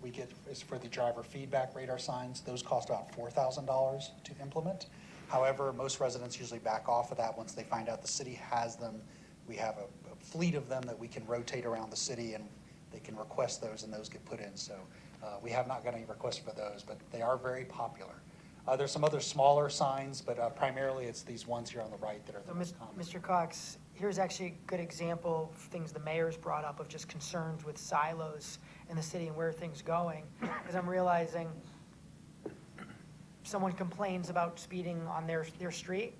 we get is for the driver feedback radar signs. Those cost about $4,000 to implement. However, most residents usually back off of that once they find out the city has them. We have a fleet of them that we can rotate around the city, and they can request those, and those get put in. So we have not got any requests for those, but they are very popular. There's some other smaller signs, but primarily it's these ones here on the right that are the most common. Mr. Cox, here's actually a good example of things the mayor's brought up of just concerns with silos in the city and where things going. Because I'm realizing someone complains about speeding on their street,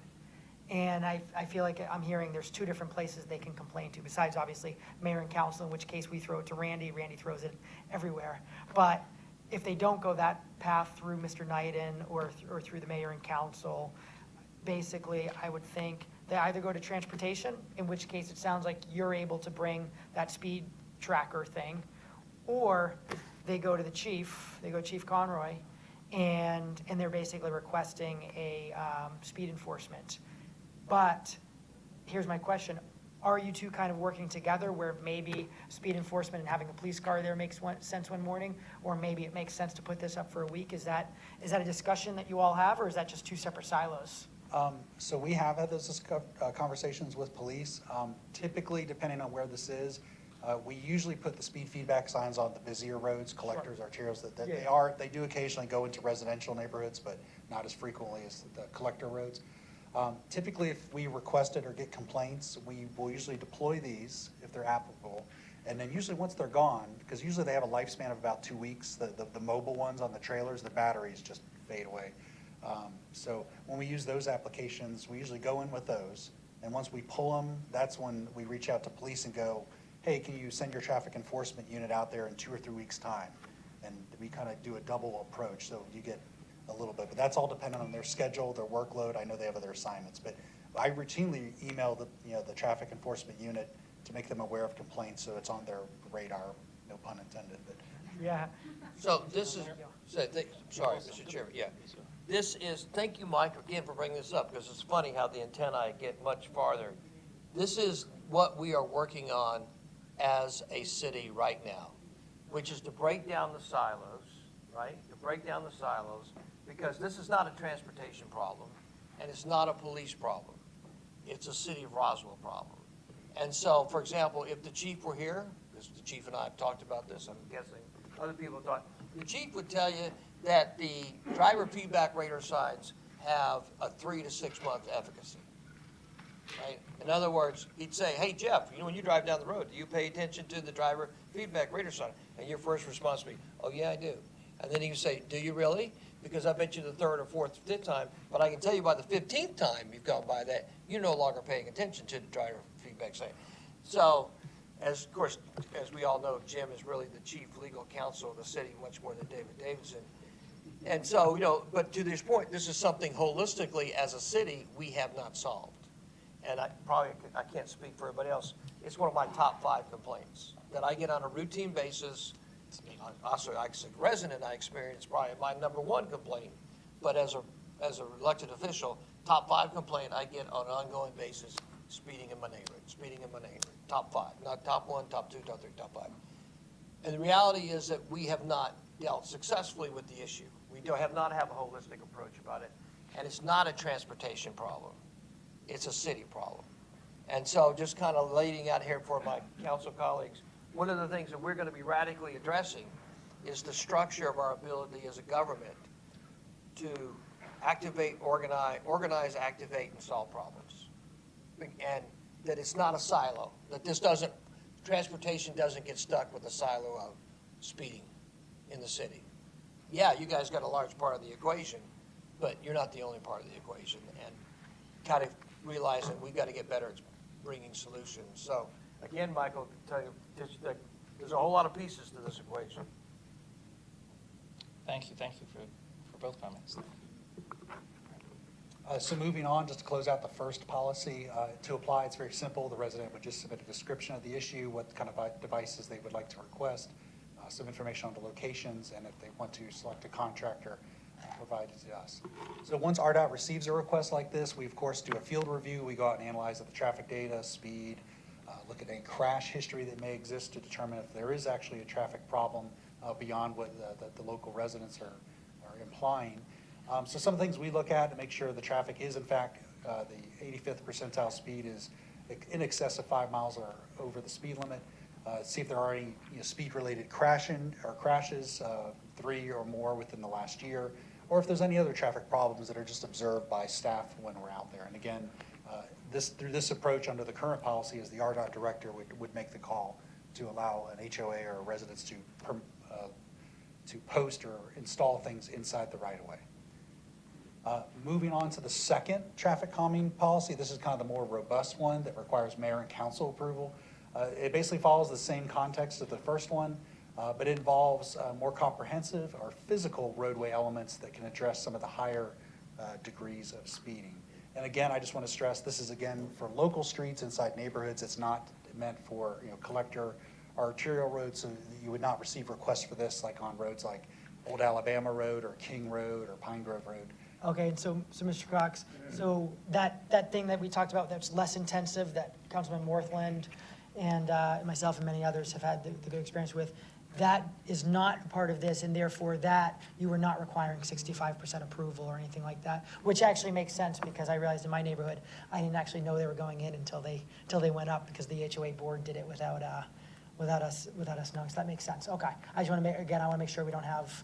and I feel like I'm hearing there's two different places they can complain to, besides obviously mayor and council, in which case we throw it to Randy. Randy throws it everywhere. But if they don't go that path through Mr. Knighton or through the mayor and council, basically I would think they either go to transportation, in which case it sounds like you're able to bring that speed tracker thing, or they go to the chief, they go Chief Conroy, and they're basically requesting a speed enforcement. But here's my question. Are you two kind of working together where maybe speed enforcement and having a police car there makes sense one morning, or maybe it makes sense to put this up for a week? Is that a discussion that you all have, or is that just two separate silos? So we have had those conversations with police. Typically, depending on where this is, we usually put the speed feedback signs on the busier roads, collectors, arterials, they do occasionally go into residential neighborhoods, but not as frequently as the collector roads. Typically, if we request it or get complaints, we will usually deploy these if they're applicable. And then usually once they're gone, because usually they have a lifespan of about 2 weeks, the mobile ones on the trailers, the batteries just fade away. So when we use those applications, we usually go in with those. And once we pull them, that's when we reach out to police and go, hey, can you send your traffic enforcement unit out there in 2 or 3 weeks' time? And we kind of do a double approach, so you get a little bit, but that's all dependent on their schedule, their workload. I know they have other assignments, but I routinely email the traffic enforcement unit to make them aware of complaints, so it's on their radar, no pun intended, but. Yeah. So this is, sorry, Mr. Chairman, yeah. This is, thank you, Mike, again for bringing this up, because it's funny how the antennae get much farther. This is what we are working on as a city right now, which is to break down the silos, right? To break down the silos, because this is not a transportation problem, and it's not a police problem. It's a city of Roswell problem. And so, for example, if the chief were here, because the chief and I have talked about this, I'm guessing other people thought, the chief would tell you that the driver feedback radar signs have a 3 to 6 month efficacy, right? In other words, he'd say, hey, Jeff, when you drive down the road, do you pay attention to the driver feedback radar sign? And your first response would be, oh, yeah, I do. And then he would say, do you really? Because I bet you the 3rd or 4th, 5th time, but I can tell you by the 15th time you've gone by that, you're no longer paying attention to the driver feedback sign. So, of course, as we all know, Jim is really the chief legal counsel of the city, much more than David Davidson. And so, but to this point, this is something holistically as a city we have not solved. And I can't speak for everybody else. It's one of my top 5 complaints that I get on a routine basis. Also, as a resident, I experience probably my number 1 complaint, but as a elected official, top 5 complaint I get on an ongoing basis: speeding in my neighborhood, top 5, not top 1, top 2, top 3, top 5. And the reality is that we have not dealt successfully with the issue. We have not have a holistic approach about it, and it's not a transportation problem. It's a city problem. And so just kind of laying out here for my council colleagues, one of the things that we're going to be radically addressing is the structure of our ability as a government to activate, organize, activate, and solve problems. And that it's not a silo, that transportation doesn't get stuck with a silo of speeding in the city. Yeah, you guys got a large part of the equation, but you're not the only part of the equation, and kind of realizing we've got to get better at bringing solutions. So, again, Michael, tell you, there's a whole lot of pieces to this equation. Thank you for both comments. So moving on, just to close out the first policy, to apply, it's very simple. The resident would just submit a description of the issue, what kind of devices they would like to request, some information on the locations, and if they want to select a contractor, provide it to us. So once RDOT receives a request like this, we of course do a field review. We go out and analyze the traffic data, speed, look at any crash history that may exist to determine if there is actually a traffic problem beyond what the local residents are implying. So some things we look at to make sure the traffic is in fact the 85th percentile speed is in excess of 5 miles or over the speed limit. See if there are any speed-related crashes, 3 or more within the last year, or if there's any other traffic problems that are just observed by staff when we're out there. And again, through this approach under the current policy, as the RDOT director would make the call to allow an HOA or residents to post or install things inside the right-of-way. Moving on to the second traffic calming policy, this is kind of the more robust one that requires mayor and council approval. It basically follows the same context of the first one, but it involves more comprehensive or physical roadway elements that can address some of the higher degrees of speeding. And again, I just want to stress, this is again for local streets inside neighborhoods. It's not meant for collector or arterial roads, so you would not receive requests for this like on roads like Old Alabama Road or King Road or Pine Grove Road. Okay, and so Mr. Cox, so that thing that we talked about that's less intensive, that Councilman Worthland and myself and many others have had the good experience with, that is not part of this, and therefore that you were not requiring 65% approval or anything like that, which actually makes sense because I realized in my neighborhood, I didn't actually know they were going in until they went up because the HOA board did it without us knowing, so that makes sense. Okay, I just want to make sure we don't have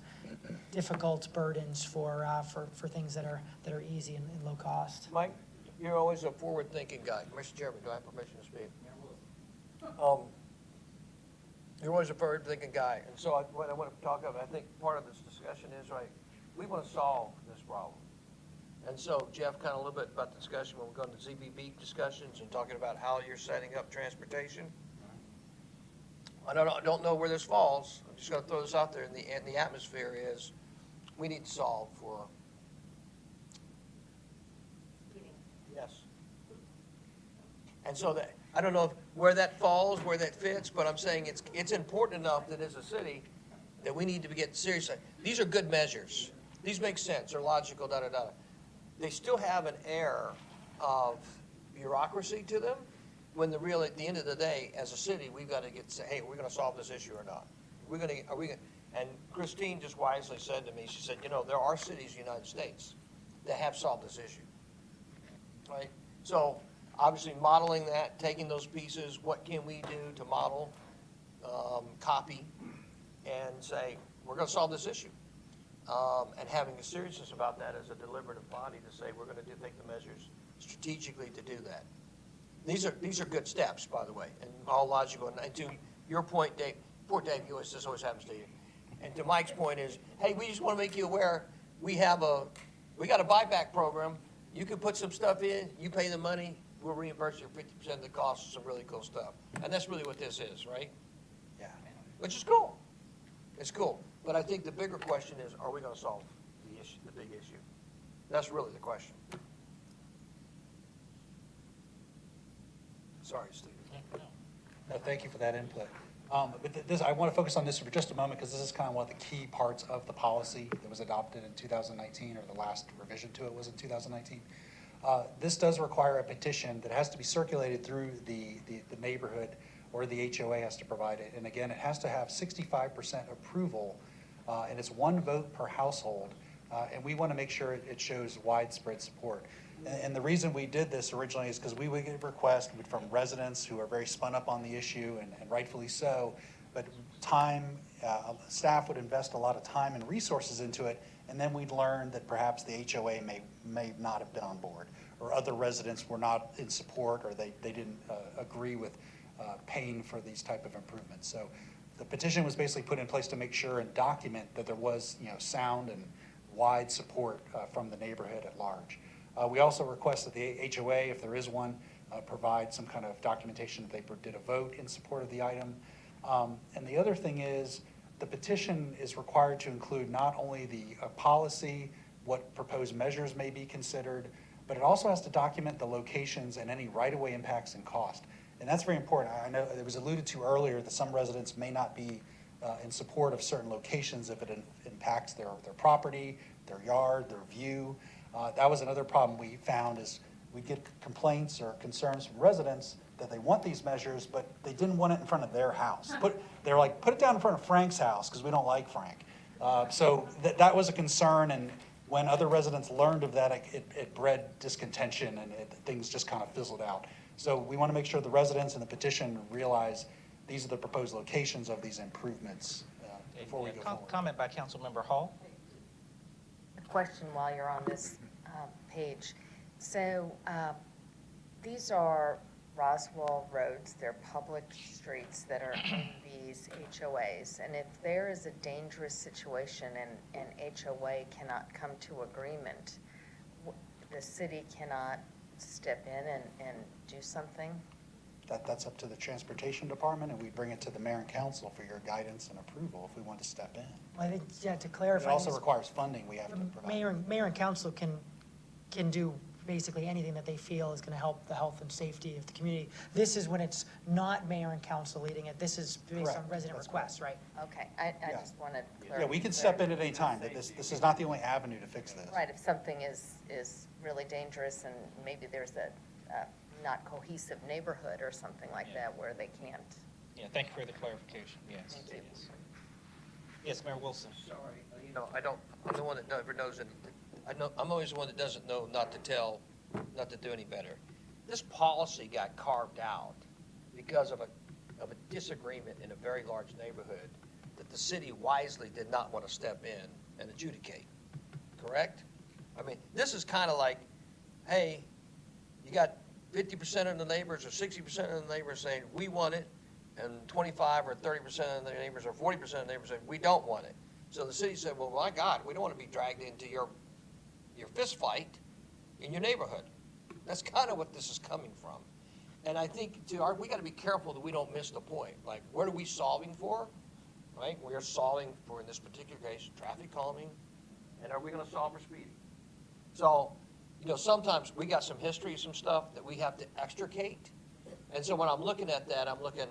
difficult burdens for things that are easy and low cost. Mike, you're always a forward-thinking guy. Mr. Chairman, do I have permission to speak? You're always a forward-thinking guy, and so what I want to talk about, I think part of this discussion is, right, we want to solve this problem. And so, Jeff, kind of a little bit about the discussion when we're going to ZBB discussions and talking about how you're setting up transportation. I don't know where this falls. I'm just going to throw this out there, and the atmosphere is we need to solve for. Yes. And so that, I don't know where that falls, where that fits, but I'm saying it's important enough that as a city that we need to be getting serious. These are good measures. These make sense. They're logical, da-da-da. They still have an air of bureaucracy to them when at the end of the day, as a city, we've got to say, hey, we're going to solve this issue or not? And Christine just wisely said to me, she said, there are cities in the United States that have solved this issue, right? So obviously modeling that, taking those pieces, what can we do to model, copy, and say, we're going to solve this issue. And having a seriousness about that as a deliberative body to say, we're going to take the measures strategically to do that. These are good steps, by the way, and all logical. And to your point, Dave, poor Dave, this always happens to you. And to Mike's point is, hey, we just want to make you aware, we got a buyback program. You can put some stuff in, you pay the money, we'll reimburse you 50% of the cost of some really cool stuff. And that's really what this is, right? Yeah. Which is cool. It's cool. But I think the bigger question is, are we going to solve the issue, the big issue? That's really the question. Sorry, Steve. No, thank you for that input. But I want to focus on this for just a moment because this is kind of one of the key parts of the policy that was adopted in 2019, or the last revision to it was in 2019. This does require a petition that has to be circulated through the neighborhood, or the HOA has to provide it. And again, it has to have 65% approval, and it's 1 vote per household. And we want to make sure it shows widespread support. And the reason we did this originally is because we would get requests from residents who are very spun up on the issue, and rightfully so, but staff would invest a lot of time and resources into it, and then we'd learn that perhaps the HOA may not have been on board, or other residents were not in support, or they didn't agree with paying for these type of improvements. So the petition was basically put in place to make sure and document that there was, sound and wide support from the neighborhood at large. We also request that the HOA, if there is one, provide some kind of documentation that they did a vote in support of the item. And the other thing is, the petition is required to include not only the policy, what proposed measures may be considered, but it also has to document the locations and any right-of-way impacts and cost. And that's very important. I know it was alluded to earlier that some residents may not be in support of certain locations if it impacts their property, their yard, their view. That was another problem we found is we get complaints or concerns from residents that they want these measures, but they didn't want it in front of their house. They're like, put it down in front of Frank's house because we don't like Frank. So that was a concern, and when other residents learned of that, it bred discontention and things just kind of fizzled out. So we want to make sure the residents in the petition realize these are the proposed locations of these improvements before we go forward. Comment by Councilmember Hall. A question while you're on this page. So these are Roswell roads, they're public streets that are in these HOAs. And if there is a dangerous situation and HOA cannot come to agreement, the city cannot step in and do something? That's up to the transportation department, and we bring it to the mayor and council for your guidance and approval if we want to step in. I think, to It clarify. also requires funding we have to provide. Mayor and council can do basically anything that they feel is going to help the health and safety of the community. This is when it's not mayor and council leading it. This is based on Correct. resident That's requests, right? Okay, I Yeah. just wanted Yeah, we can step in at any time. This is not the only avenue to fix this. Right, if something is really dangerous and maybe there's a not cohesive neighborhood or something like that where they can't. Yeah, thank you for the clarification, yes. Thank you. Yes. Yes, Mayor Wilson. Sorry, I'm the one that never knows it. I'm always the one that doesn't know not to do any better. This policy got carved out because of a disagreement in a very large neighborhood that the city wisely did not want to step in and adjudicate, correct? I mean, this is kind of like, hey, you got 50% of the neighbors or 60% of the neighbors saying, we want it, and 25 or 30% of the neighbors or 40% of the neighbors saying, we don't want it. So the city said, well, my God, we don't want to be dragged into your fist fight in your neighborhood. That's kind of what this is coming from. And I think we got to be careful that we don't miss the point. Like, what are we solving for? Right? We are solving for, in this particular case, traffic calming, and are we going to solve for speeding? So, sometimes we got some history, some stuff that we have to extricate. And so when I'm looking at that, I'm looking,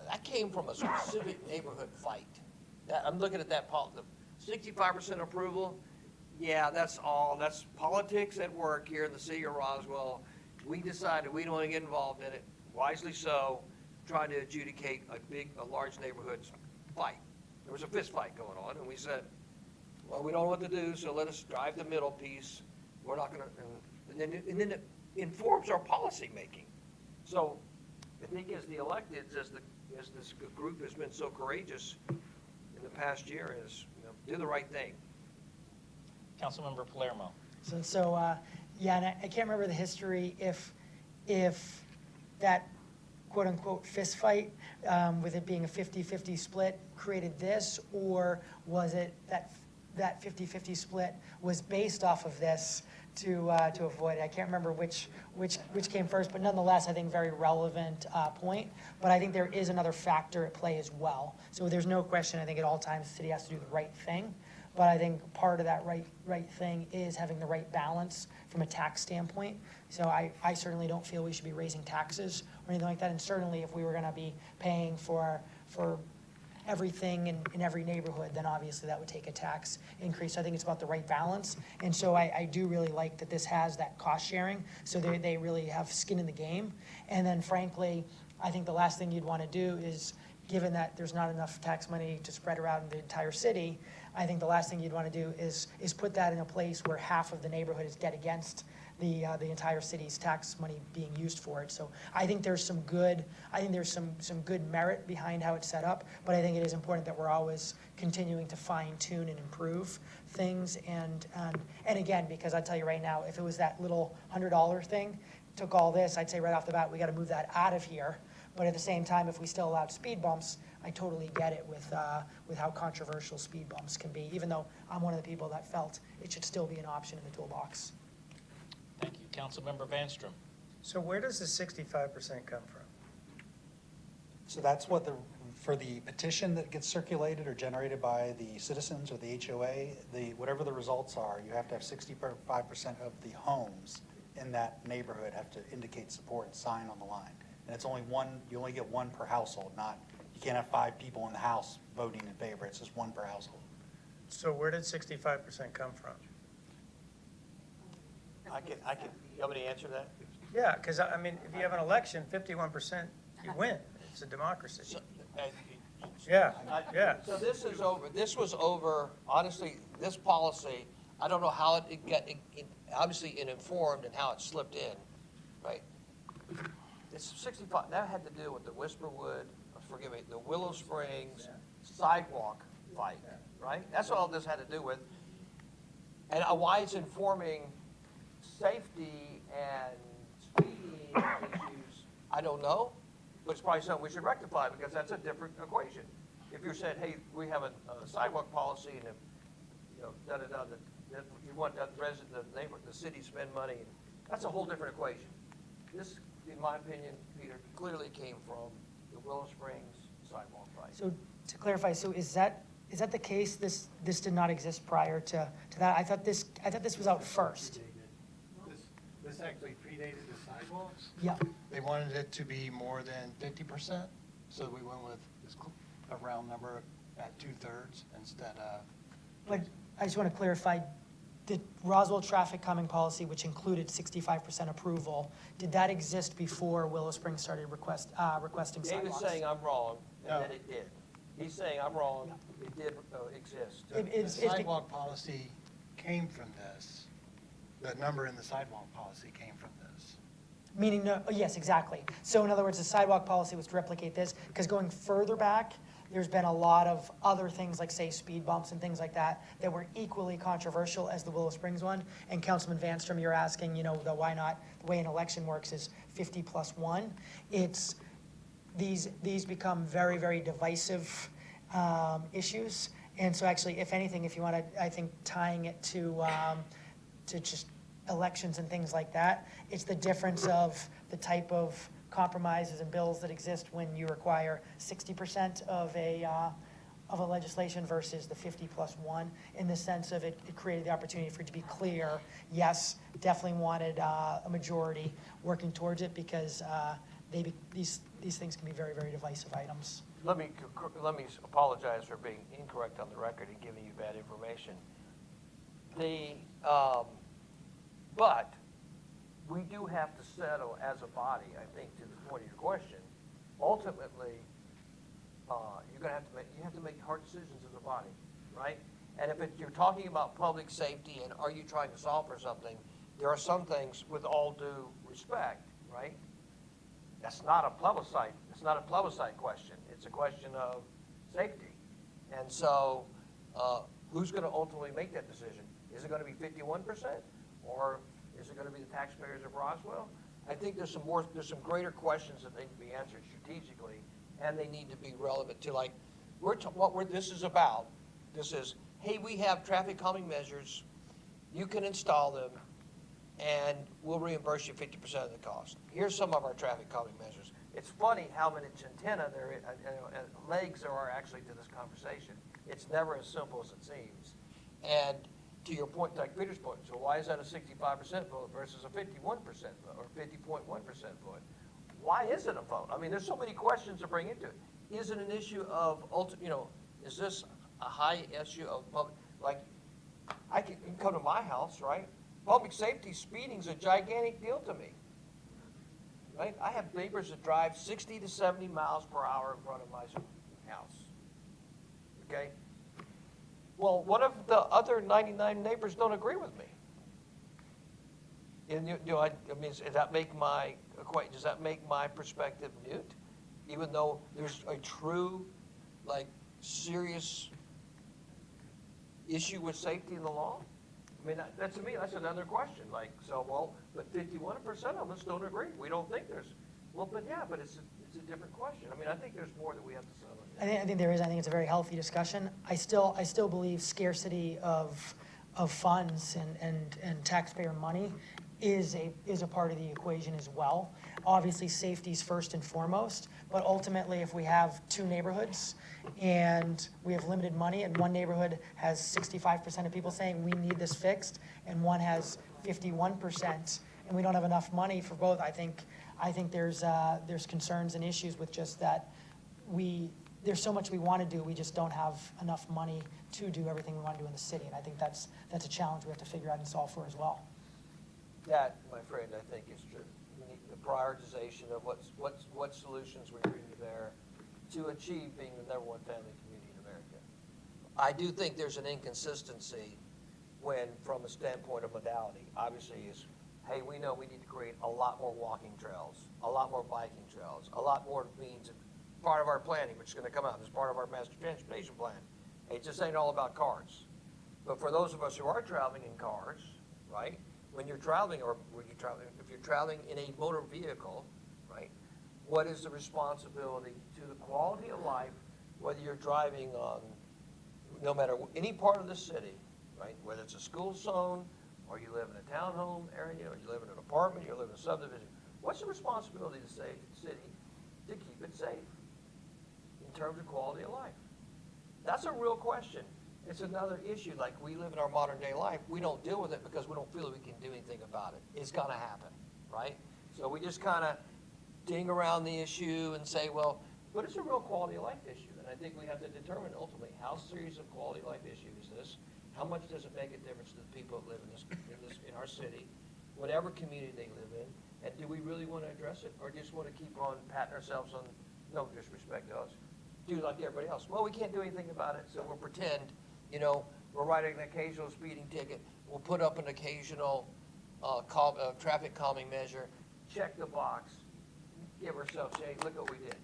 that came from a specific neighborhood fight. I'm looking at that, the 65% approval, yeah, that's politics at work here in the city of Roswell. We decided we don't want to get involved in it, wisely so, trying to adjudicate a large neighborhood fight. There was a fist fight going on, and we said, well, we don't know what to do, so let us drive the middle piece. We're not going to, and then it informs our policy making. So I think as the electeds, as this group has been so courageous in the past year, is do the right thing. Councilmember Palermo. Yeah, and I can't remember the history if that quote-unquote fist fight, with it being a 50-50 split, created this, or was it that 50-50 split was based off of this to avoid it? I can't remember which came first, but nonetheless, I think very relevant point. But I think there is another factor at play as well. So there's no question, I think at all times, the city has to do the right thing. But I think part of that right thing is having the right balance from a tax standpoint. So I certainly don't feel we should be raising taxes or anything like that. And certainly if we were gonna be paying for everything in every neighborhood, then obviously that would take a tax increase. So I think it's about the right balance. And so I do really like that this has that cost sharing, so they really have skin in the game. And then frankly, I think the last thing you'd wanna do is, given that there's not enough tax money to spread around the entire city, I think the last thing you'd want to do is put that in a place where half of the neighborhood is dead against the entire city's tax money being used for it. So I think there's some good merit behind how it's set up, but I think it is important that we're always continuing to fine tune and improve things. And again, because I'll tell you right now, if it was that little $100 thing, took all this, I'd say right off the bat, we gotta move that out of here. But at the same time, if we still allowed speed bumps, I totally get it with how controversial speed bumps can be, even though I'm one of the people that felt it should still be an option in the toolbox. Thank you. Councilmember Vanstrom. So where does the 65% come from? So that's what for the petition that gets circulated or generated by the citizens or the HOA, whatever the results are, you have to have 65% of the homes in that neighborhood have to indicate support and sign on the line. And it's only one, you only get one per household, you can't have 5 people in the house voting in favor, it's just one per household. So where did 65% come from? I can, you want me to answer that? Yeah, because I mean, if you have an election, 51%, you win. It's a democracy. Yeah, yeah. So this was over, honestly, this policy, I don't know how it got, obviously it informed and how it slipped in, right? It's 65, that had to do with the Whisperwood, forgive me, the Willow Springs sidewalk fight, right? That's what all this had to do with. And why it's informing safety and speeding issues, I don't know, but it's probably something we should rectify because that's a different equation. If you're saying, hey, we have a sidewalk policy and, you want that resident, the neighbor, the city spend money, that's a whole different equation. This, in my opinion, Peter, clearly came from the Willow Springs sidewalk fight. So to clarify, so is that the case? This did not exist prior to that? I thought this was out first. This actually predated the sidewalks. Yeah. They wanted it to be more than 50%, so we went with a round number at 2/3 instead of. But I just want to clarify, the Roswell traffic calming policy, which included 65% approval, did that exist before Willow Springs started requesting sidewalks? David's saying I'm wrong, No. and that it did. He's saying I'm wrong, it did exist. The sidewalk policy came from this. The number in the sidewalk policy came from this. Meaning, no, yes, exactly. So in other words, the sidewalk policy was to replicate this, because going further back, there's been a lot of other things like, say, speed bumps and things like that were equally controversial as the Willow Springs one. And Councilman Vanstrom, you're asking, the why not, the way an election works is 50+1. It's, these become very, very divisive issues. And so actually, if anything, if you want to, I think tying it to just elections and things like that, it's the difference of the type of compromises and bills that exist when you require 60% of a legislation versus the 50+1, in the sense of it created the opportunity for it to be clear, yes, definitely wanted a majority working towards it, because these things can be very, very divisive items. Let me apologize for being incorrect on the record and giving you bad information. But we do have to settle as a body, I think, to the point of your question. Ultimately, you have to make hard decisions as a body, right? And if you're talking about public safety and are you trying to solve for something, there are some things, with all due respect, right? That's not a plebiscite. It's not a plebiscite question. It's a question of safety. And so, who's going to ultimately make that decision? Is it going to be 51%, or is it going to be the taxpayers of Roswell? I think there's some greater questions that need to be answered strategically, and they need to be relevant to, like, this is about. This is, hey, we have traffic calming measures. You can install them, and we'll reimburse you 50% of the cost. Here's some of our traffic calming measures. It's funny how many antenna legs there are actually to this conversation. It's never as simple as it seems. And to your point, like Peter's point, so why is that a 65% vote versus a 51% vote or 50.1% vote? Why is it a vote? I mean, there's so many questions to bring into it. Is it an issue of, is this a high issue of public, like, you can come to my house, right? Public safety, speeding's a gigantic deal to me, right? I have neighbors that drive 60 to 70 miles per hour in front of my house, okay? Well, what if the other 99 neighbors don't agree with me? And I mean, does that make does that make my perspective moot? Even though there's a true, like, serious issue with safety in the law? I mean, that to me, that's another question, like, so, well, but 51% of us don't agree, we don't think there's, well, but yeah, but it's a different question. I mean, I think there's more that we have to settle. I think there is. I think it's a very healthy discussion. I still believe scarcity of funds and taxpayer money is a part of the equation as well. Obviously, safety is first and foremost, but ultimately, if we have two neighborhoods and we have limited money, and one neighborhood has 65% of people saying we need this fixed, and one has 51%, and we don't have enough money for both, I think there's concerns and issues with just that there's so much we want to do, we just don't have enough money to do everything we want to do in the city, and I think that's a challenge we have to figure out and solve for as well. That, my friend, I think is true. We need the prioritization of what solutions we bring to bear to achieve being the #1 family community in America. I do think there's an inconsistency when, from a standpoint of modality, obviously is, hey, we know we need to create a lot more walking trails, a lot more biking trails, a lot more means, part of our planning, which is going to come out as part of our master transportation plan. It just ain't all about cars. But for those of us who are traveling in cars, right, when you're traveling, if you're traveling in a motor vehicle, right, what is the responsibility to the quality of life, whether you're driving on, no matter any part of the city, right, whether it's a school zone, or you live in a townhome area, or you live in an apartment, you live in a subdivision, what's the responsibility to the city to keep it safe in terms of quality of life? That's a real question. It's another issue, like we live in our modern day life, we don't deal with it because we don't feel that we can do anything about it. It's gonna happen, right? So we just kind of ding around the issue and say, well, but it's a real quality of life issue. And I think we have to determine ultimately how serious a quality of life issue is this? How much does it make a difference to the people that live in our city, whatever community they live in? And do we really want to address it, or just want to keep on patting ourselves on, no disrespect to us, do like everybody else? Well, we can't do anything about it, so we'll pretend, we're writing an occasional speeding ticket, we'll put up an occasional traffic calming measure, check the box, give ourselves, hey, look what we did.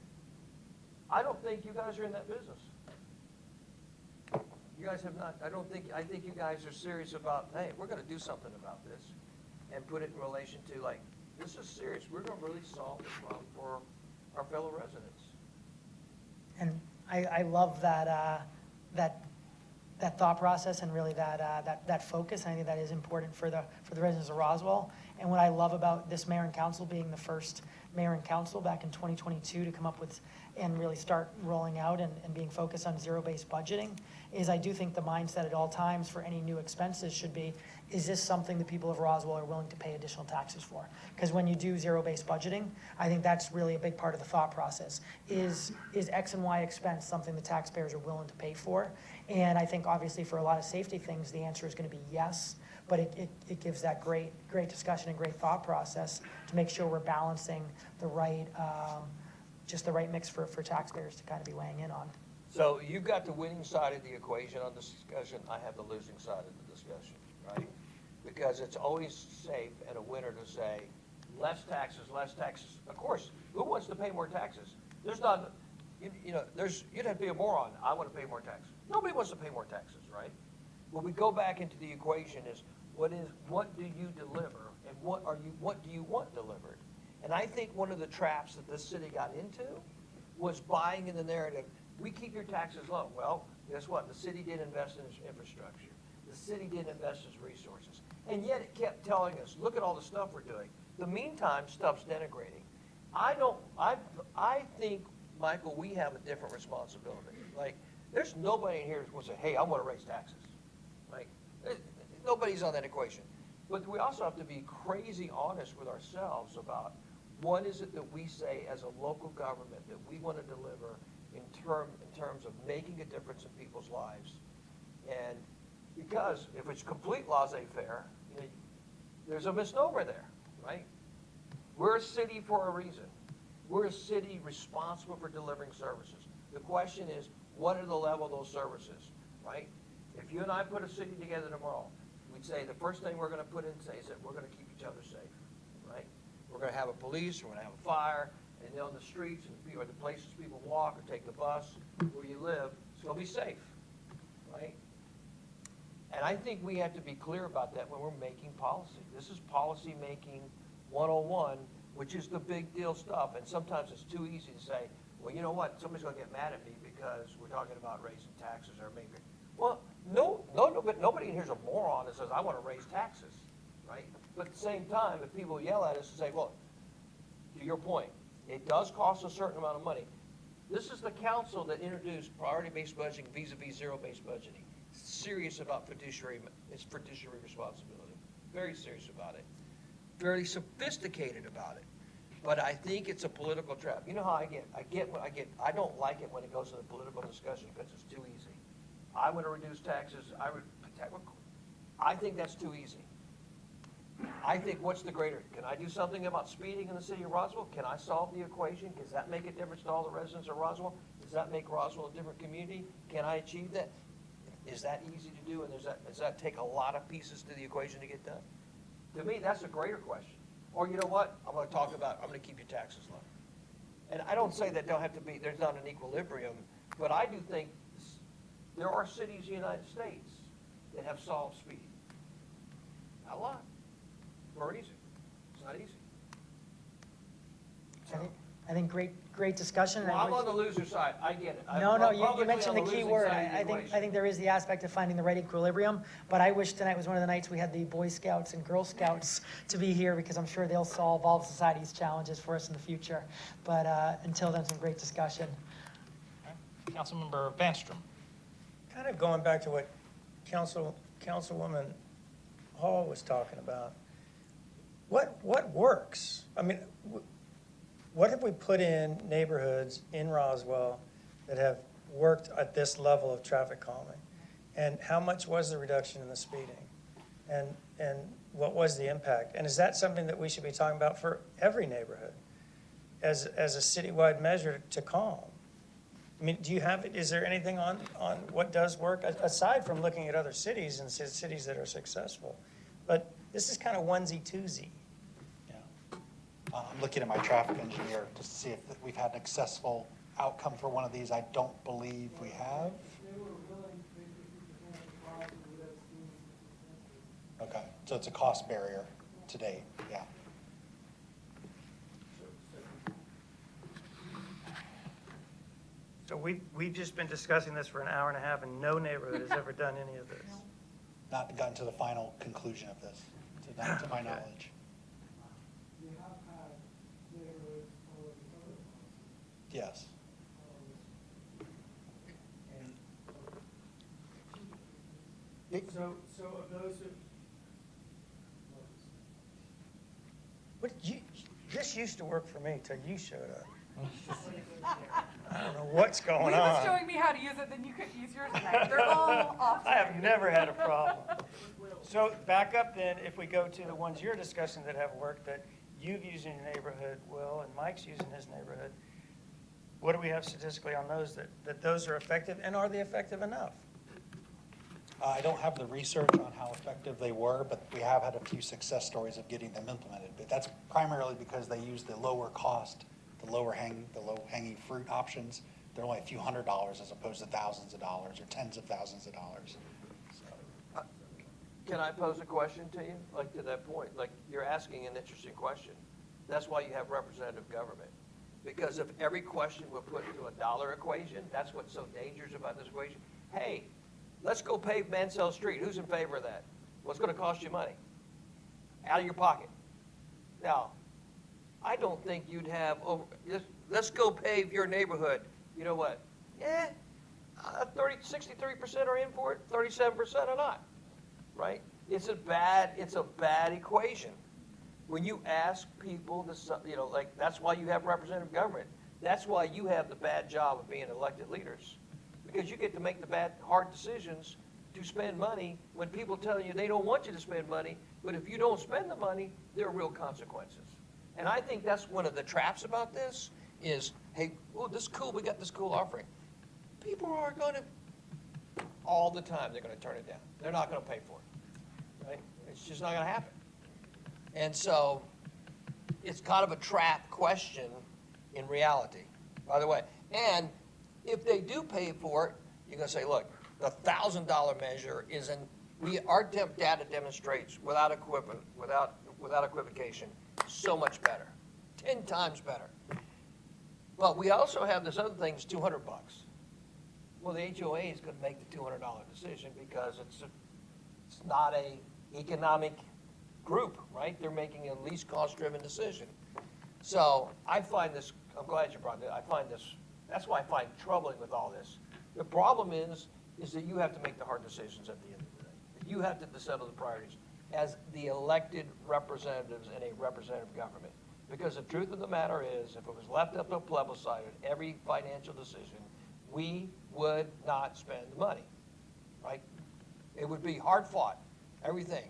I don't think you guys are in that business. You guys have not, I think you guys are serious about, hey, we're gonna do something about this, and put it in relation to, like, this is serious, we're gonna really solve this problem for our fellow residents. And I love that thought process and really that focus. I think that is important for the residents of Roswell. And what I love about this mayor and council being the first mayor and council back in 2022 to come up with and really start rolling out and being focused on zero-based budgeting is I do think the mindset at all times for any new expenses should be, is this something the people of Roswell are willing to pay additional taxes for? Because when you do zero-based budgeting, I think that's really a big part of the thought process. Is X and Y expense something the taxpayers are willing to pay for? And I think obviously for a lot of safety things, the answer is going to be yes, but it gives that great discussion and great thought process to make sure we're balancing the right, just the right mix for taxpayers to kind of be weighing in on. So you've got the winning side of the equation on this discussion, I have the losing side of the discussion, right? Because it's always safe and a winner to say, less taxes, less taxes. Of course, who wants to pay more taxes? There's not, you'd have to be a moron, I want to pay more taxes. Nobody wants to pay more taxes, right? When we go back into the equation is, what do you deliver, and what do you want delivered? And I think one of the traps that this city got into was buying in the narrative, we keep your taxes low. Well, guess what? The city did invest in its infrastructure. The city did invest in its resources. And yet it kept telling us, look at all the stuff we're doing. The meantime, stuff's denigrating. I think, Michael, we have a different responsibility. Like, there's nobody in here who will say, hey, I want to raise taxes. Like, nobody's on that equation. But we also have to be crazy honest with ourselves about what is it that we say as a local government that we want to deliver in terms of making a difference in people's lives. And because if it's complete laissez-faire, there's a misnomer there, right? We're a city for a reason. We're a city responsible for delivering services. The question is, what are the level of those services, right? If you and I put a city together tomorrow, we we'd say the first thing we're gonna put in, say, is that we're gonna keep each other safe, right? We're gonna have a police, we're gonna have a fire, and on the streets, or the places people walk or take the bus, where you live, it's gonna be safe, right? And I think we have to be clear about that when we're making policy. This is policy making 101, which is the big deal stuff. And sometimes it's too easy to say, well, you know what, somebody's gonna get mad at me because we're talking about raising taxes or maybe. Well, no, but nobody in here's a moron that says, I wanna raise taxes, right? But at the same time, if people yell at us and say, well, to your point, it does cost a certain amount of money. This is the council that introduced priority-based budgeting vis-a-vis zero-based budgeting. Serious about fiduciary, it's fiduciary responsibility. Very serious about it. Very sophisticated about it. But I think it's a political trap. You know how I don't like it when it goes to the political discussion because it's too easy. I want to reduce taxes, I think that's too easy. I think what's the greater, can I do something about speeding in the city of Roswell? Can I solve the equation? Does that make a difference to all the residents of Roswell? Does that make Roswell a different community? Can I achieve that? Is that easy to do, and does that take a lot of pieces to the equation to get done? To me, that's a greater question. Or you know what, I'm gonna keep your taxes low. And I don't say that there's not an equilibrium, but I do think there are cities in the United States that have solved speed. Not a lot. Very easy. It's not easy. I think great discussion. Well, I'm on the loser side, I get it. No, I'm you publicly mentioned the on key losing word. side of the I think equation. there is the aspect of finding the right equilibrium, but I wish tonight was one of the nights we had the Boy Scouts and Girl Scouts to be here, because I'm sure they'll solve all of society's challenges for us in the future. But until then, some great discussion. Councilmember Vanstrom. Kind of going back to what Councilwoman Hall was talking about. What works? I mean, what have we put in neighborhoods in Roswell that have worked at this level of traffic calming? And how much was the reduction in the speeding? And what was the impact? And is that something that we should be talking about for every neighborhood as a citywide measure to calm? I mean, is there anything on what does work, aside from looking at other cities and cities that are successful? But this is kind of onesie-twosie. I'm looking at my traffic engineer just to see if we've had an successful outcome for one of these. I don't believe we have. Okay, so it's a cost barrier to date, yeah. So we've just been discussing this for an hour and a half, and no neighborhood has ever done any of this. Not gotten to the final conclusion of this, to my knowledge. Yes. So of those who. This used to work for me till you showed up. I don't know what's going on. He was showing me how to use it, then you could use yours tonight. They're all off. I have never had a problem. So back up then, if we go to the ones you're discussing that have worked, that you've used in your neighborhood, Will, and Mike's using his neighborhood, what do we have statistically on those, that those are effective, and are they effective enough? I don't have the research on how effective they were, but we have had a few success stories of getting them implemented. But that's primarily because they use the lower cost, the low hanging fruit options. They're only a few $100s as opposed to thousands of dollars or tens of thousands of dollars. So. Can I pose a question to you? Like, to that point, like, you're asking an interesting question. That's why you have representative government. Because if every question were put into a dollar equation, that's what's so dangerous about this equation. Hey, let's go pave Mansell Street. Who's in favor of that? What's going to cost you money? Out of your pocket. Now, I don't think you'd have let's go pave your neighborhood. You know what? 63% are in for it, 37% are not, right? It's a bad equation. When you ask people to, like, that's why you have representative government. That's why you have the bad job of being elected leaders. Because you get to make the bad, hard decisions to spend money when people tell you they don't want you to spend money, but if you don't spend the money, there are real consequences. And I think that's one of the traps about this is, hey, oh, this is cool, we got this cool offering. People are going to, all the time, they're going to turn it down. They're not going to pay for it. right? It's just not gonna happen. And so, it's kind of a trap question in reality, by the way. And if they do pay for it, you're gonna say, look, the $1,000 measure our data demonstrates without equivocation, so much better, 10 times better. But we also have this other thing, it's $200. Well, the HOA is gonna make the $200 decision because it's not a economic group, right? They're making a least cost-driven decision. So I find this, I'm glad you brought that, that's why I find troubling with all this. The problem is that you have to make the hard decisions at the end of the day. You have to settle the priorities as the elected representatives in a representative government. Because the truth of the matter is, if it was left up to a plebiscite on every financial decision, we would not spend the money, right? It would be hard fought, everything.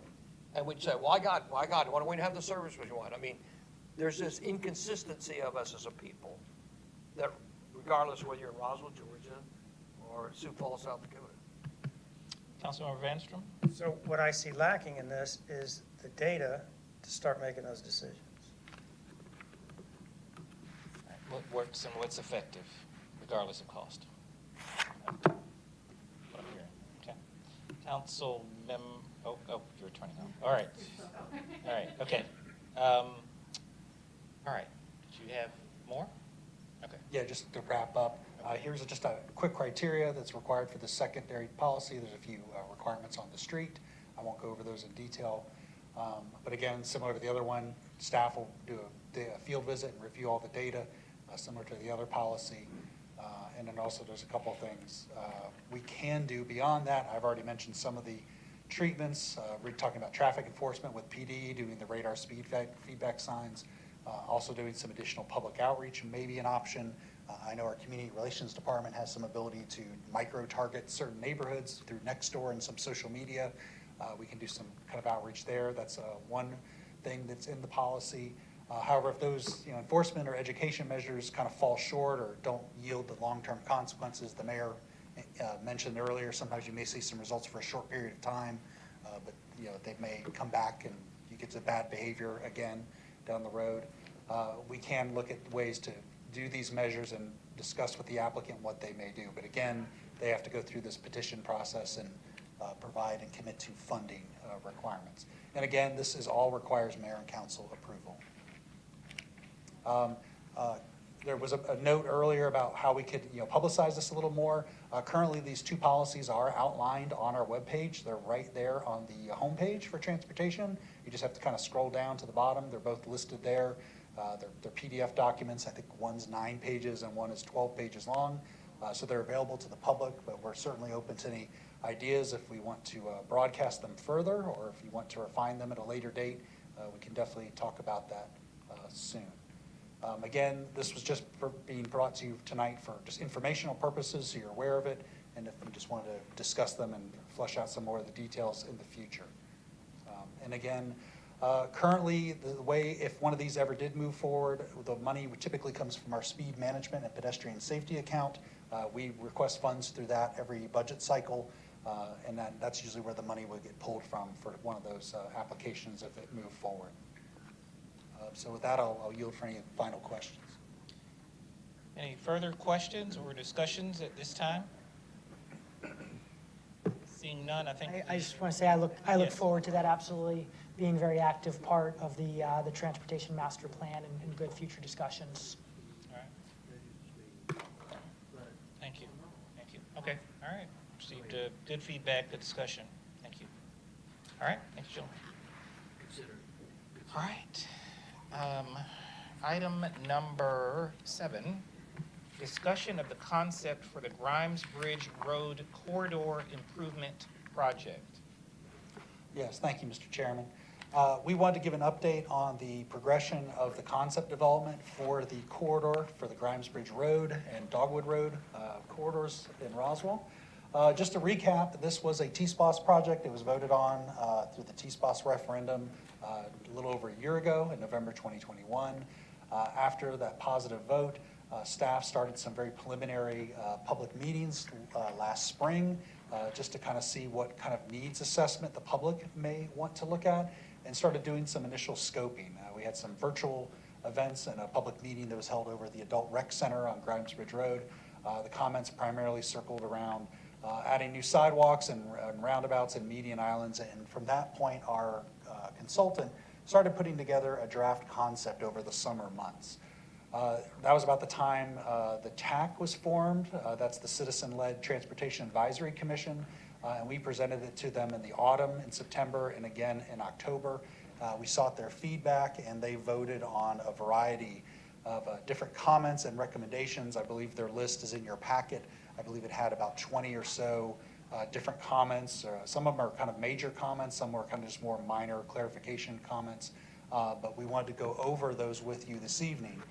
And we'd say, why God, why don't we have the service we want? I mean, there's this inconsistency of us as a people that regardless of whether you're in Roswell, Georgia, or Sioux Falls, South Dakota. Councilmember Vanstrom? So what I see lacking in this is the data to start making those decisions. What works and what's effective, regardless of cost? What I'm hearing. Okay. You're turning on. All right. All right, okay. All right. Did you have more? Okay. Yeah, just to wrap up, here's just a quick criteria that's required for the secondary policy. There's a few requirements on the street. I won't go over those in detail. But again, similar to the other one, staff will do a field visit and review all the data, similar to the other policy. And then also there's a couple of things we can do beyond that. I've already mentioned some of the treatments. We're talking about traffic enforcement with PD, doing the radar speed feedback signs, also doing some additional public outreach may be an option. I know our community relations department has some ability to micro-target certain neighborhoods through Nextdoor and some social media. We can do some kind of outreach there. That's one thing that's in the policy. However, if those enforcement or education measures kind of fall short or don't yield the long-term consequences, the mayor mentioned earlier, sometimes you may see some results for a short period of time, but they may come back and you get to bad behavior again down the road. We can look at ways to do these measures and discuss with the applicant what they may do. But again, they have to go through this petition process and provide and commit to funding requirements. And again, this all requires mayor and council approval. There was a note earlier about how we could publicize this a little more. Currently, these two policies are outlined on our webpage. They're right there on the homepage for transportation. You just have to kind of scroll down to the bottom. They're both listed there. They're PDF documents. I think one's 9 pages and one is 12 pages long. So they're available to the public, but we're certainly open to any ideas if we want to broadcast them further, or if you want to refine them at a later date. We can definitely talk about that soon. Again, this was just being brought to you tonight for just informational purposes, so you're aware of it, and if you just wanted to discuss them and flesh out some more of the details in the future. And again, currently, the way, if one of these ever did move forward, the money typically comes from our speed management and pedestrian safety account. We request funds through that every budget cycle, and that's usually where the money would get pulled from for one of those applications if it moved forward. So with that, I'll yield for any final questions. Any further questions or discussions at this time? Seeing none, I think. I just want to say I look Yes. forward to that absolutely being a very active part of the transportation master plan and good future discussions. All right. Thank you. Thank you. Okay. All right. Received good feedback, good discussion. Thank you. All right. Thanks, Joe. All right. Item number 7, discussion of the concept for the Grimes Bridge Road Corridor Improvement Project. Yes, thank you, Mr. Chairman. We wanted to give an update on the progression of the concept development for the corridor for the Grimes Bridge Road and Dogwood Road corridors in Roswell. Just to recap, this was a TSPOS project. It was voted on through the TSPOS referendum a little over a year ago in November 2021. After that positive vote, staff started some very preliminary public meetings last spring just to kind of see what kind of needs assessment the public may want to look at, and started doing some initial scoping. We had some virtual events and a public meeting that was held over at the Adult Rec Center on Grimesbridge Road. The comments primarily circled around adding new sidewalks and roundabouts and median islands, and from that point, our consultant started putting together a draft concept over the summer months. That was about the time the TAC was formed. That's the Citizen-Led Transportation Advisory Commission, and we presented it to them in the autumn, in September, and again in October. We sought their feedback, and they voted on a variety of different comments and recommendations. I believe their list is in your packet. I believe it had about 20 or so different comments. Some of them are kind of major comments, some were kind of just more minor clarification comments. But we wanted to go over those with you this evening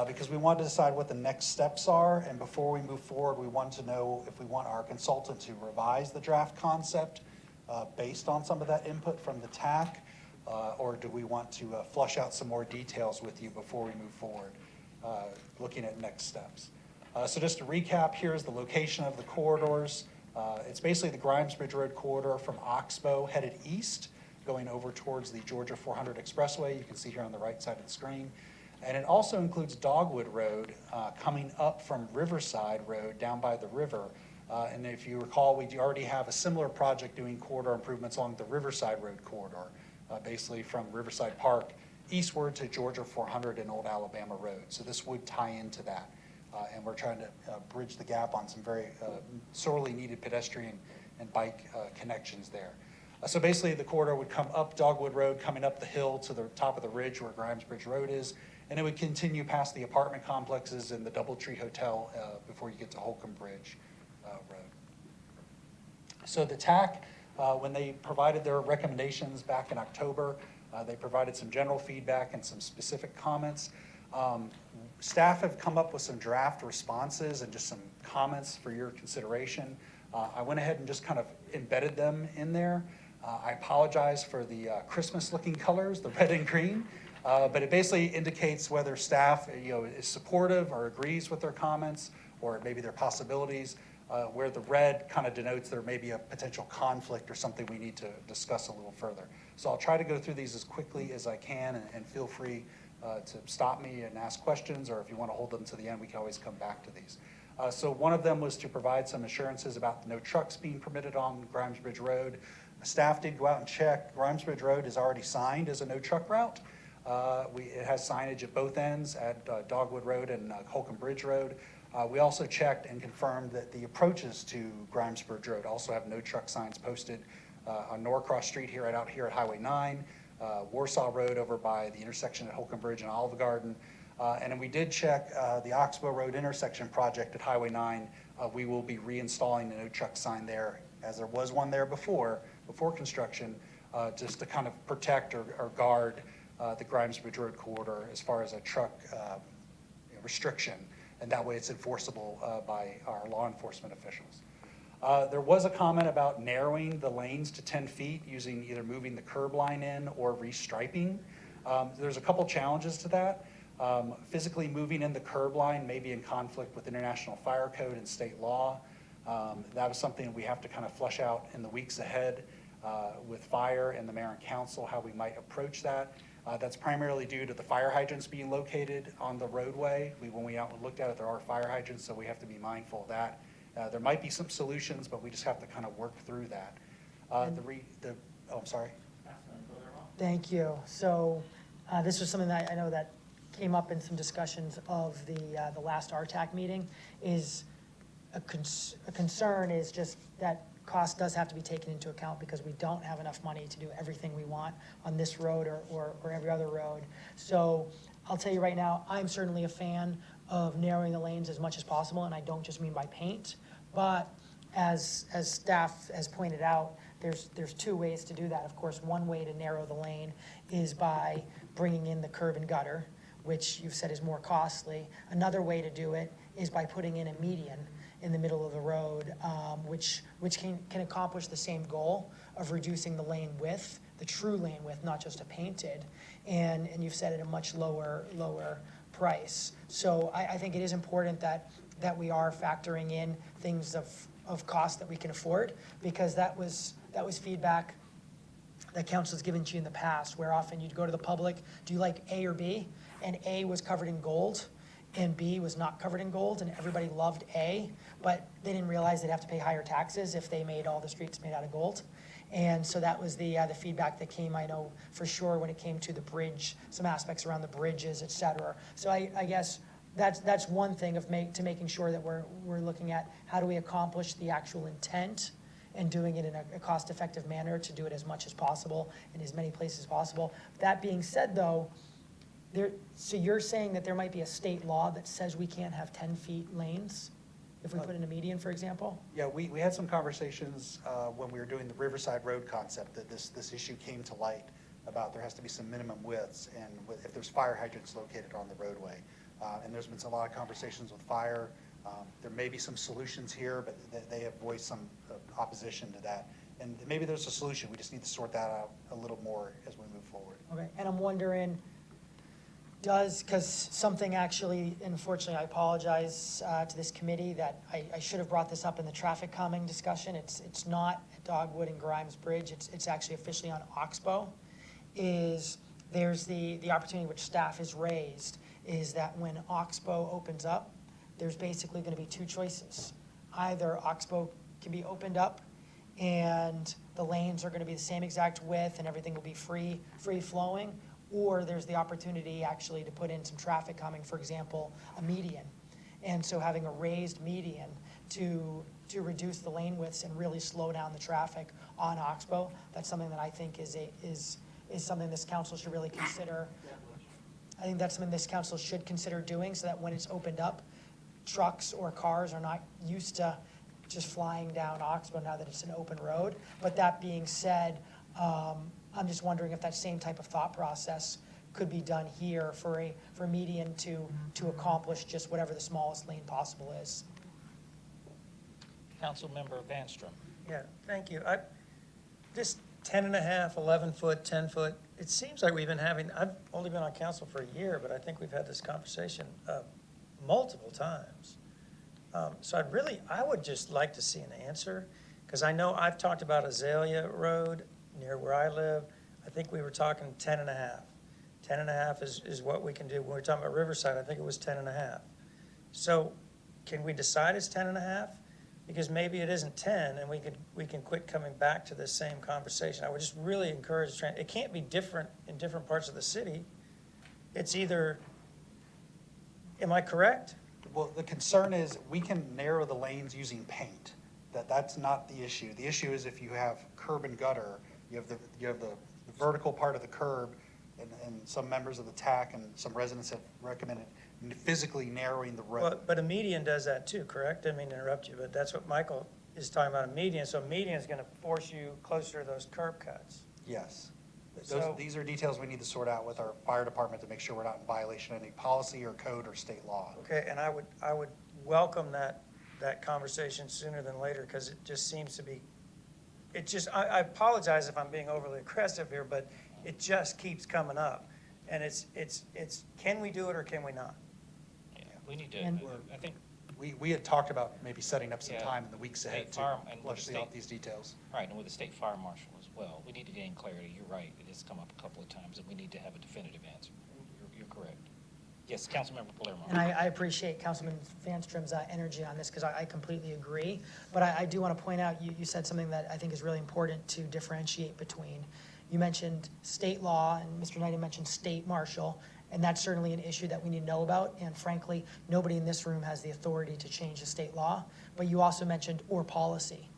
because we wanted to decide what the next steps are. And before we move forward, we wanted to know if we want our consultant to revise the draft concept based on some of that input from the TAC, or do we want to flush out some more details with you before we move forward, looking at next steps. So just to recap, here's the location of the corridors. It's basically the Grimesbridge Road corridor from Oxbow headed east, going over towards the Georgia 400 Expressway. You can see here on the right side of the screen. And it also includes Dogwood Road coming up from Riverside Road down by the river. And if you recall, we already have a similar project doing corridor improvements along the Riverside Road corridor, basically from Riverside Park eastward to Georgia 400 and Old Alabama Road. So this would tie into that. And we're trying to bridge the gap on some very sorely needed pedestrian and bike connections there. So basically the corridor would come up Dogwood Road, coming up the hill to the top of the ridge where Grimesbridge Road is, and it would continue past the apartment complexes and the Doubletree Hotel before you get to Holcomb Bridge Road. So the TAC, when they provided their recommendations back in October, they provided some general feedback and some specific comments. Staff have come up with some draft responses and just some comments for your consideration. I went ahead and just kind of embedded them in there. I apologize for the Christmas-looking colors, the red and green, but it basically indicates whether staff, is supportive or agrees with their comments, or maybe their possibilities. Where the red kind of denotes there may be a potential conflict or something we need to discuss a little further. So I'll try to go through these as quickly as I can, and feel free to stop me and ask questions, or if you want to hold them to the end, we can always come back to these. So one of them was to provide some assurances about no trucks being permitted on Grimesbridge Road. Staff did go out and check. Grimesbridge Road is already signed as a no truck route. It has signage at both ends at Dogwood Road and Holcomb Bridge Road. We also checked and confirmed that the approaches to Grimesbridge Road also have no truck signs posted on Norcross Street here, right out here at Highway 9, Warsaw Road over by the intersection at Holcomb Bridge and Olive Garden. And then we did check the Oxbow Road intersection project at Highway 9. We will be reinstalling a no truck sign there, as there was one there before construction, just to kind of protect or guard the Grimesbridge Road corridor as far as a truck restriction. And that way it's enforceable by our law enforcement officials. There was a comment about narrowing the lanes to 10 feet using either moving the curb line in or restriping. There's a couple challenges to that. Physically moving in the curb line may be in conflict with International Fire Code and state law. That is something we have to kind of flush out in the weeks ahead with fire and the mayor and council, how we might approach that. That's primarily due to the fire hydrants being located on the roadway. When we looked at it, there are fire hydrants, so we have to be mindful of that. There might be some solutions, but we just have to kind of work through that. I'm sorry. Thank you. So this was something that I know that came up in some discussions of the last RTAC meeting. Is a concern is just that cost does have to be taken into account because we don't have enough money to do everything we want on this road or every other road. So I'll tell you right now, I'm certainly a fan of narrowing the lanes as much as possible, and I don't just mean by paint, but as staff has pointed out, there's two ways to do that. Of course, one way to narrow the lane is by bringing in the curb and gutter, which you've said is more costly. Another way to do it is by putting in a median in the middle of the road, which can accomplish the same goal of reducing the lane width, the true lane width, not just a painted, and you've said at a much lower price. So I think it is important that that we are factoring in things of cost that we can afford, because that was feedback that council's given to you in the past, where often you'd go to the public, do you like A or B? And A was covered in gold, and B was not covered in gold, and everybody loved A, but they didn't realize they'd have to pay higher taxes if they made all the streets made out of gold. And so that was the feedback that came, I know for sure, when it came to the bridge, some aspects around the bridges, et cetera. So I guess that's one thing of making sure that we're looking at how do we accomplish the actual intent and doing it in a cost-effective manner to do it as much as possible in as many places as possible. That being said, though, so you're saying that there might be a state law that says we can't have 10 feet lanes if we put in a median, for example? Yeah, we had some conversations when we were doing the Riverside Road concept, that this issue came to light about there has to be some minimum widths, and if there's fire hydrants located on the roadway. And there's been a lot of conversations with fire. There may be some solutions here, but they have voiced some opposition to that. And maybe there's a solution. We just need to sort that out a little more as we move forward. Okay, and I'm wondering, because something actually, unfortunately, I apologize to this committee, that I should have brought this up in the traffic calming discussion. It's not at Dogwood and Grimes Bridge. It's actually officially on Oxbow. There's the opportunity which staff has raised, is that when Oxbow opens up, there's basically going to be two choices. Either Oxbow can be opened up and the lanes are going to be the same exact width and everything will be free flowing, or there's the opportunity actually to put in some traffic calming, for example, a median. And so having a raised median to reduce the lane widths and really slow down the traffic on Oxbow, that's something that I think is something this council should really consider. I think that's something this council should consider doing, so that when it's opened up, trucks or cars are not used to just flying down Oxbow now that it's an open road. But that being said, I'm just wondering if that same type of thought process could be done here for median to accomplish just whatever the smallest lane possible is. Councilmember Vanstrom. Yeah, thank you. This 10 and a half, 11 foot, 10 foot, it seems like we've been having, I've only been on council for a year, but I think we've had this conversation multiple times. So I would just like to see an answer, because I know I've talked about Azalea Road near where I live. I think we were talking 10 and a half. 10 and a half is what we can do. When we were talking about Riverside, I think it was 10 and a half. So can we decide it's 10 and a half? Because maybe it isn't 10, and we can quit coming back to this same conversation. I would just really encourage, it can't be different in different parts of the city. It's either, am I correct? Well, the concern is we can narrow the lanes using paint. That's not the issue. The issue is if you have curb and gutter, you have the vertical part of the curb, and some members of the TAC and some residents have recommended physically narrowing the road. But a median does that too, correct? I didn't mean to interrupt you, but that's what Michael is talking about, a median. So a median is going to force you closer to those curb cuts. Yes. So- These are details we need to sort out with our fire department to make sure we're not in violation of any policy or code or state law. Okay, and I would welcome that conversation sooner than later, because it just seems to be, I apologize if I'm being overly aggressive here, but it just keeps coming up. And it's can we do it or can we not? Yeah, we need to, And- I think, We had talked about maybe setting up some Yeah. time in the weeks ahead State to farm and with flesh the out state- these details. right, and with the state fire marshal as well, we need to gain clarity. You're right, it has come up a couple of times, and we need to have a definitive answer. You're correct. Yes, Councilmember Palermo. And I appreciate Councilman Vanstrom's energy on this, because I completely agree. But I do want to point out, you said something that I think is really important to differentiate between. You mentioned state law, and Mr. Knight mentioned state marshal, and that's certainly an issue that we need to know about. And frankly, nobody in this room has the authority to change the state law. But you also mentioned or policy.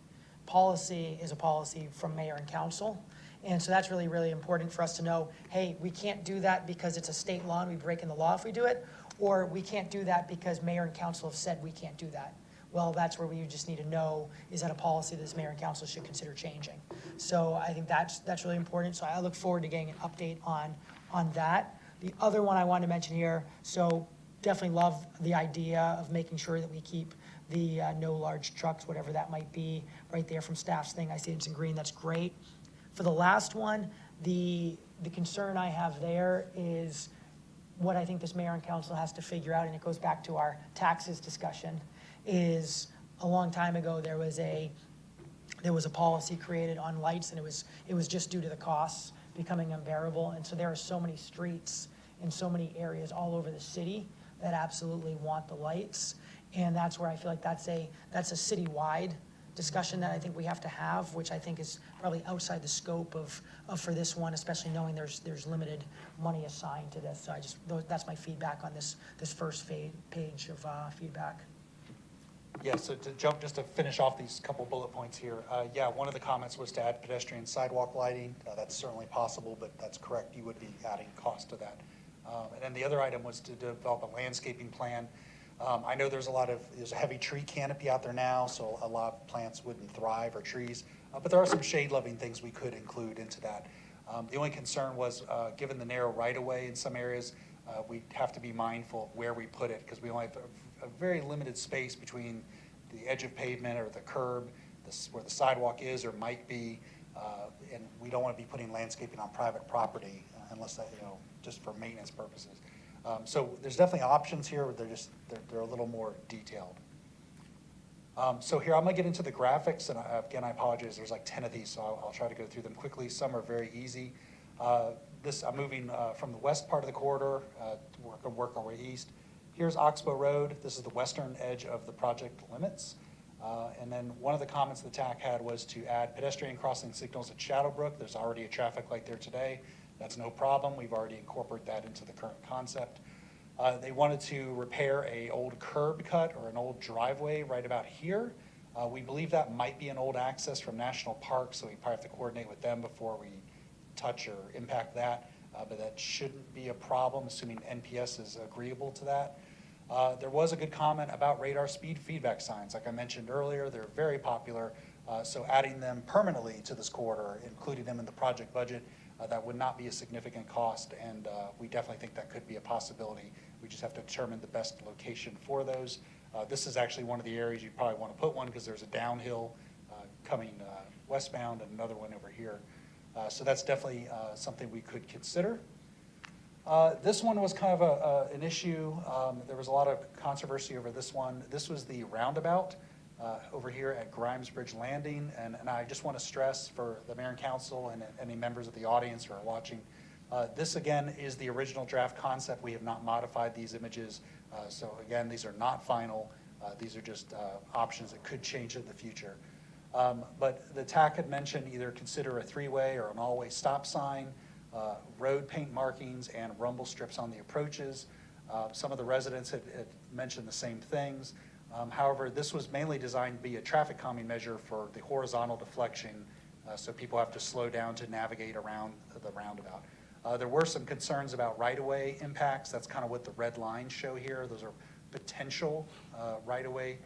Policy is a policy from mayor and council. And so that's really, really important for us to know, hey, we can't do that because it's a state law and we break in the law if we do it, or we can't do that because mayor and council have said we can't do that. Well, that's where we just need to know, is that a policy that this mayor and council should consider changing? So I think that's really important. So I look forward to getting an update on that. The other one I wanted to mention here, so definitely love the idea of making sure that we keep the no large trucks, whatever that might be, right there from staff's thing. I see it's in green, that's great. For the last one, the concern I have there is what I think this mayor and council has to figure out, and it goes back to our taxes discussion, is a long time ago, there was a policy created on lights, and it was just due to the costs becoming unbearable. And so there are so many streets in so many areas all over the city that absolutely want the lights. And that's where I feel like that's a citywide discussion that I think we have to have, which I think is probably outside the scope of for this one, especially knowing there's limited money assigned to this. So that's my feedback on this first page of feedback. Yeah, so just to finish off these couple bullet points here, yeah, one of the comments was to add pedestrian sidewalk lighting. That's certainly possible, but that's correct, you would be adding cost to that. And then the other item was to develop a landscaping plan. I know there's a heavy tree canopy out there now, so a lot of plants wouldn't thrive, or trees, but there are some shade-loving things we could include into that. The only concern was, given the narrow right-of-way in some areas, we have to be mindful of where we put it, because we only have a very limited space between the edge of pavement or the curb, where the sidewalk is or might be, and we don't want to be putting landscaping on private property unless that, just for maintenance purposes. So there's definitely options here, but they're a little more detailed. So here, I'm gonna get into the graphics, and again, I apologize, there's like 10 of these, so I'll try to go through them quickly. Some are very easy. I'm moving from the west part of the corridor, to work our way east. Here's Oxbow Road. This is the western edge of the project limits. And then one of the comments the TAC had was to add pedestrian crossing signals at Shadowbrook. There's already a traffic light there today. That's no problem. We've already incorporated that into the current concept. They wanted to repair an old curb cut or an old driveway right about here. We believe that might be an old access from National Park, so we probably have to coordinate with them before we touch or impact that. But that shouldn't be a problem, assuming NPS is agreeable to that. There was a good comment about radar speed feedback signs. Like I mentioned earlier, they're very popular. So adding them permanently to this corridor, including them in the project budget, that would not be a significant cost, and we definitely think that could be a possibility. We just have to determine the best location for those. This is actually one of the areas you'd probably want to put one, because there's a downhill coming westbound and another one over here. So that's definitely something we could consider. This one was kind of an issue. There was a lot of controversy over this one. This was the roundabout over here at Grimes Bridge Landing, and I just want to stress for the mayor and council and any members of the audience who are watching, this again is the original draft concept. We have not modified these images. So again, these are not final. These are just options that could change in the future. But the TAC had mentioned either consider a three-way or an all-way stop sign, road paint markings, and rumble strips on the approaches. Some of the residents had mentioned the same things. However, this was mainly designed to be a traffic calming measure for the horizontal deflection, so people have to slow down to navigate around the roundabout. There were some concerns about right-of-way impacts. That's kind of what the red lines show here. Those are potential right-of-way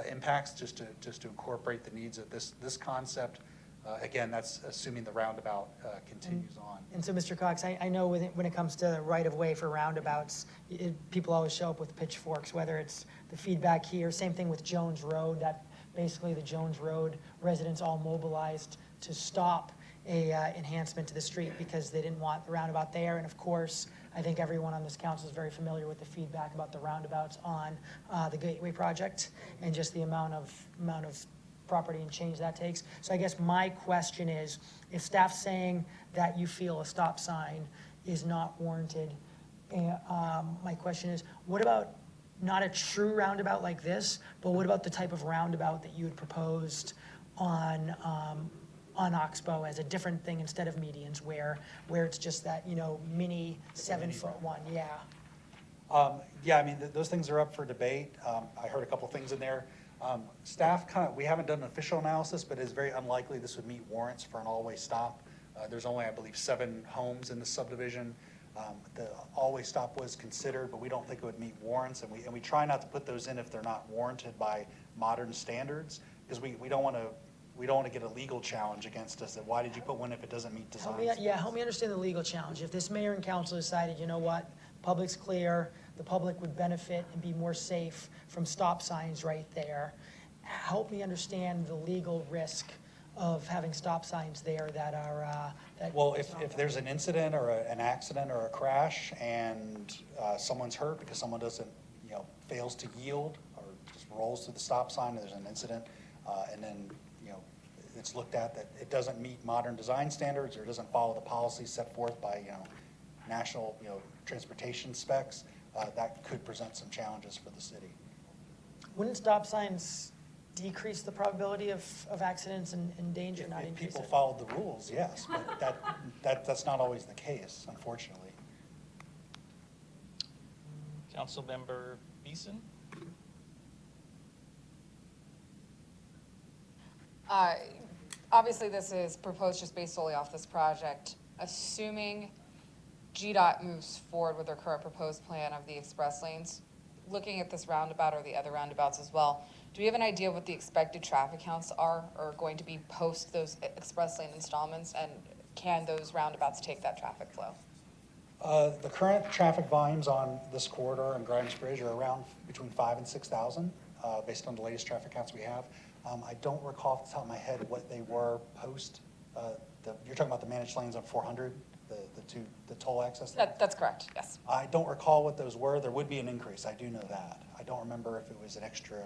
impacts, just to incorporate the needs of this concept. Again, that's assuming the roundabout continues on. And so, Mr. Cox, I know when it comes to right-of-way for roundabouts, people always show up with pitchforks, whether it's the feedback here, same thing with Jones Road, that basically the Jones Road residents all mobilized to stop a enhancement to the street because they didn't want the roundabout there. And of course, I think everyone on this council is very familiar with the feedback about the roundabouts on the Gateway project and just the amount of property and change that takes. So I guess my question is, if staff's saying that you feel a stop sign is not warranted, my question is, what about not a true roundabout like this, but what about the type of roundabout that you had proposed on Oxbow as a different thing instead of medians, where it's just that, mini 7-foot one, yeah. Yeah, I mean, those things are up for debate. I heard a couple things in there. Staff we haven't done an official analysis, but it's very unlikely this would meet warrants for an all-way stop. There's only, I believe, 7 homes in the subdivision. The all-way stop was considered, but we don't think it would meet warrants, and we try not to put those in if they're not warranted by modern standards, because we don't want to get a legal challenge against us that why did you put one if it doesn't meet design standards? Help me understand the legal challenge. If this mayor and council decided, you know what, public's clear, the public would benefit and be more safe from stop signs right there, help me understand the legal risk of having stop signs there that are, that. Well, if there's an incident or an accident or a crash and someone's hurt because someone doesn't, fails to yield or just rolls through the stop sign and there's an incident, and then, it's looked at that it doesn't meet modern design standards or doesn't follow the policies set forth by, national, transportation specs, that could present some challenges for the city. Wouldn't stop signs decrease the probability of accidents and danger, not If increase people it? followed the rules, yes, but that's not always the case, unfortunately. Councilmember Beeson? Obviously, this is proposed just based solely off this project. Assuming GDOT moves forward with their current proposed plan of the express lanes, looking at this roundabout or the other roundabouts as well, do we have an idea of what the expected traffic counts are or going to be post those express lane installments? And can those roundabouts take that traffic flow? The current traffic volumes on this corridor and Grimes Bridge are around between 5,000 and 6,000, based on the latest traffic counts we have. I don't recall off the top of my head what they were post, you're talking about the managed lanes on 400, the toll access lanes? That's correct, yes. I don't recall what those were. There would be an increase, I do know that. I don't remember if it was an extra,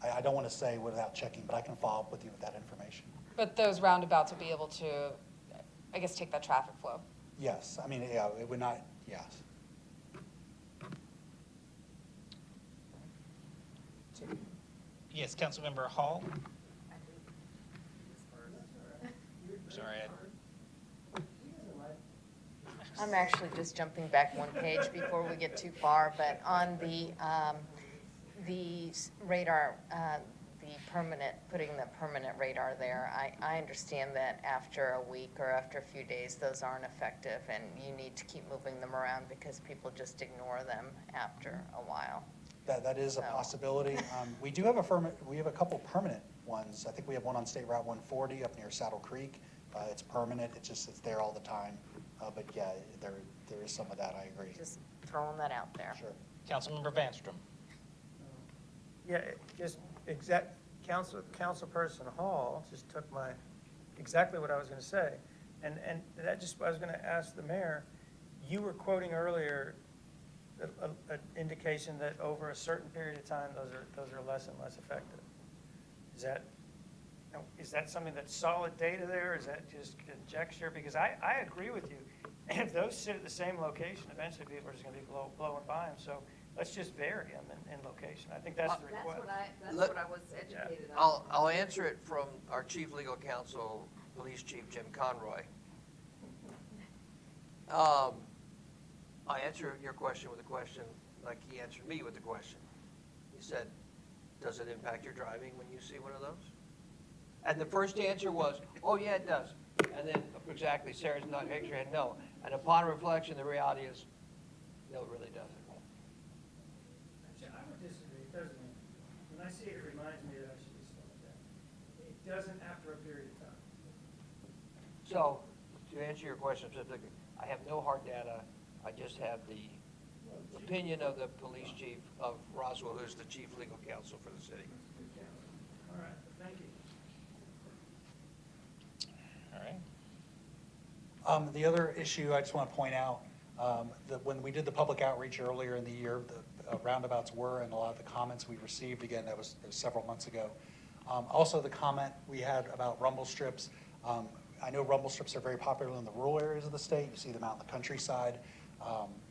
I don't want to say without checking, but I can follow up with you with that information. But those roundabouts will be able to, I guess, take that traffic flow? Yes, I mean, yeah, it would not, yes. Yes, Councilmember Hall? Sorry, I'm actually just jumping back one page before we get too far, but on the radar, putting the permanent radar there, I understand that after a week or after a few days, those aren't effective, and you need to keep moving them around because people just ignore them after a while. That is a possibility. We do have a couple permanent ones. I think we have one on State Route 140 up near Saddle Creek. It's permanent, it's there all the time. But yeah, there is some of that, I agree. Just throwing that out there. Sure. Councilmember Vanstrom? Yeah, Councilperson Hall just took exactly what I was gonna say. And I was gonna ask the mayor, you were quoting earlier an indication that over a certain period of time, those are less and less effective. Is that something that's solid data there? Is that just conjecture? Because I agree with you. If those sit at the same location, eventually people are just gonna be blowing by them. So let's just vary them in location. I think that's the request. That's what I was educated on. I'll answer it from our Chief Legal Counsel, Police Chief Jim Conroy. I answer your question with a question like he answered me with a question. He said, does it impact your driving when you see one of those? And the first answer was, oh yeah, it does. And then exactly, Sarah's not shaking her head, no. And upon reflection, the reality is, no, it really doesn't. I would disagree, it doesn't. When I see it, it reminds me that I should be slowing down. It doesn't after a period of time. So, to answer your question specifically, I have no hard data. I just have the opinion of the police chief of Roswell, who's the chief legal counsel for the city. All right, thank you. All right. The other issue I just want to point out, that when we did the public outreach earlier in the year, the roundabouts were, and a lot of the comments we received, again, that was several months ago. Also, the comment we had about rumble strips. I know rumble strips are very popular in the rural areas of the state. You see them out in the countryside.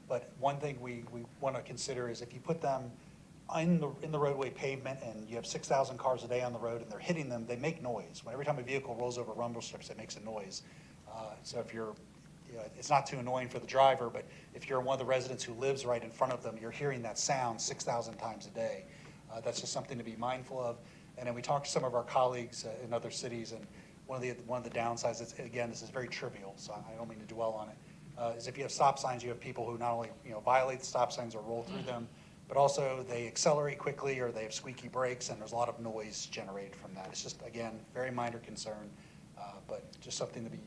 But one thing we want to consider is if you put them in the roadway pavement and you have 6,000 cars a day on the road and they're hitting them, they make noise. Every time a vehicle rolls over rumble strips, it makes a noise. So if it's not too annoying for the driver, but if you're one of the residents who lives right in front of them, you're hearing that sound 6,000 times a day. That's just something to be mindful of. And then we talked to some of our colleagues in other cities, and one of the downsides is, again, this is very trivial, so I don't mean to dwell on it, is if you have stop signs, you have people who not only violate the stop signs or roll through them, but also they accelerate quickly or they have squeaky brakes, and there's a lot of noise generated from that. It's just, again, very minor concern, but just something to be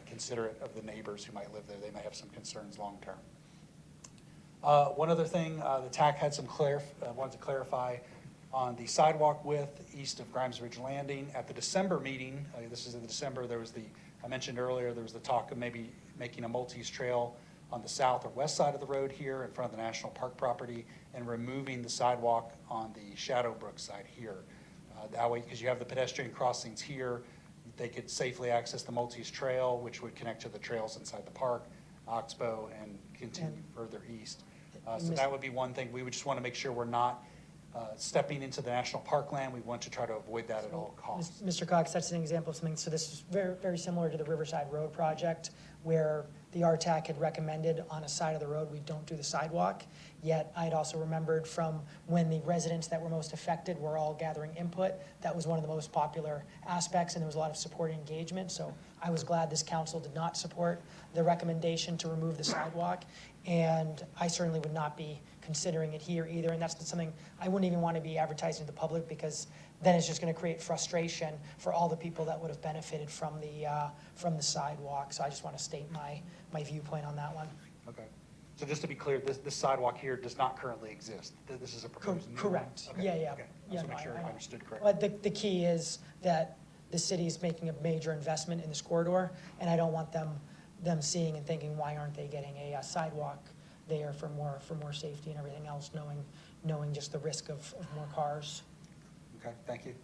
considerate of the neighbors who might live there. They may have some concerns long term. One other thing, the TAC had wanted to clarify on the sidewalk width east of Grimes Ridge Landing. At the December meeting, this is in December, I mentioned earlier, there was the talk of maybe making a multi-use trail on the south or west side of the road here in front of the National Park property and removing the sidewalk on the Shadowbrook side here. That way, because you have the pedestrian crossings here, they could safely access the multi-use trail, which would connect to the trails inside the park, Oxbow, and continue further east. So that would be one thing. We would just want to make sure we're not stepping into the national park land. We want to try to avoid that at all costs. Mr. Cox, that's an example of something, so this is very, very similar to the Riverside Road project, where the RTAC had recommended on a side of the road, we don't do the sidewalk. Yet I'd also remembered from when the residents that were most affected were all gathering input, that was one of the most popular aspects, and there was a lot of support and engagement. So I was glad this council did not support the recommendation to remove the sidewalk. And I certainly would not be considering it here either. And that's something I wouldn't even want to be advertising to the public, because then it's just going to create frustration for all the people that would have benefited from the sidewalk. So I just want to state my viewpoint on that one. Okay. So just to be clear, this sidewalk here does not currently exist. This is a proposed new one? Correct. Okay. Yeah. Okay. Yeah, Just to no, make sure I know. understood correctly. But the key is that the city is making a major investment in this corridor, and I don't want them seeing and thinking, why aren't they getting a sidewalk there for more safety and everything else, knowing just the risk of more cars. Okay, thank you.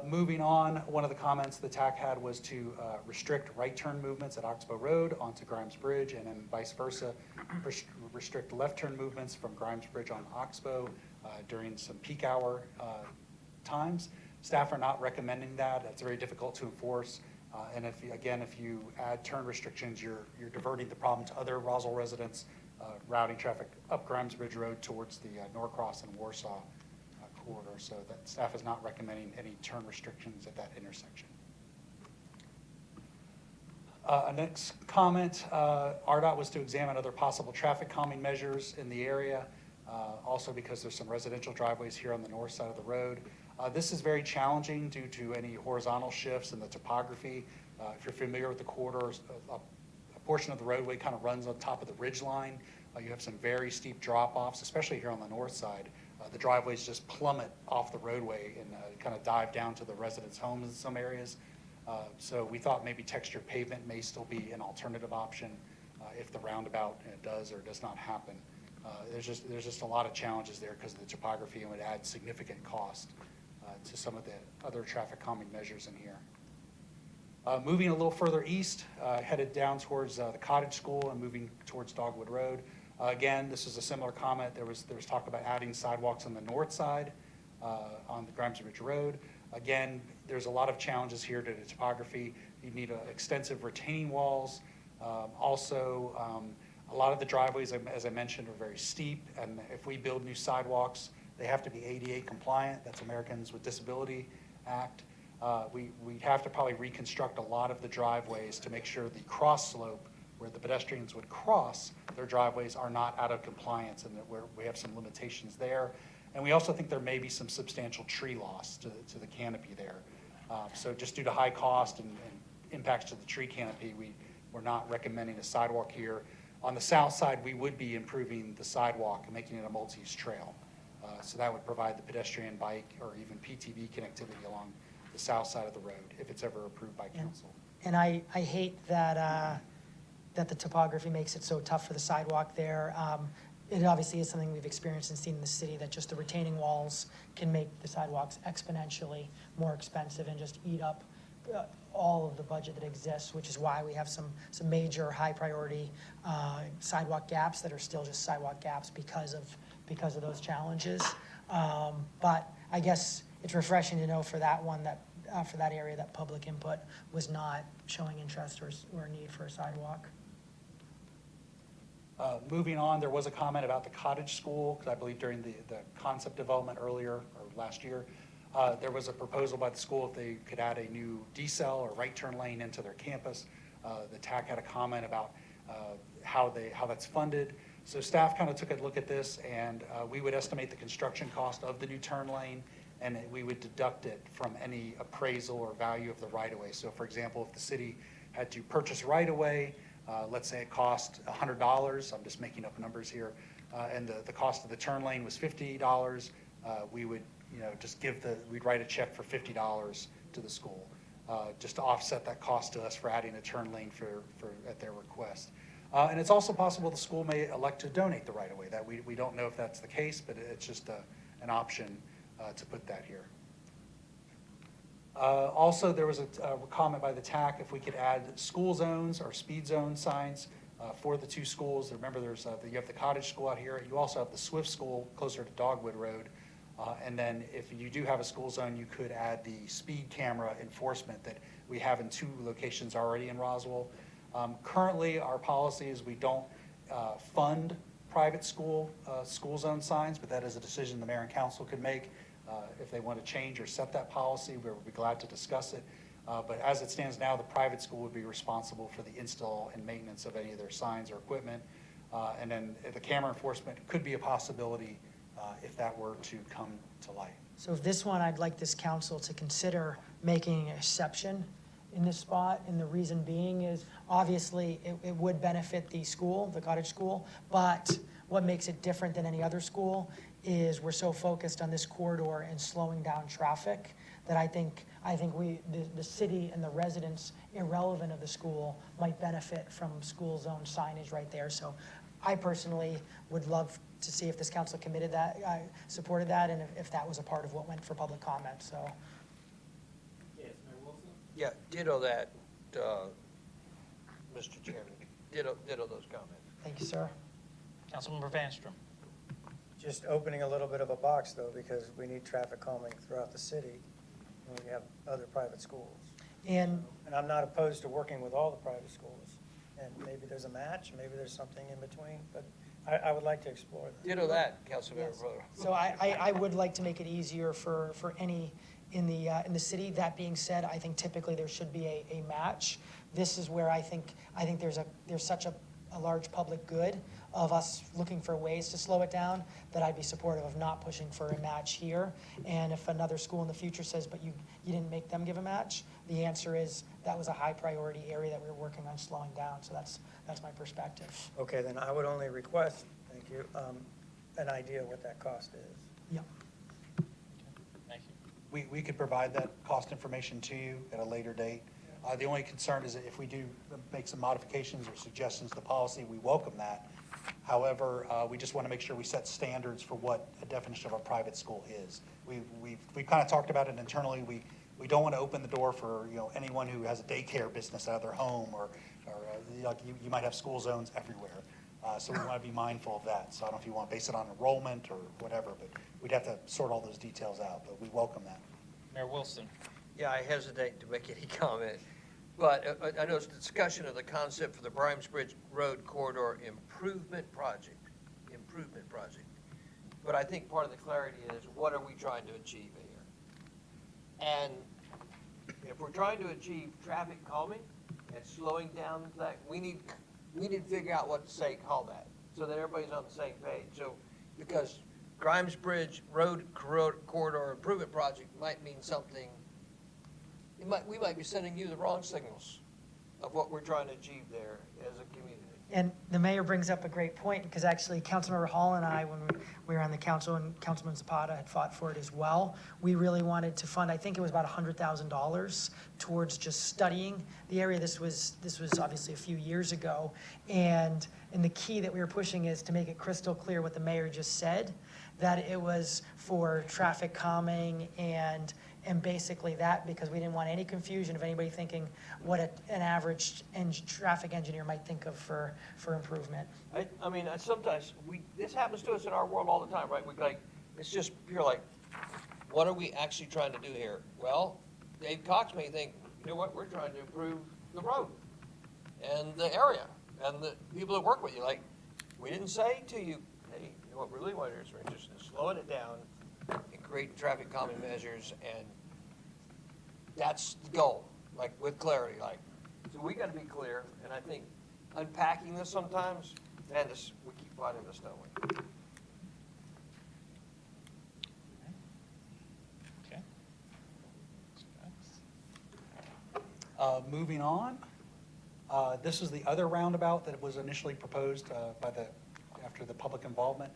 Moving on, one of the comments the TAC had was to restrict right turn movements at Oxbow Road onto Grimes Bridge, and then vice versa, restrict left turn movements from Grimes Bridge on Oxbow during some peak hour times. Staff are not recommending that. It's very difficult to enforce. And if you add turn restrictions, you're diverting the problem to other Roswell residents, routing traffic up Grimes Bridge Road towards the Norcross and Warsaw corridor. So that staff is not recommending any turn restrictions at that intersection. Next comment, RDOT was to examine other possible traffic calming measures in the area, also because there's some residential driveways here on the north side of the road. This is very challenging due to any horizontal shifts in the topography. If you're familiar with the corridors, a portion of the roadway kind of runs on top of the ridge line. You have some very steep drop-offs, especially here on the north side. The driveways just plummet off the roadway and kind of dive down to the residents' homes in some areas. So we thought maybe textured pavement may still be an alternative option if the roundabout does or does not happen. There's just a lot of challenges there because of the topography, and would add significant cost to some of the other traffic calming measures in here. Moving a little further east, headed down towards the Cottage School and moving towards Dogwood Road. Again, this is a similar comment. There was talk about adding sidewalks on the north side on the Grimes Ridge Road. Again, there's a lot of challenges here to the topography. You need extensive retaining walls. Also, a lot of the driveways, as I mentioned, are very steep, and if we build new sidewalks, they have to be ADA compliant. That's Americans with Disability Act. We have to probably reconstruct a lot of the driveways to make sure the cross slope where the pedestrians would cross their driveways are not out of compliance, and that we have some limitations there. And we also think there may be some substantial tree loss to the canopy there. So just due to high cost and impacts to the tree canopy, we're not recommending a sidewalk here. On the south side, we would be improving the sidewalk and making it a multi-use trail. So that would provide the pedestrian, bike, or even PTV connectivity along the south side of the road, if it's ever approved by council. And I hate that the topography makes it so tough for the sidewalk there. It obviously is something we've experienced and seen in the city, that just the retaining walls can make the sidewalks exponentially more expensive and just eat up all of the budget that exists, which is why we have some major high priority sidewalk gaps that are still just sidewalk gaps because of those challenges. But I guess it's refreshing to know for that one, that for that area, that public input was not showing interest or need for a sidewalk. Moving on, there was a comment about the Cottage School, because I believe during the concept development earlier, or last year, there was a proposal by the school if they could add a new decel or right turn lane into their campus. The TAC had a comment about how that's funded. So staff kind of took a look at this, and we would estimate the construction cost of the new turn lane, and we would deduct it from any appraisal or value of the right-of-way. So for example, if the city had to purchase right-of-way, let's say it cost $100, I'm just making up numbers here, and the cost of the turn lane was $50, we would, just we'd write a check for $50 to the school, just to offset that cost to us for adding a turn lane at their request. And it's also possible the school may elect to donate the right-of-way. That we don't know if that's the case, but it's just an option to put that here. Also, there was a comment by the TAC if we could add school zones or speed zone signs for the two schools. Remember, you have the Cottage School out here. You also have the Swift School closer to Dogwood Road. And then if you do have a school zone, you could add the speed camera enforcement that we have in 2 locations already in Roswell. Currently, our policy is we don't fund private school zone signs, but that is a decision the mayor and council could make. If they want to change or set that policy, we would be glad to discuss it. But as it stands now, the private school would be responsible for the install and maintenance of any of their signs or equipment. And then the camera enforcement could be a possibility if that were to come to light. So this one, I'd like this council to consider making an exception in this spot, and the reason being is, obviously, it would benefit the school, the Cottage School, but what makes it different than any other school is we're so focused on this corridor and slowing down traffic that I think the city and the residents, irrelevant of the school, might benefit from school zone signage right there. So I personally would love to see if this council supported that, and if that was a part of what went for public comment, so. Yes, Mayor Wilson? Yeah, ditto that, Mr. Chairman. Ditto those comments. Thank you, sir. Councilmember Vanstrom. Just opening a little bit of a box, though, because we need traffic calming throughout the city, and we have other private schools. And And I'm not opposed to working with all the private schools, and maybe there's a match, maybe there's something in between, but I would like to explore that. Ditto that, Councilmember yes. Brother. So I would like to make it easier for any in the city. That being said, I think typically there should be a match. This is where I think there's such a large public good of us looking for ways to slow it down that I'd be supportive of not pushing for a match here. And if another school in the future says, but you didn't make them give a match, the answer is that was a high priority area that we were working on slowing down. So that's my perspective. Okay, then I would only request, thank you, an idea what that cost is. Yep. Thank you. We could provide that cost information to you at a later date. The only concern is that if we do make some modifications or suggestions to the policy, we welcome that. However, we just want to make sure we set standards for what a definition of a private school is. We've kind of talked about it internally. We don't want to open the door for anyone who has a daycare business out of their home, or like you might have school zones everywhere. So we want to be mindful of that. So I don't know if you want to base it on enrollment or whatever, but we'd have to sort all those details out. But we welcome that. Mayor Wilson. Yeah, I hesitate to make any comment, but I know it's a discussion of the concept for the Brimesbridge Road Corridor Improvement Project. But I think part of the clarity is, what are we trying to achieve here? And if we're trying to achieve traffic calming and slowing down that, we need to figure out what to call that, so that everybody's on the same page. So, because Grimesbridge Road Corridor Improvement Project might mean something. We might be sending you the wrong signals of what we're trying to achieve there as a community. And the mayor brings up a great point, because actually Councilmember Hall and I, when we were on the council, and Councilman Zapata had fought for it as well, we really wanted to fund, I think it was about $100,000 towards just studying the area. This was obviously a few years ago. And the key that we were pushing is to make it crystal clear what the mayor just said, that it was for traffic calming and basically that, because we didn't want any confusion of anybody thinking what an average traffic engineer might think of for improvement. I mean, sometimes this happens to us in our world all the time, right? It's just pure what are we actually trying to do here? Well, Dave Cox may think, you know what, we're trying to improve the road and the area and the people that work with you. We didn't say to you, hey, you know what, really what we're interested in slowing it down and creating traffic calming measures, and that's the goal, with clarity, so we got to be clear. And I think unpacking this sometimes, man, we keep finding this, don't we? Okay. Moving on, this is the other roundabout that was initially proposed after through the public involvement.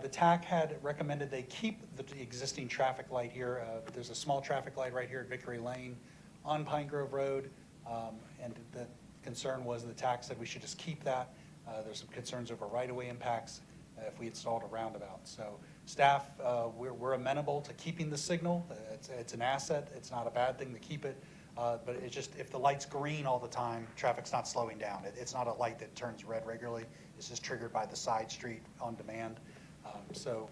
The TAC had recommended they keep the existing traffic light here. There's a small traffic light right here at Victory Lane on Pine Grove Road. And the concern was the TAC said we should just keep that. There's some concerns over right-of-way impacts if we installed a roundabout. So staff, we're amenable to keeping the signal. It's an asset. It's not a bad thing to keep it. But it's just, if the light's green all the time, traffic's not slowing down. It's not a light that turns red regularly. It's just triggered by the side street on demand. So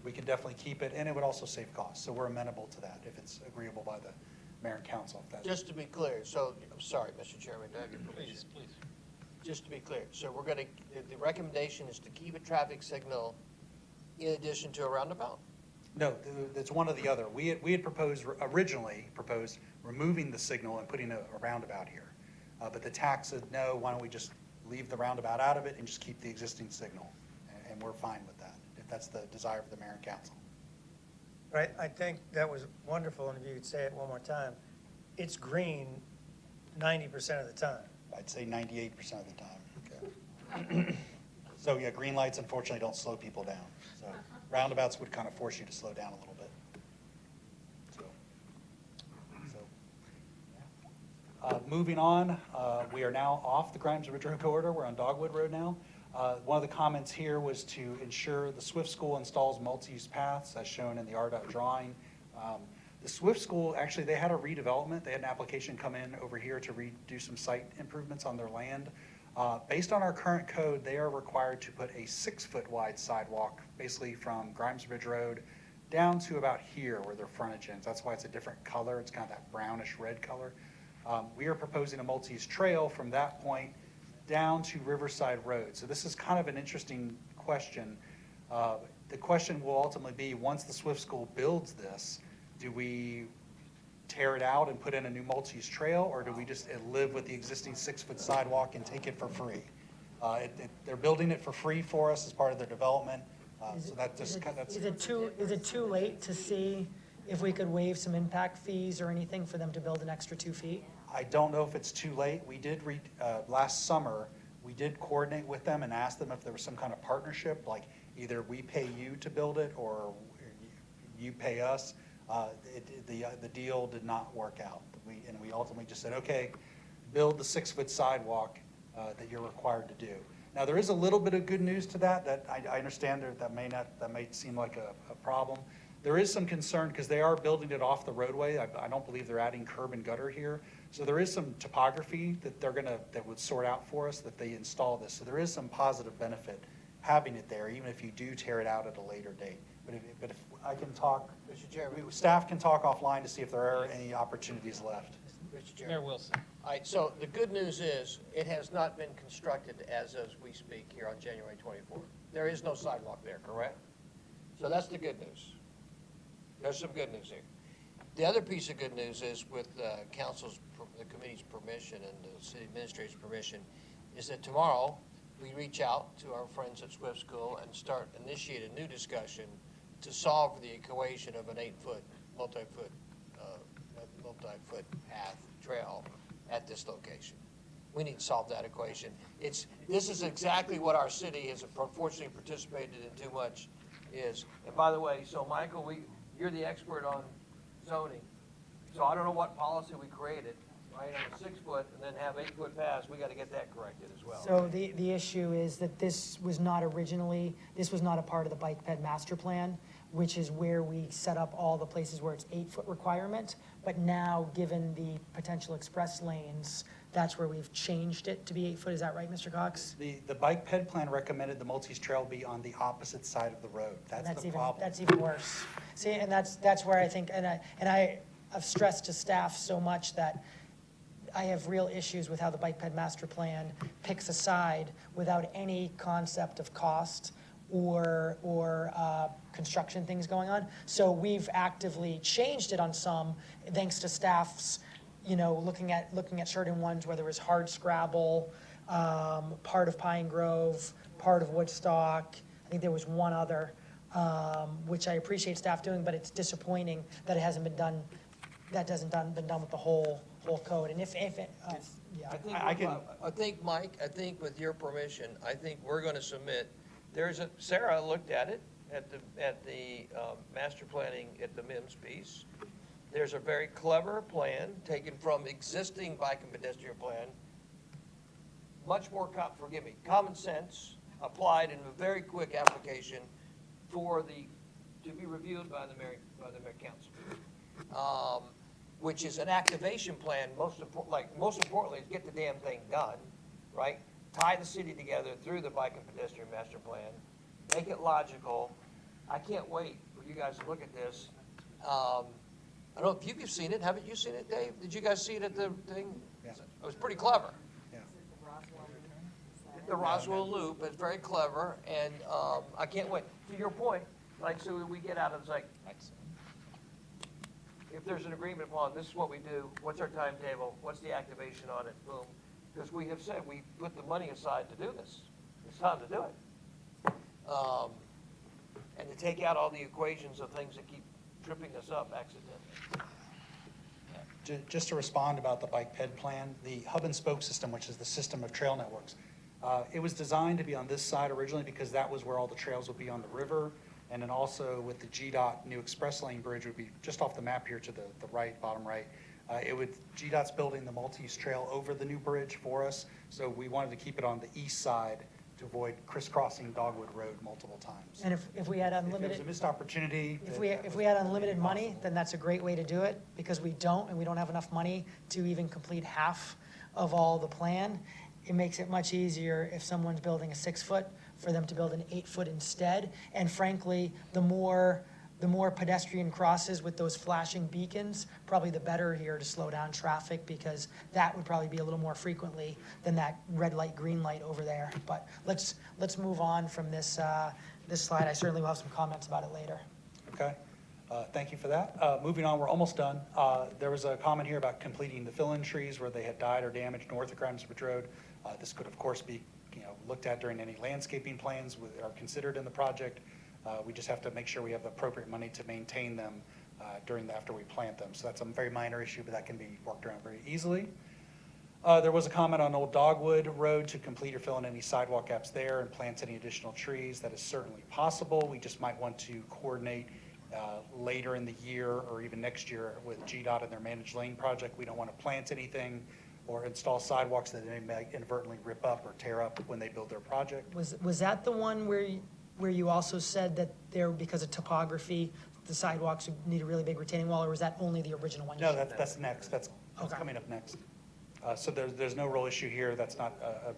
we can definitely keep it, and it would also save costs. So we're amenable to that if it's agreeable by the mayor and council. If that's Just to be clear, so, I'm sorry, Mr. Chairman, do I have your permission? Please. Just to be clear, so we're gonna, the recommendation is to keep a traffic signal in addition to a roundabout? No, it's one or the other. We had originally proposed removing the signal and putting a roundabout here. But the TAC said, no, why don't we just leave the roundabout out of it and just keep the existing signal? And we're fine with that, if that's the desire of the mayor and council. But I think that was wonderful, and if you could say it one more time, it's green 90% of the time. I'd say 98% of the time. Okay. So yeah, green lights unfortunately don't slow people down. So roundabouts would kind of force you to slow down a little bit. Moving on, we are now off the Grimes Ridge Road corridor. We're on Dogwood Road now. One of the comments here was to ensure the Swift School installs multi-use paths as shown in the RDOT drawing. The Swift School, actually, they had a redevelopment. They had an application come in over here to do some site improvements on their land. Based on our current code, they are required to put a 6-foot wide sidewalk, basically from Grimes Ridge Road down to about here where their frontage ends. That's why it's a different color. It's kind of that brownish red color. We are proposing a multi-use trail from that point down to Riverside Road. So this is kind of an interesting question. The question will ultimately be, once the Swift School builds this, do we tear it out and put in a new multi-use trail, or do we just live with the existing 6-foot sidewalk and take it for free? They're building it for free for us as part of their development. So that just that's. Is it too late to see if we could waive some impact fees or anything for them to build an extra 2 feet? I don't know if it's too late. We did last summer, we did coordinate with them and ask them if there was some kind of partnership, like either we pay you to build it or you pay us. The deal did not work out. We ultimately just said, okay, build the 6-foot sidewalk that you're required to do. Now, there is a little bit of good news to that I understand that may seem like a problem. There is some concern because they are building it off the roadway. I don't believe they're adding curb and gutter here. So there is some topography that that would sort out for us if they install this. So there is some positive benefit having it there, even if you do tear it out at a later date. But if I can talk, Mr. Chairman. staff can talk offline to see if there are any opportunities left. Mr. Chairman. Mayor Wilson. All right, so the good news is, it has not been constructed as we speak here on January 24th. There is no sidewalk there, correct? So that's the good news. There's some good news here. The other piece of good news is, with the committee's permission and the city administrator's permission, is that tomorrow we reach out to our friends at Swift School and initiate a new discussion to solve the equation of an 8-foot, multi-foot path trail at this location. We need to solve that equation. This is exactly what our city has unfortunately participated in too much is. And by the way, so Michael, you're the expert on zoning. So I don't know what policy we created, right, on a 6-foot and then have 8-foot paths. We got to get that corrected as well. So the issue is that this was not a part of the bike ped master plan, which is where we set up all the places where it's 8-foot requirement. But now, given the potential express lanes, that's where we've changed it to be 8 foot. Is that right, Mr. Cox? The bike ped plan recommended the multi-use trail be on the opposite side of the road. That's the problem. That's even worse. See, and that's where I think, and I have stressed to staff so much that I have real issues with how the bike ped master plan picks a side without any concept of cost or construction things going on. So we've actively changed it on some, thanks to staff's, looking at certain ones where there was hard scrabble, part of Pine Grove, part of Woodstock. I think there was one other, which I appreciate staff doing, but it's disappointing that it hasn't been done. That been done with the whole code. And if it, yeah, I think, Mike, with your permission, I think we're going to submit Sarah looked at it, at the master planning, at the MIMS piece. There's a very clever plan taken from existing bike and pedestrian plan. Much more, forgive me, common sense applied in a very quick application to be reviewed by the mayor council. Which is an activation plan, most importantly, is get the damn thing done, right? Tie the city together through the bike and pedestrian master plan, make it logical. I can't wait for you guys to look at this. I don't know if you've seen it. Haven't you seen it, Dave? Did you guys see it at the thing? Yeah. It was pretty clever. Yeah. The Roswell loop is very clever, and I can't wait. To your point, like, so we get out of it's like, if there's an agreement upon, this is what we do, what's our timetable, what's the activation on it, boom. Because we have said, we put the money aside to do this. It's time to do it. And to take out all the equations of things that keep tripping us up accidentally. Just to respond about the bike ped plan, the hub and spoke system, which is the system of trail networks, it was designed to be on this side originally because that was where all the trails would be on the river. And then also with the GDOT new express lane bridge would be just off the map here to the right, bottom right. GDOT's building the multi-use trail over the new bridge for us. So we wanted to keep it on the east side to avoid crisscrossing Dogwood Road multiple times. And if we had If it was unlimited, a missed opportunity. if we had unlimited money, then that's a great way to do it, because we don't, and we don't have enough money to even complete half of all the plan. It makes it much easier if someone's building a 6-foot for them to build an 8-foot instead. And frankly, the more pedestrian crosses with those flashing beacons, probably the better here to slow down traffic, because that would probably be a little more frequently than that red light, green light over there. But let's move on from this slide. I certainly will have some comments about it later. Okay, thank you for that. Moving on, we're almost done. There was a comment here about completing the fill-in trees where they had died or damaged north of Grimes Ridge Road. This could, of course, be looked at during any landscaping plans that are considered in the project. We just have to make sure we have the appropriate money to maintain them after we plant them. So that's a very minor issue, but that can be worked around very easily. There was a comment on Old Dogwood Road to complete or fill in any sidewalk gaps there and plant any additional trees. That is certainly possible. We just might want to coordinate later in the year or even next year with GDOT and their managed lane project. We don't want to plant anything or install sidewalks that they may inadvertently rip up or tear up when they build their project. Was that the one where you also said that there, because of topography, the sidewalks would need a really big retaining wall, or was that only the original one? No, that's next. That's Okay. coming up next. So there's no real issue here. That's not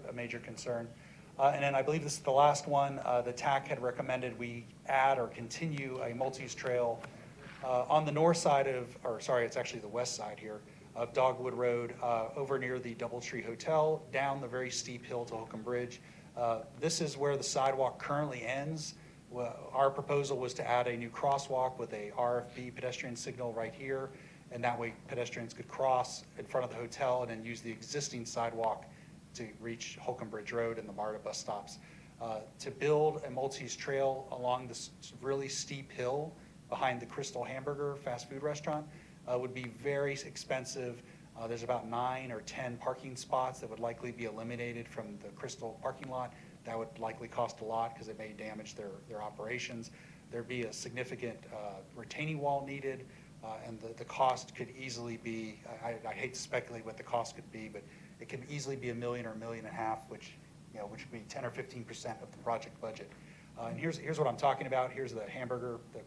a major concern. And then I believe this is the last one. The TAC had recommended we add or continue a multi-use trail on the north side it's actually the west side here of Dogwood Road, over near the Doubletree Hotel, down the very steep hill to Holcomb Bridge. This is where the sidewalk currently ends. Our proposal was to add a new crosswalk with a RFB pedestrian signal right here, and that way pedestrians could cross in front of the hotel and then use the existing sidewalk to reach Holcomb Bridge Road and the MARTA bus stops. To build a multi-use trail along this really steep hill behind the Crystal Hamburger fast food restaurant would be very expensive. There's about 9 or 10 parking spots that would likely be eliminated from the Crystal parking lot. That would likely cost a lot because it may damage their operations. There'd be a significant retaining wall needed, and the cost could easily be, I hate to speculate what the cost could be, but it could easily be $1 million or $1.5 million, which would be 10 or 15% of the project budget. And here's what I'm talking about. Here's the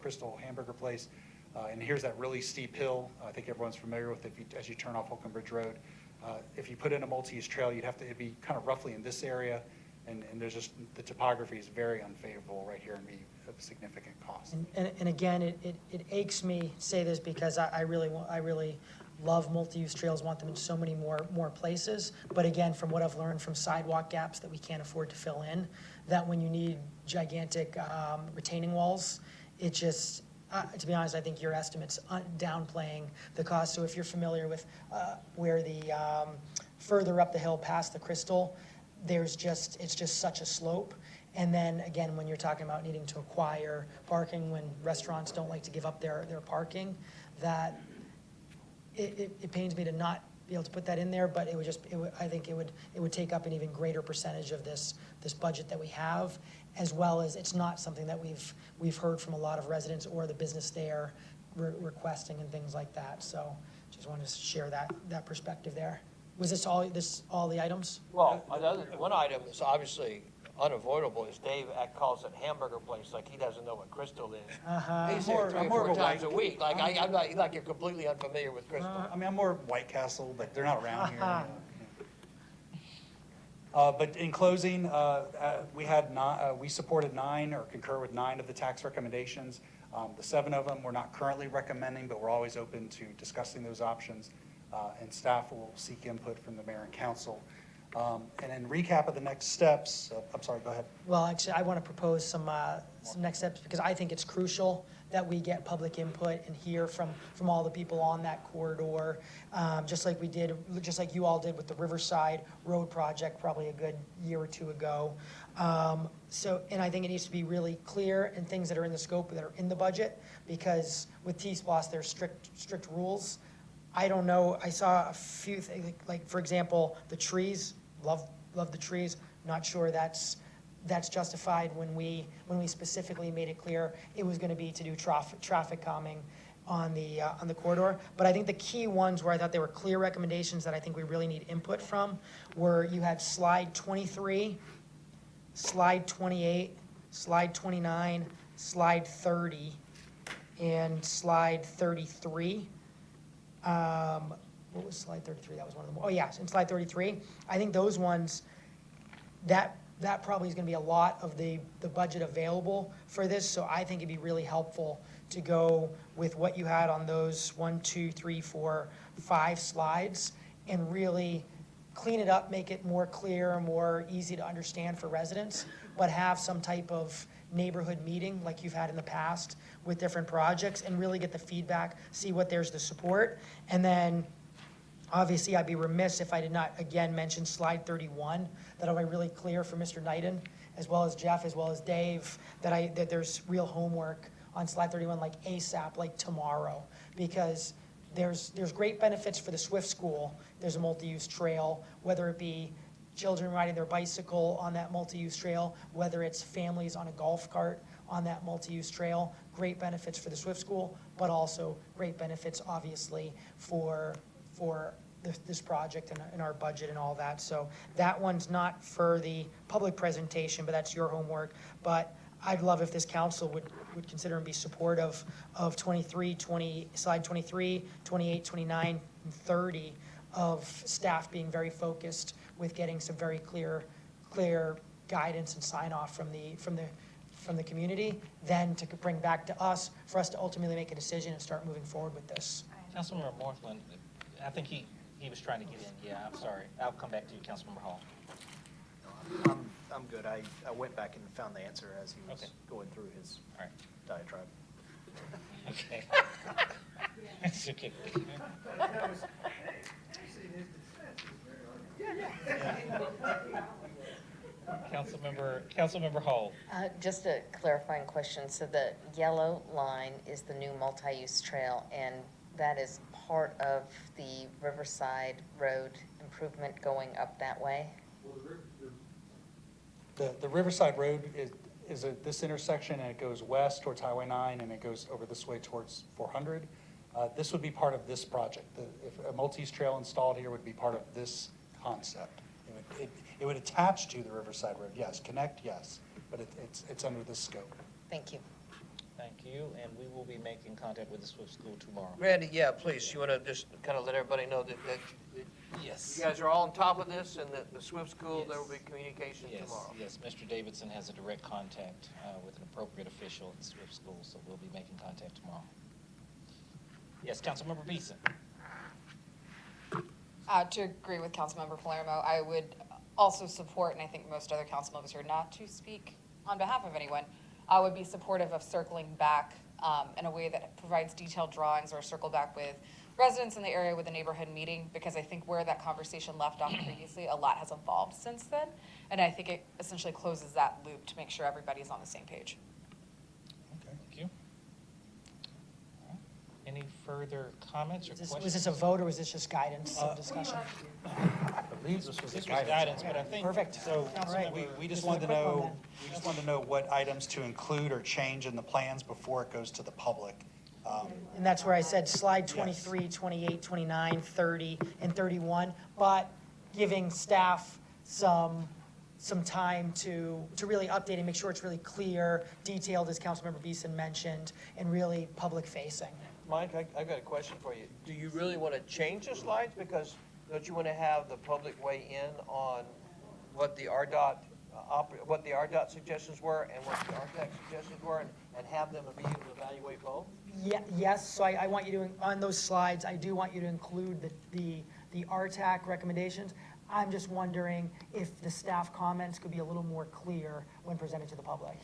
Crystal Hamburger place. And here's that really steep hill. I think everyone's familiar with it as you turn off Holcomb Bridge Road. If you put in a multi-use trail, it'd be kind of roughly in this area, and there's just, the topography is very unfavorable right here and be of significant cost. And again, it aches me to say this because I really love multi-use trails, want them in so many more places. But again, from what I've learned from sidewalk gaps that we can't afford to fill in, that when you need gigantic retaining walls, it just, to be honest, I think your estimate's downplaying the cost. So if you're familiar with where the further up the hill past the Crystal, it's just such a slope. And then again, when you're talking about needing to acquire parking, when restaurants don't like to give up their parking, that it pains me to not be able to put that in there, but it would just, I think it would take up an even greater percentage of this budget that we have, as well as it's not something that we've heard from a lot of residents or the business there requesting and things like that. So just wanted to share that perspective there. Was this all the items? Well, one item is obviously unavoidable is Dave calls it hamburger place, like he doesn't know what Crystal is. He's there 3 or 4 times a week, like I'm not, like you're completely unfamiliar with Crystal. I mean, I'm more of White Castle, but they're not around here. But in closing, we supported 9 or concur with 9 of the tax recommendations. The 7 of them we're not currently recommending, but we're always open to discussing those options. And staff will seek input from the mayor and council. And in recap of the next steps, I'm sorry, go ahead. Well, actually, I want to propose some next steps, because I think it's crucial that we get public input and hear from all the people on that corridor, just like you all did with the Riverside Road project probably a good year or 2 ago. And I think it needs to be really clear and things that are in the scope that are in the budget, because with T-SPLOST, there's strict rules. I don't know, I saw a few things, like for example, the trees, love the trees, not sure that's justified when we specifically made it clear it was gonna be to do traffic calming on the corridor. But I think the key ones where I thought they were clear recommendations that I think we really need input from were, you had slide 23, slide 28, slide 29, slide 30, and slide 33. What was slide 33? That was one of them. Oh, yes, in slide 33. I think those ones, that probably is going to be a lot of the budget available for this. So I think it'd be really helpful to go with what you had on those 1, 2, 3, 4, 5 slides and really clean it up, make it more clear, more easy to understand for residents, but have some type of neighborhood meeting like you've had in the past with different projects and really get the feedback, see what there's the support. And then obviously I'd be remiss if I did not again mention slide 31, that'll be really clear for Mr. Knighton, as well as Jeff, as well as Dave, that there's real homework on slide 31, like ASAP, like tomorrow, because there's great benefits for the Swift School. There's a multi-use trail, whether it be children riding their bicycle on that multi-use trail, whether it's families on a golf cart on that multi-use trail. Great benefits for the Swift School, but also great benefits, obviously, for this project and our budget and all that. So that one's not for the public presentation, but that's your homework. But I'd love if this council would consider and be supportive of slide 23, 28, 29, and 30 of staff being very focused with getting some very clear guidance and sign off from the community, then to bring back to us for us to ultimately make a decision and start moving forward with this. Councilmember Morthland, I think he was trying to get in. Yeah, I'm sorry. I'll come back to you, Councilmember Hall. I'm good. I went back and found the answer as he was Okay. going through his All right. diatribe. Okay. It's okay. Councilmember Hall. Just a clarifying question. So the yellow line is the new multi-use trail, and that is part of the Riverside Road improvement going up that way? The Riverside Road is at this intersection, and it goes west towards Highway 9, and it goes over this way towards 400. This would be part of this project. If a multi-use trail installed here would be part of this concept. It would attach to the Riverside Road, yes. Connect, yes, but it's under this scope. Thank you. Thank you, and we will be making contact with the Swift School tomorrow. Randy, yeah, please, you want to just kind of let everybody know that Yes. you guys are all on top of this, and that the Swift School, there will be communication tomorrow. Yes, Mr. Davidson has a direct contact with an appropriate official at the Swift School, so we'll be making contact tomorrow. Yes, Councilmember Beeson. To agree with Councilmember Palermo, I would also support, and I think most other council members here, not to speak on behalf of anyone, I would be supportive of circling back in a way that provides detailed drawings, or circle back with residents in the area with a neighborhood meeting, because I think where that conversation left off previously, a lot has evolved since then. And I think it essentially closes that loop to make sure everybody's on the same page. Thank you. All right. Any further comments or questions? Was this a vote or was this just guidance of discussion? I believe this was This was guidance, but I think. Perfect. So All right. we This just is a wanted to quick one know, then. we just wanted to know what items to include or change in the plans before it goes to the public. And that's where I said slide 23, 28, 29, 30, and 31, but giving staff some time to really update and make sure it's really clear, detailed, as Councilmember Beeson mentioned, and really public-facing. Mike, I've got a question for you. Do you really want to change the slides? Because don't you want to have the public weigh in on what the what the RDOT suggestions were and what the RTAC suggestions were, and have them be able to evaluate both? Yes, so I want you to, on those slides, I do want you to include the RTAC recommendations. I'm just wondering if the staff comments could be a little more clear when presented to the public.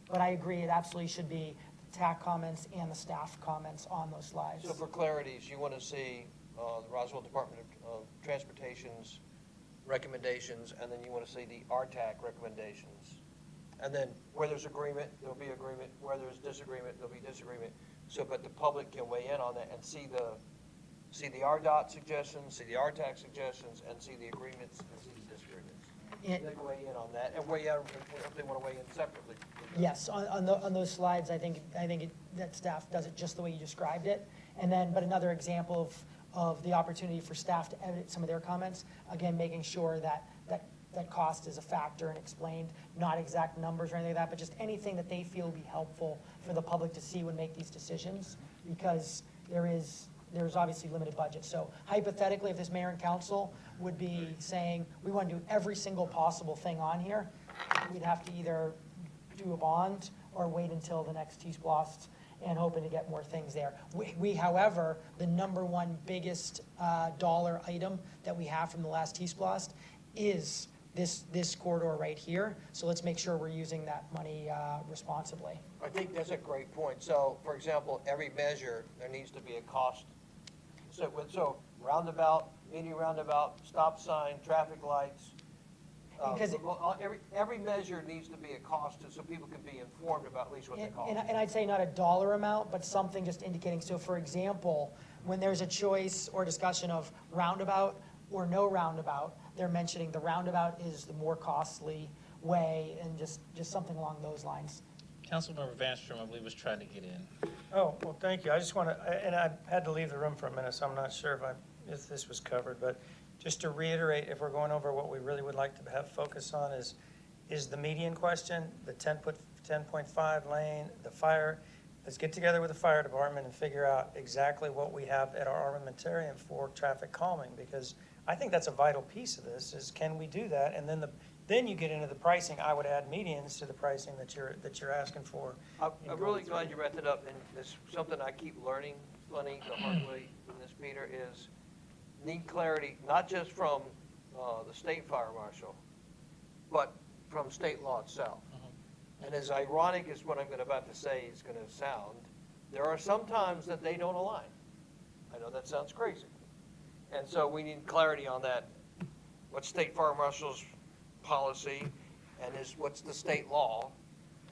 But I agree, it absolutely should be the TAC comments and the staff comments on those slides. So for clarities, you want to see the Roswell Department of Transportation's recommendations, and then you want to see the RTAC recommendations. And then where there's agreement, there'll be agreement. Where there's disagreement, there'll be disagreement. So, but the public can weigh in on that and see the RDOT suggestions, see the RTAC suggestions, and see the agreements and see the disagreements. They can weigh in on that and weigh in if they want to weigh in separately. Yes, on those slides, I think that staff does it just the way you described it. And then, but another example of the opportunity for staff to edit some of their comments, again, making sure that cost is a factor and explained, not exact numbers or anything like that, but just anything that they feel will be helpful for the public to see when make these decisions, because there's obviously limited budget. So hypothetically, if this mayor and council would be saying, we want to do every single possible thing on here, we'd have to either do a bond or wait until the next T-Splost and hoping to get more things there. We, however, the number one biggest dollar item that we have from the last T-Splost is this corridor right here. So let's make sure we're using that money responsibly. I think that's a great point. So, for example, every measure, there needs to be a cost. So roundabout, mini roundabout, stop sign, traffic lights. Because- Every measure needs to be a cost, so people can be informed about at least what they cost. And I'd say not a dollar amount, but something just indicating. So for example, when there's a choice or discussion of roundabout or no roundabout, they're mentioning the roundabout is the more costly way, and just something along those lines. Councilmember Vanstrom, I believe, was trying to get in. Oh, well, thank you. I just want to, and I had to leave the room for a minute, so I'm not sure if this was covered, but just to reiterate, if we're going over what we really would like to have focus on is the median question, the 10.5 lane, the fire. Let's get together with the fire department and figure out exactly what we have at our armamentarium for traffic calming, because I think that's a vital piece of this, is can we do that? And then you get into the pricing. I would add medians to the pricing that you're asking for. I'm really glad you brought that up, and it's something I keep learning, funny, the hard way from this, Peter, is need clarity, not just from the state fire marshal, but from state law itself. And as ironic as what I'm about to say is going to sound, there are some times that they don't align. I know that sounds crazy. And so we need clarity on that. What's state fire marshal's policy, and what's the state law?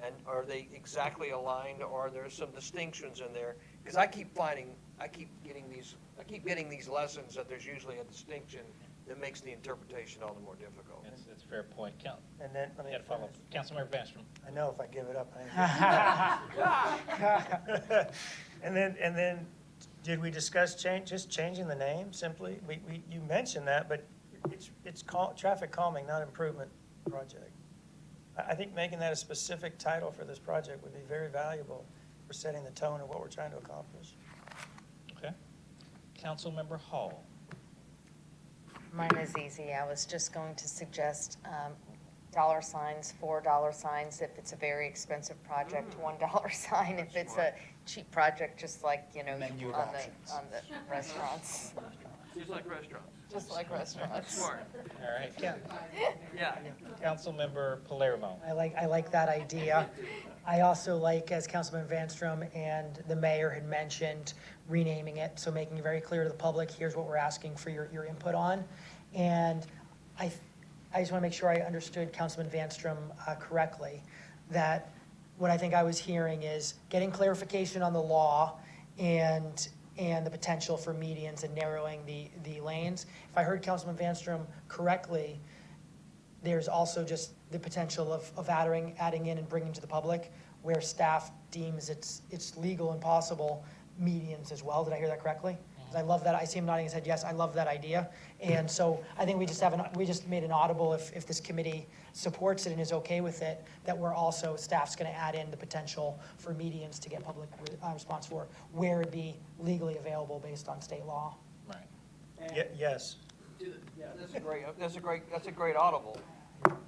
And are they exactly aligned, or are there some distinctions in there? Because I keep getting these lessons that there's usually a distinction that makes the interpretation all the more difficult. That's a fair point. And then, let me You got to follow up. Councilmember Vanstrom. I know if I give it up, I ain't. And then, did we discuss just changing the name simply? You mentioned that, but it's traffic calming, not improvement project. I think making that a specific title for this project would be very valuable for setting the tone of what we're trying to accomplish. Okay. Councilmember Hall. Mine is easy. I was just going to suggest dollar signs, $4 signs if it's a very expensive project, $1 sign if it's a cheap project, just like, Menu on options. the restaurants. Just like restaurants. Just like restaurants. Smart. All right. Yeah. Councilmember Palermo. I like that idea. I also like, as Councilman Vanstrom and the mayor had mentioned, renaming it, so making it very clear to the public, here's what we're asking for your input on. And I just want to make sure I understood Councilman Vanstrom correctly, that what I think I was hearing is getting clarification on the law and and the potential for medians and narrowing the lanes. If I heard Councilman Vanstrom correctly, there's also just the potential of adding in and bringing to the public where staff deems it's legal and possible medians as well. Did I hear that correctly? 'Cause I love that. I see him nodding his head, yes, I love that idea. And so I think we just made an audible, if this committee supports it and is okay with it, that we're also, staff's gonna add in the potential for medians to get public response for where it'd be legally available based on state law. Right. Yes. Yeah, That's a great audible.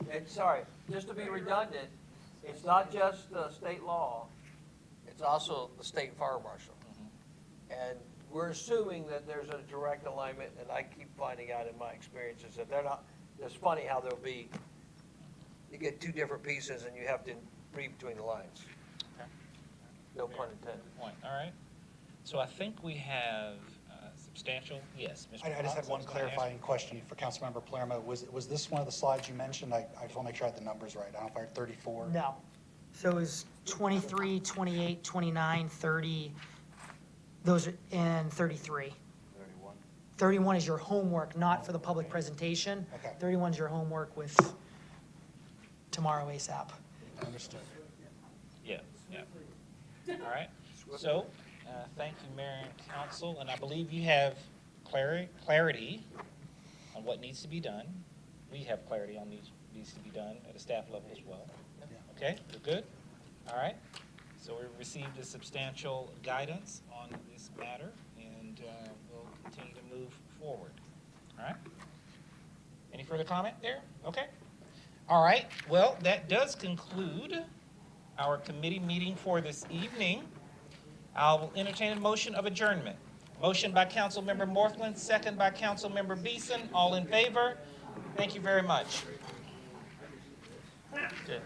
And, sorry, just to be redundant, it's not just state law, it's also the state fire marshal. And we're assuming that there's a direct alignment, and I keep finding out in my experiences that they're not, it's funny how there'll be, you get two different pieces and you have to read between the lines. Okay. No pun intended. Point, all right. So I think we have substantial, yes, Mr. I just had Potts, one was gonna ask- clarifying question for Councilmember Palermo. Was this one of the slides you mentioned? I just want to make sure I had the numbers right. I don't know if I had 34. No. So it was 23, 28, 29, 30, those are, and 33. 31. 31 is your homework, not for the public presentation. Okay. 31 is your homework with tomorrow ASAP. Understood. Yeah, yeah. All right, so, thank you, Mayor and Council, and I believe you have clarity on what needs to be done. We have clarity on needs to be done at a staff level as well. Okay, we're good? All right, so we received a substantial guidance on this matter, and we'll continue to move forward. All right? Any further comment there? Okay. All right, well, that does conclude our committee meeting for this evening. I will entertain a motion of adjournment. Motion by Councilmember Morthland, second by Councilmember Beeson. All in favor? Thank you very much. Good.